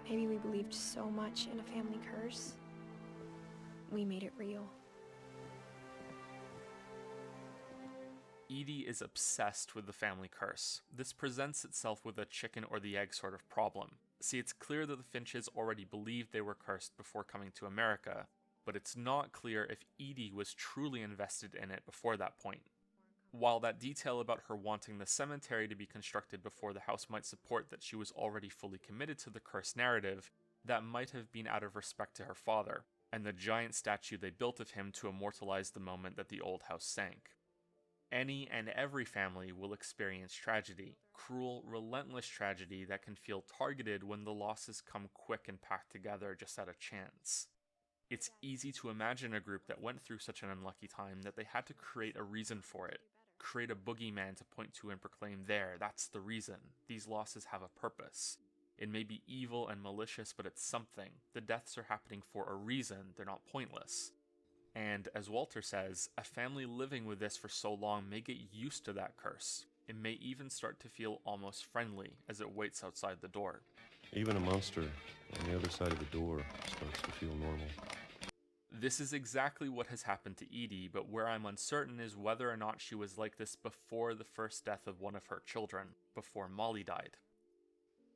Maybe we believed so much in a family curse, we made it real. Edie is obsessed with the family curse. This presents itself with a chicken or the egg sort of problem. See, it's clear that the Finches already believed they were cursed before coming to America, but it's not clear if Edie was truly invested in it before that point. While that detail about her wanting the cemetery to be constructed before the house might support that she was already fully committed to the curse narrative, that might have been out of respect to her father, and the giant statue they built of him to immortalize the moment that the old house sank. Any and every family will experience tragedy, cruel, relentless tragedy that can feel targeted when the losses come quick and packed together just at a chance. It's easy to imagine a group that went through such an unlucky time that they had to create a reason for it, create a boogeyman to point to and proclaim that's the reason. These losses have a purpose. It may be evil and malicious, but it's something. The deaths are happening for a reason, they're not pointless. And, as Walter says, a family living with this for so long may get used to that curse. It may even start to feel almost friendly as it waits outside the door. Even a monster on the other side of the door starts to feel normal. This is exactly what has happened to Edie, but where I'm uncertain is whether or not she was like this before the first death of one of her children, before Molly died.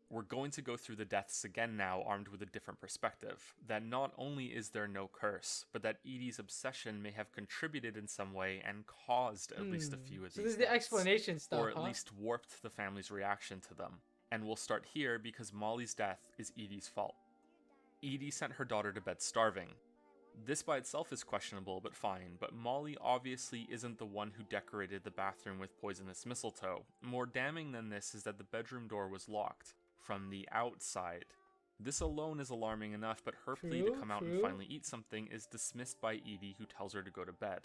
We're going to go through the deaths again now, armed with a different perspective, that not only is there no curse, but that Edie's obsession may have contributed in some way and caused at least a few of So these this is the deaths, explanation stuff, or at least warped the family's reaction to them. And we'll start here because Molly's death is Edie's fault. Edie sent her daughter to bed starving. This by itself is questionable, but fine, but Molly obviously isn't the one who decorated the bathroom with poisonous mistletoe. More damning than this is that the bedroom door was locked from the outside. This alone is alarming enough, but her plea to come out and finally eat something is dismissed by Edie, who tells her to go to bed.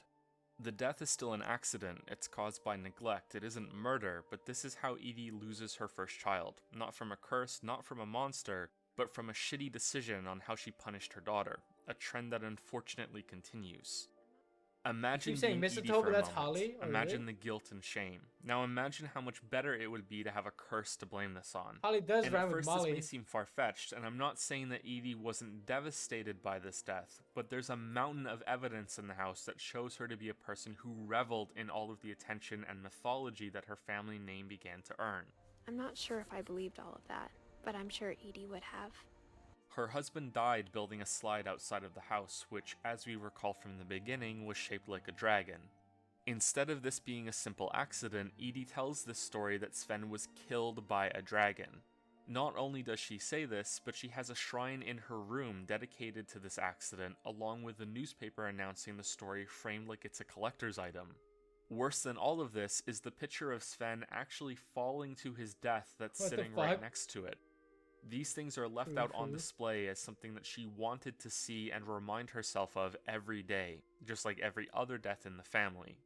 The death is still an accident, it's caused by neglect, it isn't murder, but this is how Edie loses her first child. Not from a curse, not from a monster, but from a shitty decision on how she punished her daughter, a trend that unfortunately continues. Imagine being Edie for a moment. Holly? Imagine the guilt and shame. Now imagine how much better it would be to have a curse to blame this on. Holly does and rhyme at with first Molly. this may seem far-fetched, and I'm not saying that Edie wasn't devastated by this death, but there's a mountain of evidence in the house that shows her to be a person who reveled in all of the attention and mythology that her family name began to earn. I'm not sure if I believed all of that, but I'm sure Edie would have. Her husband died building a slide outside of the house, which, as we recall from the beginning, was shaped like a dragon. Instead of this being a simple accident, Edie tells this story that Sven was killed by a dragon. Not only does she say this, but she has a shrine in her room dedicated to this accident, along with a newspaper announcing the story framed like it's a collector's item. Worse than all of this is the picture of Sven actually falling to his death that's sitting right next to it. These things are left out on display as something that she wanted to see and remind herself of every day, just like every other death in the family.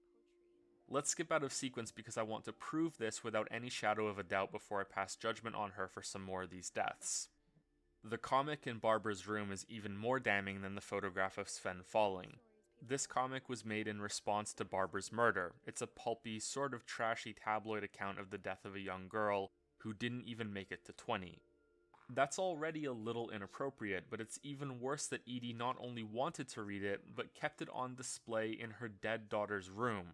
Let's skip out of sequence because I want to prove this without any shadow of a doubt before I pass judgment on her for some more of these deaths. The comic in Barbara's room is even more damning than the photograph of Sven falling. This comic was made in response to Barbara's murder. It's a pulpy, sort of trashy tabloid account of the death of a young girl who didn't even make it to 20. That's already a little inappropriate, but it's even worse that Edie not only wanted to read it, but kept it on display in her dead daughter's room.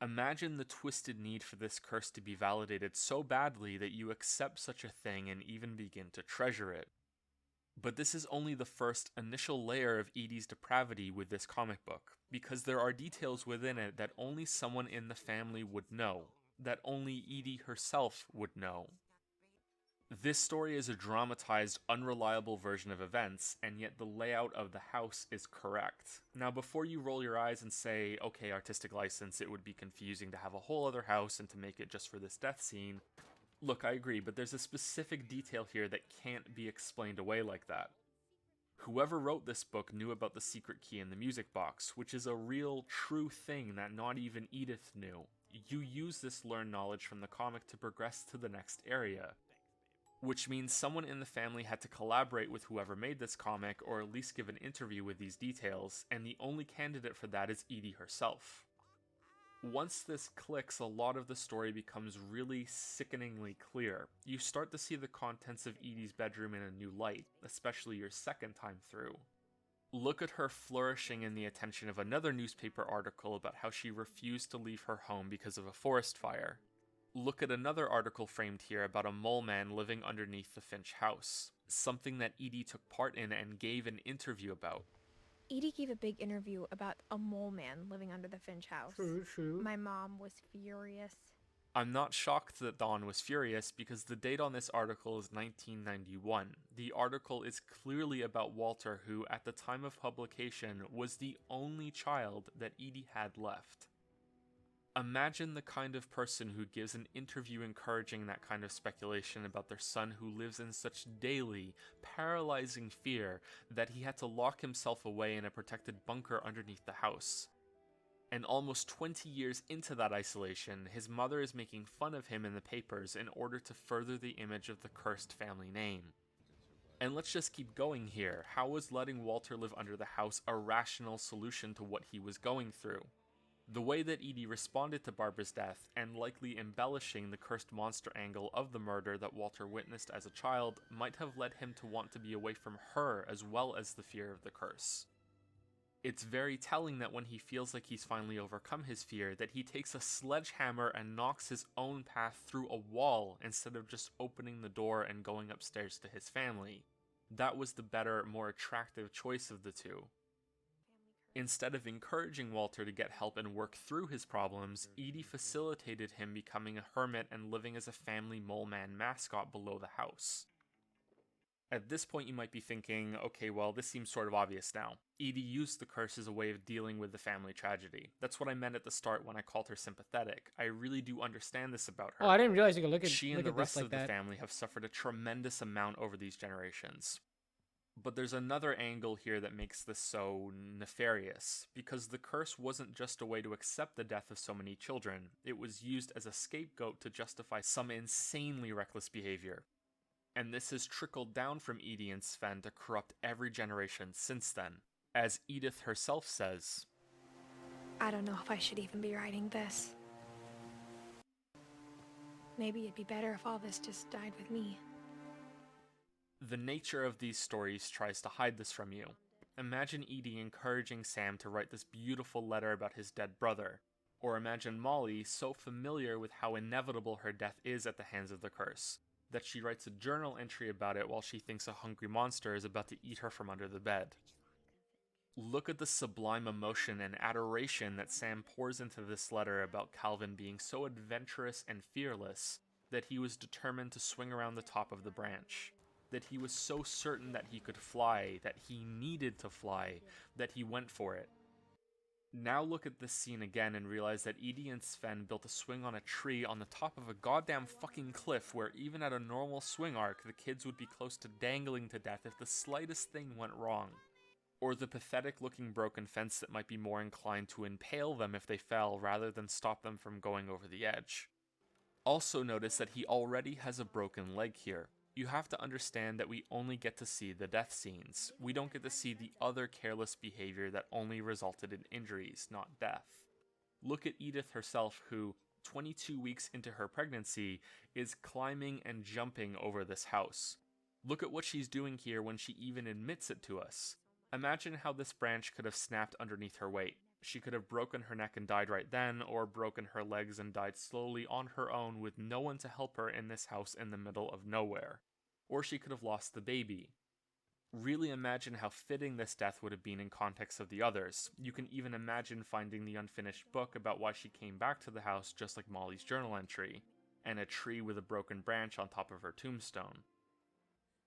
Imagine the twisted need for this curse to be validated so badly that you accept such a thing and even begin to treasure it. But this is only the first initial layer of Edie's depravity with this comic book, because there are details within it that only someone in the family would know, that only Edie herself would know. This story is a dramatized, unreliable version of events, and yet the layout of the house is correct. Now, before you roll your eyes and say, okay, artistic license, it would be confusing to have a whole other house and to make it just for this death scene, Look, I agree, but there's a specific detail here that can't be explained away like that. Whoever wrote this book knew about the secret key in the music box, which is a real, true thing that not even Edith knew. You use this learned knowledge from the comic to progress to the next area. Which means someone in the family had to collaborate with whoever made this comic, or at least give an interview with these details, and the only candidate for that is Edie herself. Once this clicks, a lot of the story becomes really sickeningly clear. You start to see the contents of Edie's bedroom in a new light, especially your second time through. Look at her flourishing in the attention of another newspaper article about how she refused to leave her home because of a forest fire. Look at another article framed here about a mole man living underneath the Finch house, something that Edie took part in and gave an interview about. Edie gave a big interview about a mole man living under the Finch house. True. My mom was furious. I'm not shocked that Dawn was furious because the date on this article is 1991. The article is clearly about Walter, who, at the time of publication, was the only child that Edie had left. Imagine the kind of person who gives an interview encouraging that kind of speculation about their son who lives in such daily, paralyzing fear that he had to lock himself away in a protected bunker underneath the house. And almost 20 years into that isolation, his mother is making fun of him in the papers in order to further the image of the cursed family name. And let's just keep going here. How was letting Walter live under the house a rational solution to what he was going through? The way that Edie responded to Barbara's death, and likely embellishing the cursed monster angle of the murder that Walter witnessed as a child, might have led him to want to be away from her as well as the fear of the curse. It's very telling that when he feels like he's finally overcome his fear, that he takes a sledgehammer and knocks his own path through a wall instead of just opening the door and going upstairs to his family. That was the better, more attractive choice of the two. Instead of encouraging Walter to get help and work through his problems, Edie facilitated him becoming a hermit and living as a family mole man mascot below the house. At this point you might be thinking, okay, well, this seems sort of obvious now. Edie used the curse as a way of dealing with the family tragedy. That's what I meant at the start when I called her sympathetic. I really do understand this about her. Oh, I didn't realize you could look at She look and the at rest this of like the that. family have suffered a tremendous amount over these generations. But there's another angle here that makes this so nefarious, because the curse wasn't just a way to accept the death of so many children, it was used as a scapegoat to justify some insanely reckless behavior. And this has trickled down from Edie and Sven to corrupt every generation since then. As Edith herself says, I don't know if I should even be writing this. Maybe it'd be better if all this just died with me. the nature of these stories tries to hide this from you. Imagine Edie encouraging Sam to write this beautiful letter about his dead brother. Or imagine Molly so familiar with how inevitable her death is at the hands of the curse, that she writes a journal entry about it while she thinks a hungry monster is about to eat her from under the bed. Look at the sublime emotion and adoration that Sam pours into this letter about Calvin being so adventurous and fearless that he was determined to swing around the top of the branch, that he was so certain that he could fly, that he needed to fly, that he went for it. Now look at this scene again and realize that Edie and Sven built a swing on a tree on the top of a goddamn fucking cliff where even at a normal swing arc, the kids would be close to dangling to death if the slightest thing went wrong. Or the pathetic looking broken fence that might be more inclined to impale them if they fell rather than stop them from going over the edge. Also notice that he already has a broken leg here. You have to understand that we only get to see the death scenes. We don't get to see the other careless behavior that only resulted in injuries, not death. Look at Edith herself, who, 22 weeks into her pregnancy, is climbing and jumping over this house. Look at what she's doing here when she even admits it to us. Imagine how this branch could have snapped underneath her weight. She could have broken her neck and died right then, or broken her legs and died slowly on her own with no one to help her in this house in the middle of nowhere. Or she could have lost the baby. Really imagine how fitting this death would have been in context of the others. You can even imagine finding the unfinished book about why she came back to the house just like Molly's journal entry, and a tree with a broken branch on top of her tombstone.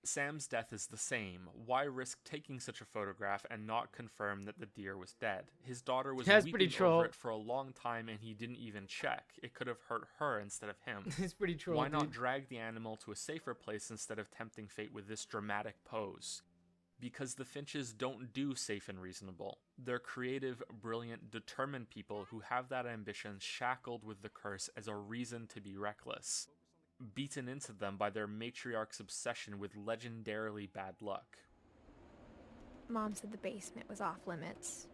Sam's death is the same. Why risk taking such a photograph and not confirm that the deer was dead? His daughter was That's pretty weeping troll. over it for a long time and he didn't even check. It could have hurt her instead of him. It's pretty troll, Why not dude. drag the animal to a safer place instead of tempting fate with this dramatic pose? Because the Finches don't do safe and reasonable. They're creative, brilliant, determined people who have that ambition shackled with the curse as a reason to be reckless, beaten into them by their matriarch's obsession with legendarily bad luck. Mom said the basement was off limits,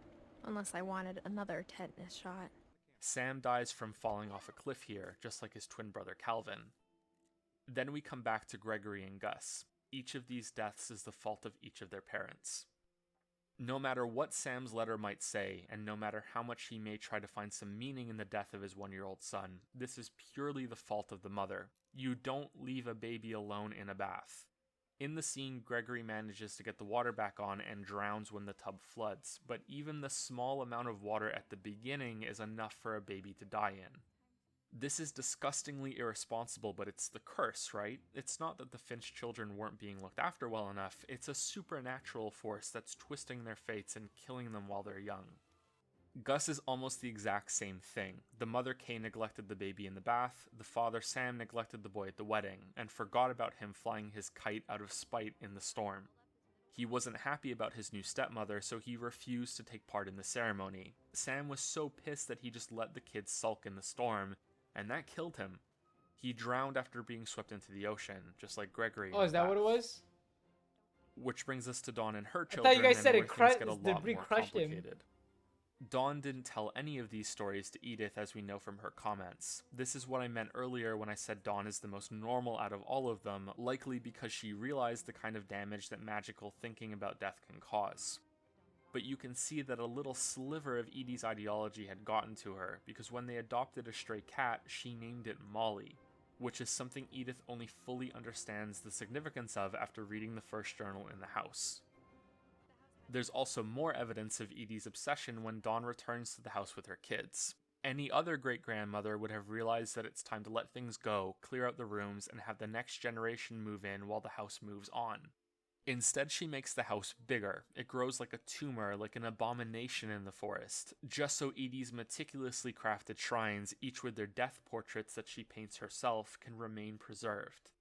unless I wanted another tetanus shot. Sam dies from falling off a cliff here, just like his twin brother Calvin. Then we come back to Gregory and Gus. Each of these deaths is the fault of each of their parents. No matter what Sam's letter might say, and no matter how much he may try to find some meaning in the death of his 1-year-old son, this is purely the fault of the mother. You don't leave a baby alone in a bath. In the scene, Gregory manages to get the water back on and drowns when the tub floods, but even the small amount of water at the beginning is enough for a baby to die in. This is disgustingly irresponsible, but it's the curse, right? It's not that the Finch children weren't being looked after well enough, it's a supernatural force that's twisting their fates and killing them while they're young. Gus is almost the exact same thing. The mother Kay neglected the baby in the bath, the father Sam neglected the boy at the wedding, and forgot about him flying his kite out of spite in the storm. He wasn't happy about his new stepmother, so he refused to take part in the ceremony. Sam was so pissed that he just let the kids sulk in the storm, and that killed him. He drowned after being swept into the ocean, just like Gregory. Oh, is that what it was? Which brings us to Dawn and her I children. thought you guys said and it where things get a crushed. The lot debris more crushed him. complicated. Dawn didn't tell any of these stories to Edith, as we know from her comments. This is what I meant earlier when I said Dawn is the most normal out of all of them, likely because she realized the kind of damage that magical thinking about death can cause. But you can see that a little sliver of Edie's ideology had gotten to her, because when they adopted a stray cat, she named it Molly, which is something Edith only fully understands the significance of after reading the first journal in the house. There's also more evidence of Edie's obsession when Dawn returns to the house with her kids. Any other great-grandmother would have realized that it's time to let things go, clear out the rooms, and have the next generation move in while the house moves on. Instead, she makes the house bigger. It grows like a tumor, like an abomination in the forest, just so Edie's meticulously crafted shrines, each with their death portraits that she paints herself, can remain preserved.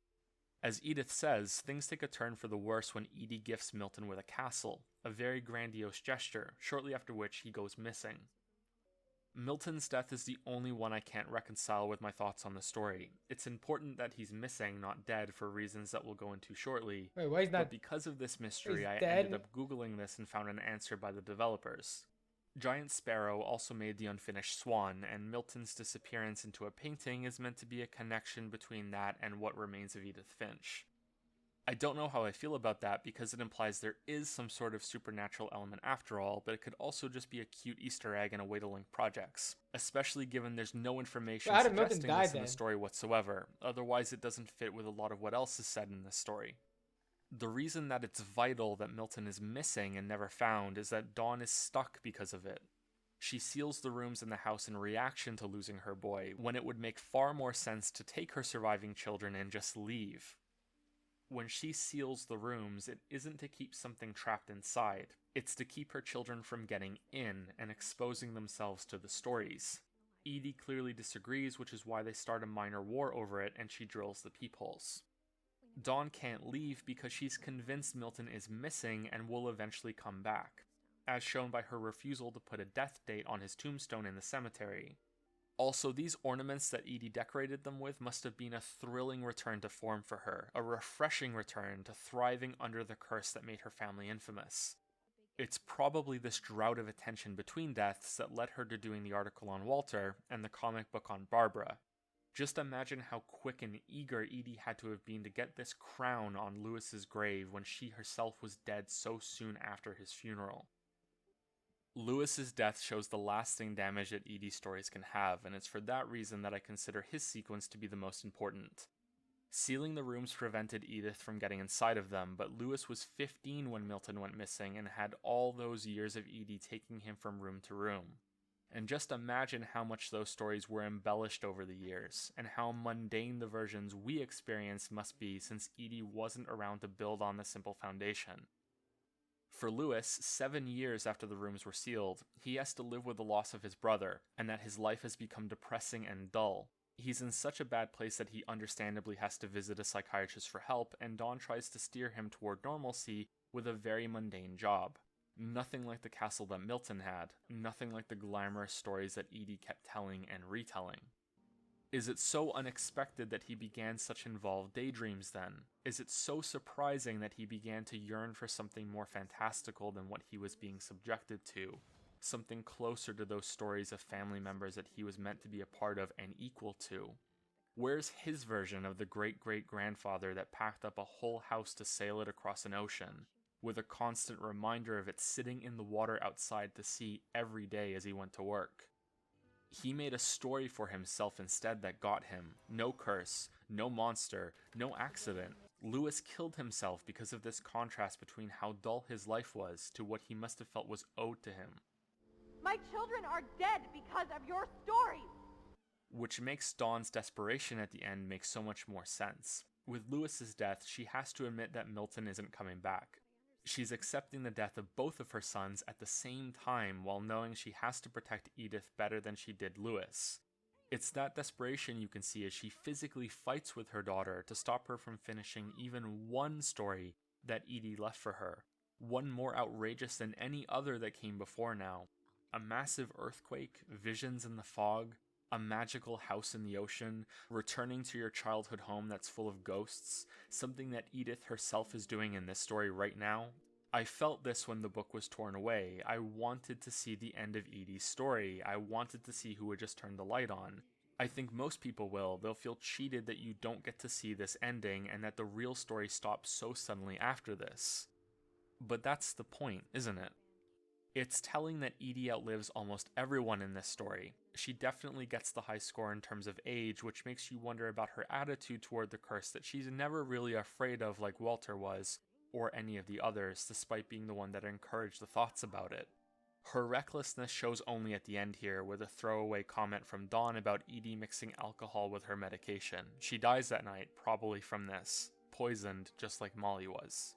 As Edith says, things take a turn for the worse when Edie gifts Milton with a castle, a very grandiose gesture, shortly after which he goes missing. Milton's death is the only one I can't reconcile with my thoughts on the story. It's important that he's missing, not dead, for reasons that we'll go into shortly. Wait, why is but that? because of this mystery, He's I dead? ended up Googling this and found an answer by the developers. Giant Sparrow also made the unfinished Swan, and Milton's disappearance into a painting is meant to be a connection between that and what remains of Edith Finch. I don't know how I feel about that because it implies there is some sort of supernatural element after all, but it could also just be a cute Easter egg and a way to link projects, especially given there's no information How did Milton suggesting die this in then? the story whatsoever, otherwise it doesn't fit with a lot of what else is said in this story. The reason that it's vital that Milton is missing and never found is that Dawn is stuck because of it. She seals the rooms in the house in reaction to losing her boy, when it would make far more sense to take her surviving children and just leave. When she seals the rooms, it isn't to keep something trapped inside. It's to keep her children from getting in and exposing themselves to the stories. Edie clearly disagrees, which is why they start a minor war over it and she drills the peepholes. Dawn can't leave because she's convinced Milton is missing and will eventually come back, as shown by her refusal to put a death date on his tombstone in the cemetery. Also, these ornaments that Edie decorated them with must have been a thrilling return to form for her, a refreshing return to thriving under the curse that made her family infamous. It's probably this drought of attention between deaths that led her to doing the article on Walter and the comic book on Barbara. Just imagine how quick and eager Edie had to have been to get this crown on Lewis's grave when she herself was dead so soon after his funeral. Lewis's death shows the lasting damage that Edie's stories can have, and it's for that reason that I consider his sequence to be the most important. Sealing the rooms prevented Edith from getting inside of them, but Lewis was 15 when Milton went missing and had all those years of Edie taking him from room to room. And just imagine how much those stories were embellished over the years, and how mundane the versions we experience must be since Edie wasn't around to build on the simple foundation. For Lewis, 7 years after the rooms were sealed, he has to live with the loss of his brother, and that his life has become depressing and dull. He's in such a bad place that he understandably has to visit a psychiatrist for help, and Dawn tries to steer him toward normalcy with a very mundane job. Nothing like the castle that Milton had, nothing like the glamorous stories that Edie kept telling and retelling. Is it so unexpected that he began such involved daydreams then? Is it so surprising that he began to yearn for something more fantastical than what he was being subjected to? Something closer to those stories of family members that he was meant to be a part of and equal to? Where's his version of the great-great-grandfather that packed up a whole house to sail it across an ocean, with a constant reminder of it sitting in the water outside the sea every day as he went to work? He made a story for himself instead that got him. No curse, no monster, no accident. Lewis killed himself because of this contrast between how dull his life was to what he must have felt was owed to him. My children are dead because of your stories! Which makes Dawn's desperation at the end make so much more sense. With Lewis's death, she has to admit that Milton isn't coming back. She's accepting the death of both of her sons at the same time while knowing she has to protect Edith better than she did Lewis. It's that desperation you can see as she physically fights with her daughter to stop her from finishing even one story that Edie left for her. One more outrageous than any other that came before now. A massive earthquake, visions in the fog, a magical house in the ocean, returning to your childhood home that's full of ghosts, something that Edith herself is doing in this story right now. I felt this when the book was torn away. I wanted to see the end of Edie's story. I wanted to see who would just turn the light on. I think most people will. They'll feel cheated that you don't get to see this ending and that the real story stops so suddenly after this. But that's the point, isn't it? It's telling that Edie outlives almost everyone in this story. She definitely gets the high score in terms of age, which makes you wonder about her attitude toward the curse that she's never really afraid of like Walter was, or any of the others, despite being the one that encouraged the thoughts about it. Her recklessness shows only at the end here, with a throwaway comment from Dawn about Edie mixing alcohol with her medication. She dies that night, probably from this, poisoned just like Molly was.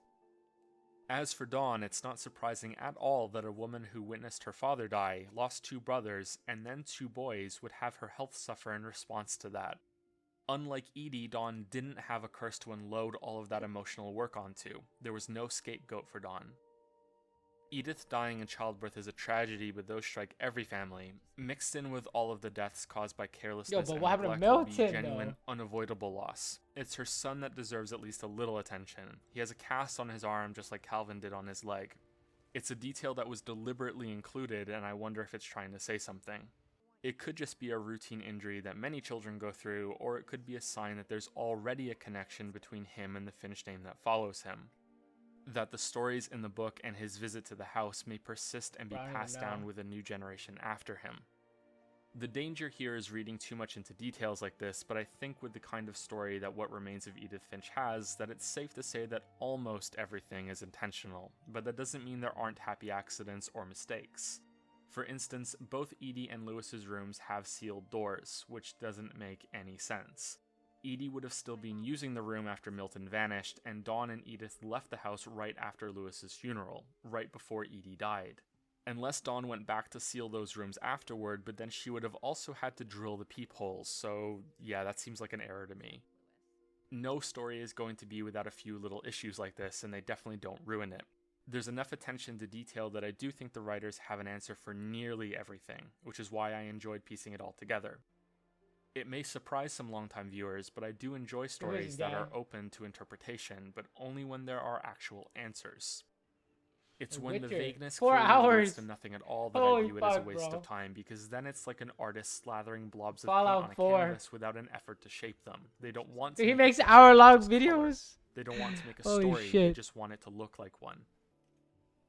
As for Dawn, it's not surprising at all that a woman who witnessed her father die, lost 2 brothers, and then 2 boys would have her health suffer in response to that. Unlike Edie, Dawn didn't have a curse to unload all of that emotional work onto. There was no scapegoat for Dawn. Edith dying in childbirth is a tragedy, but those strike every family. Mixed in with all of the deaths caused by carelessness but and what happened to neglect will be Milton, genuine, though? unavoidable loss. It's her son that deserves at least a little attention. He has a cast on his arm just like Calvin did on his leg. It's a detail that was deliberately included, and I wonder if it's trying to say something. It could just be a routine injury that many children go through, or it could be a sign that there's already a connection between him and the Finch name that follows him. That the stories in the book and his visit to the house may persist and be passed down with a new generation after him. The danger here is reading too much into details like this, but I think with the kind of story that What Remains of Edith Finch has, that it's safe to say that almost everything is intentional, but that doesn't mean there aren't happy accidents or mistakes. For instance, both Edie and Lewis's rooms have sealed doors, which doesn't make any sense. Edie would have still been using the room after Milton vanished, and Dawn and Edith left the house right after Lewis's funeral, right before Edie died. Unless Dawn went back to seal those rooms afterward, but then she would have also had to drill the peepholes, so yeah, that seems like an error to me. No story is going to be without a few little issues like this, and they definitely don't ruin it. There's enough attention to detail that I do think the writers have an answer for nearly everything, which is why I enjoyed piecing it all together. It may surprise some longtime viewers, but I do enjoy stories that are open to interpretation, but only when there are actual answers. It's when the vagueness clearly leads to nothing at all that I view it as a waste of time, because then it's like an artist slathering blobs of paint on a canvas without an effort to shape them. They don't want to. He makes hour-long videos. They don't want to make a story. They just want it to look like one.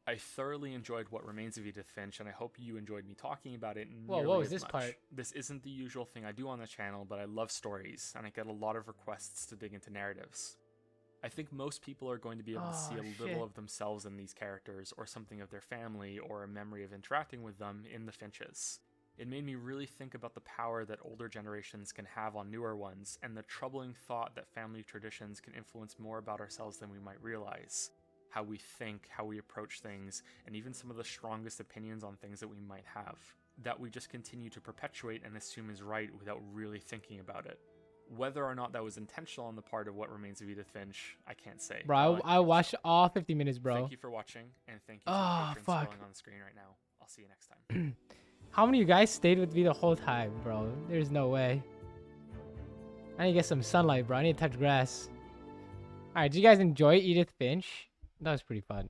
I thoroughly enjoyed What Remains of Edith Finch, and I hope you enjoyed me talking about it nearly what was as this much. part? This isn't the usual thing I do on the channel, but I love stories, and I get a lot of requests to dig into narratives. I think most people are going to be able to see a little of themselves in these characters, or something of their family, or a memory of interacting with them in the Finches. It made me really think about the power that older generations can have on newer ones, and the troubling thought that family traditions can influence more about ourselves than we might realize. How we think, how we approach things, and even some of the strongest opinions on things that we might have. That we just continue to perpetuate and assume is right without really thinking about it. Whether or not that was intentional on the part of What Remains of Edith Finch, I can't say. Bro, I watched all 50 minutes, bro. Thank you for watching, and thank you to the patrons scrolling on the screen right now. I'll see you next time. How many of you guys stayed with me the whole time, bro? There's no way. I need to get some sunlight, bro. I need to touch grass. Alright, did you guys enjoy Edith Finch? That was pretty fun.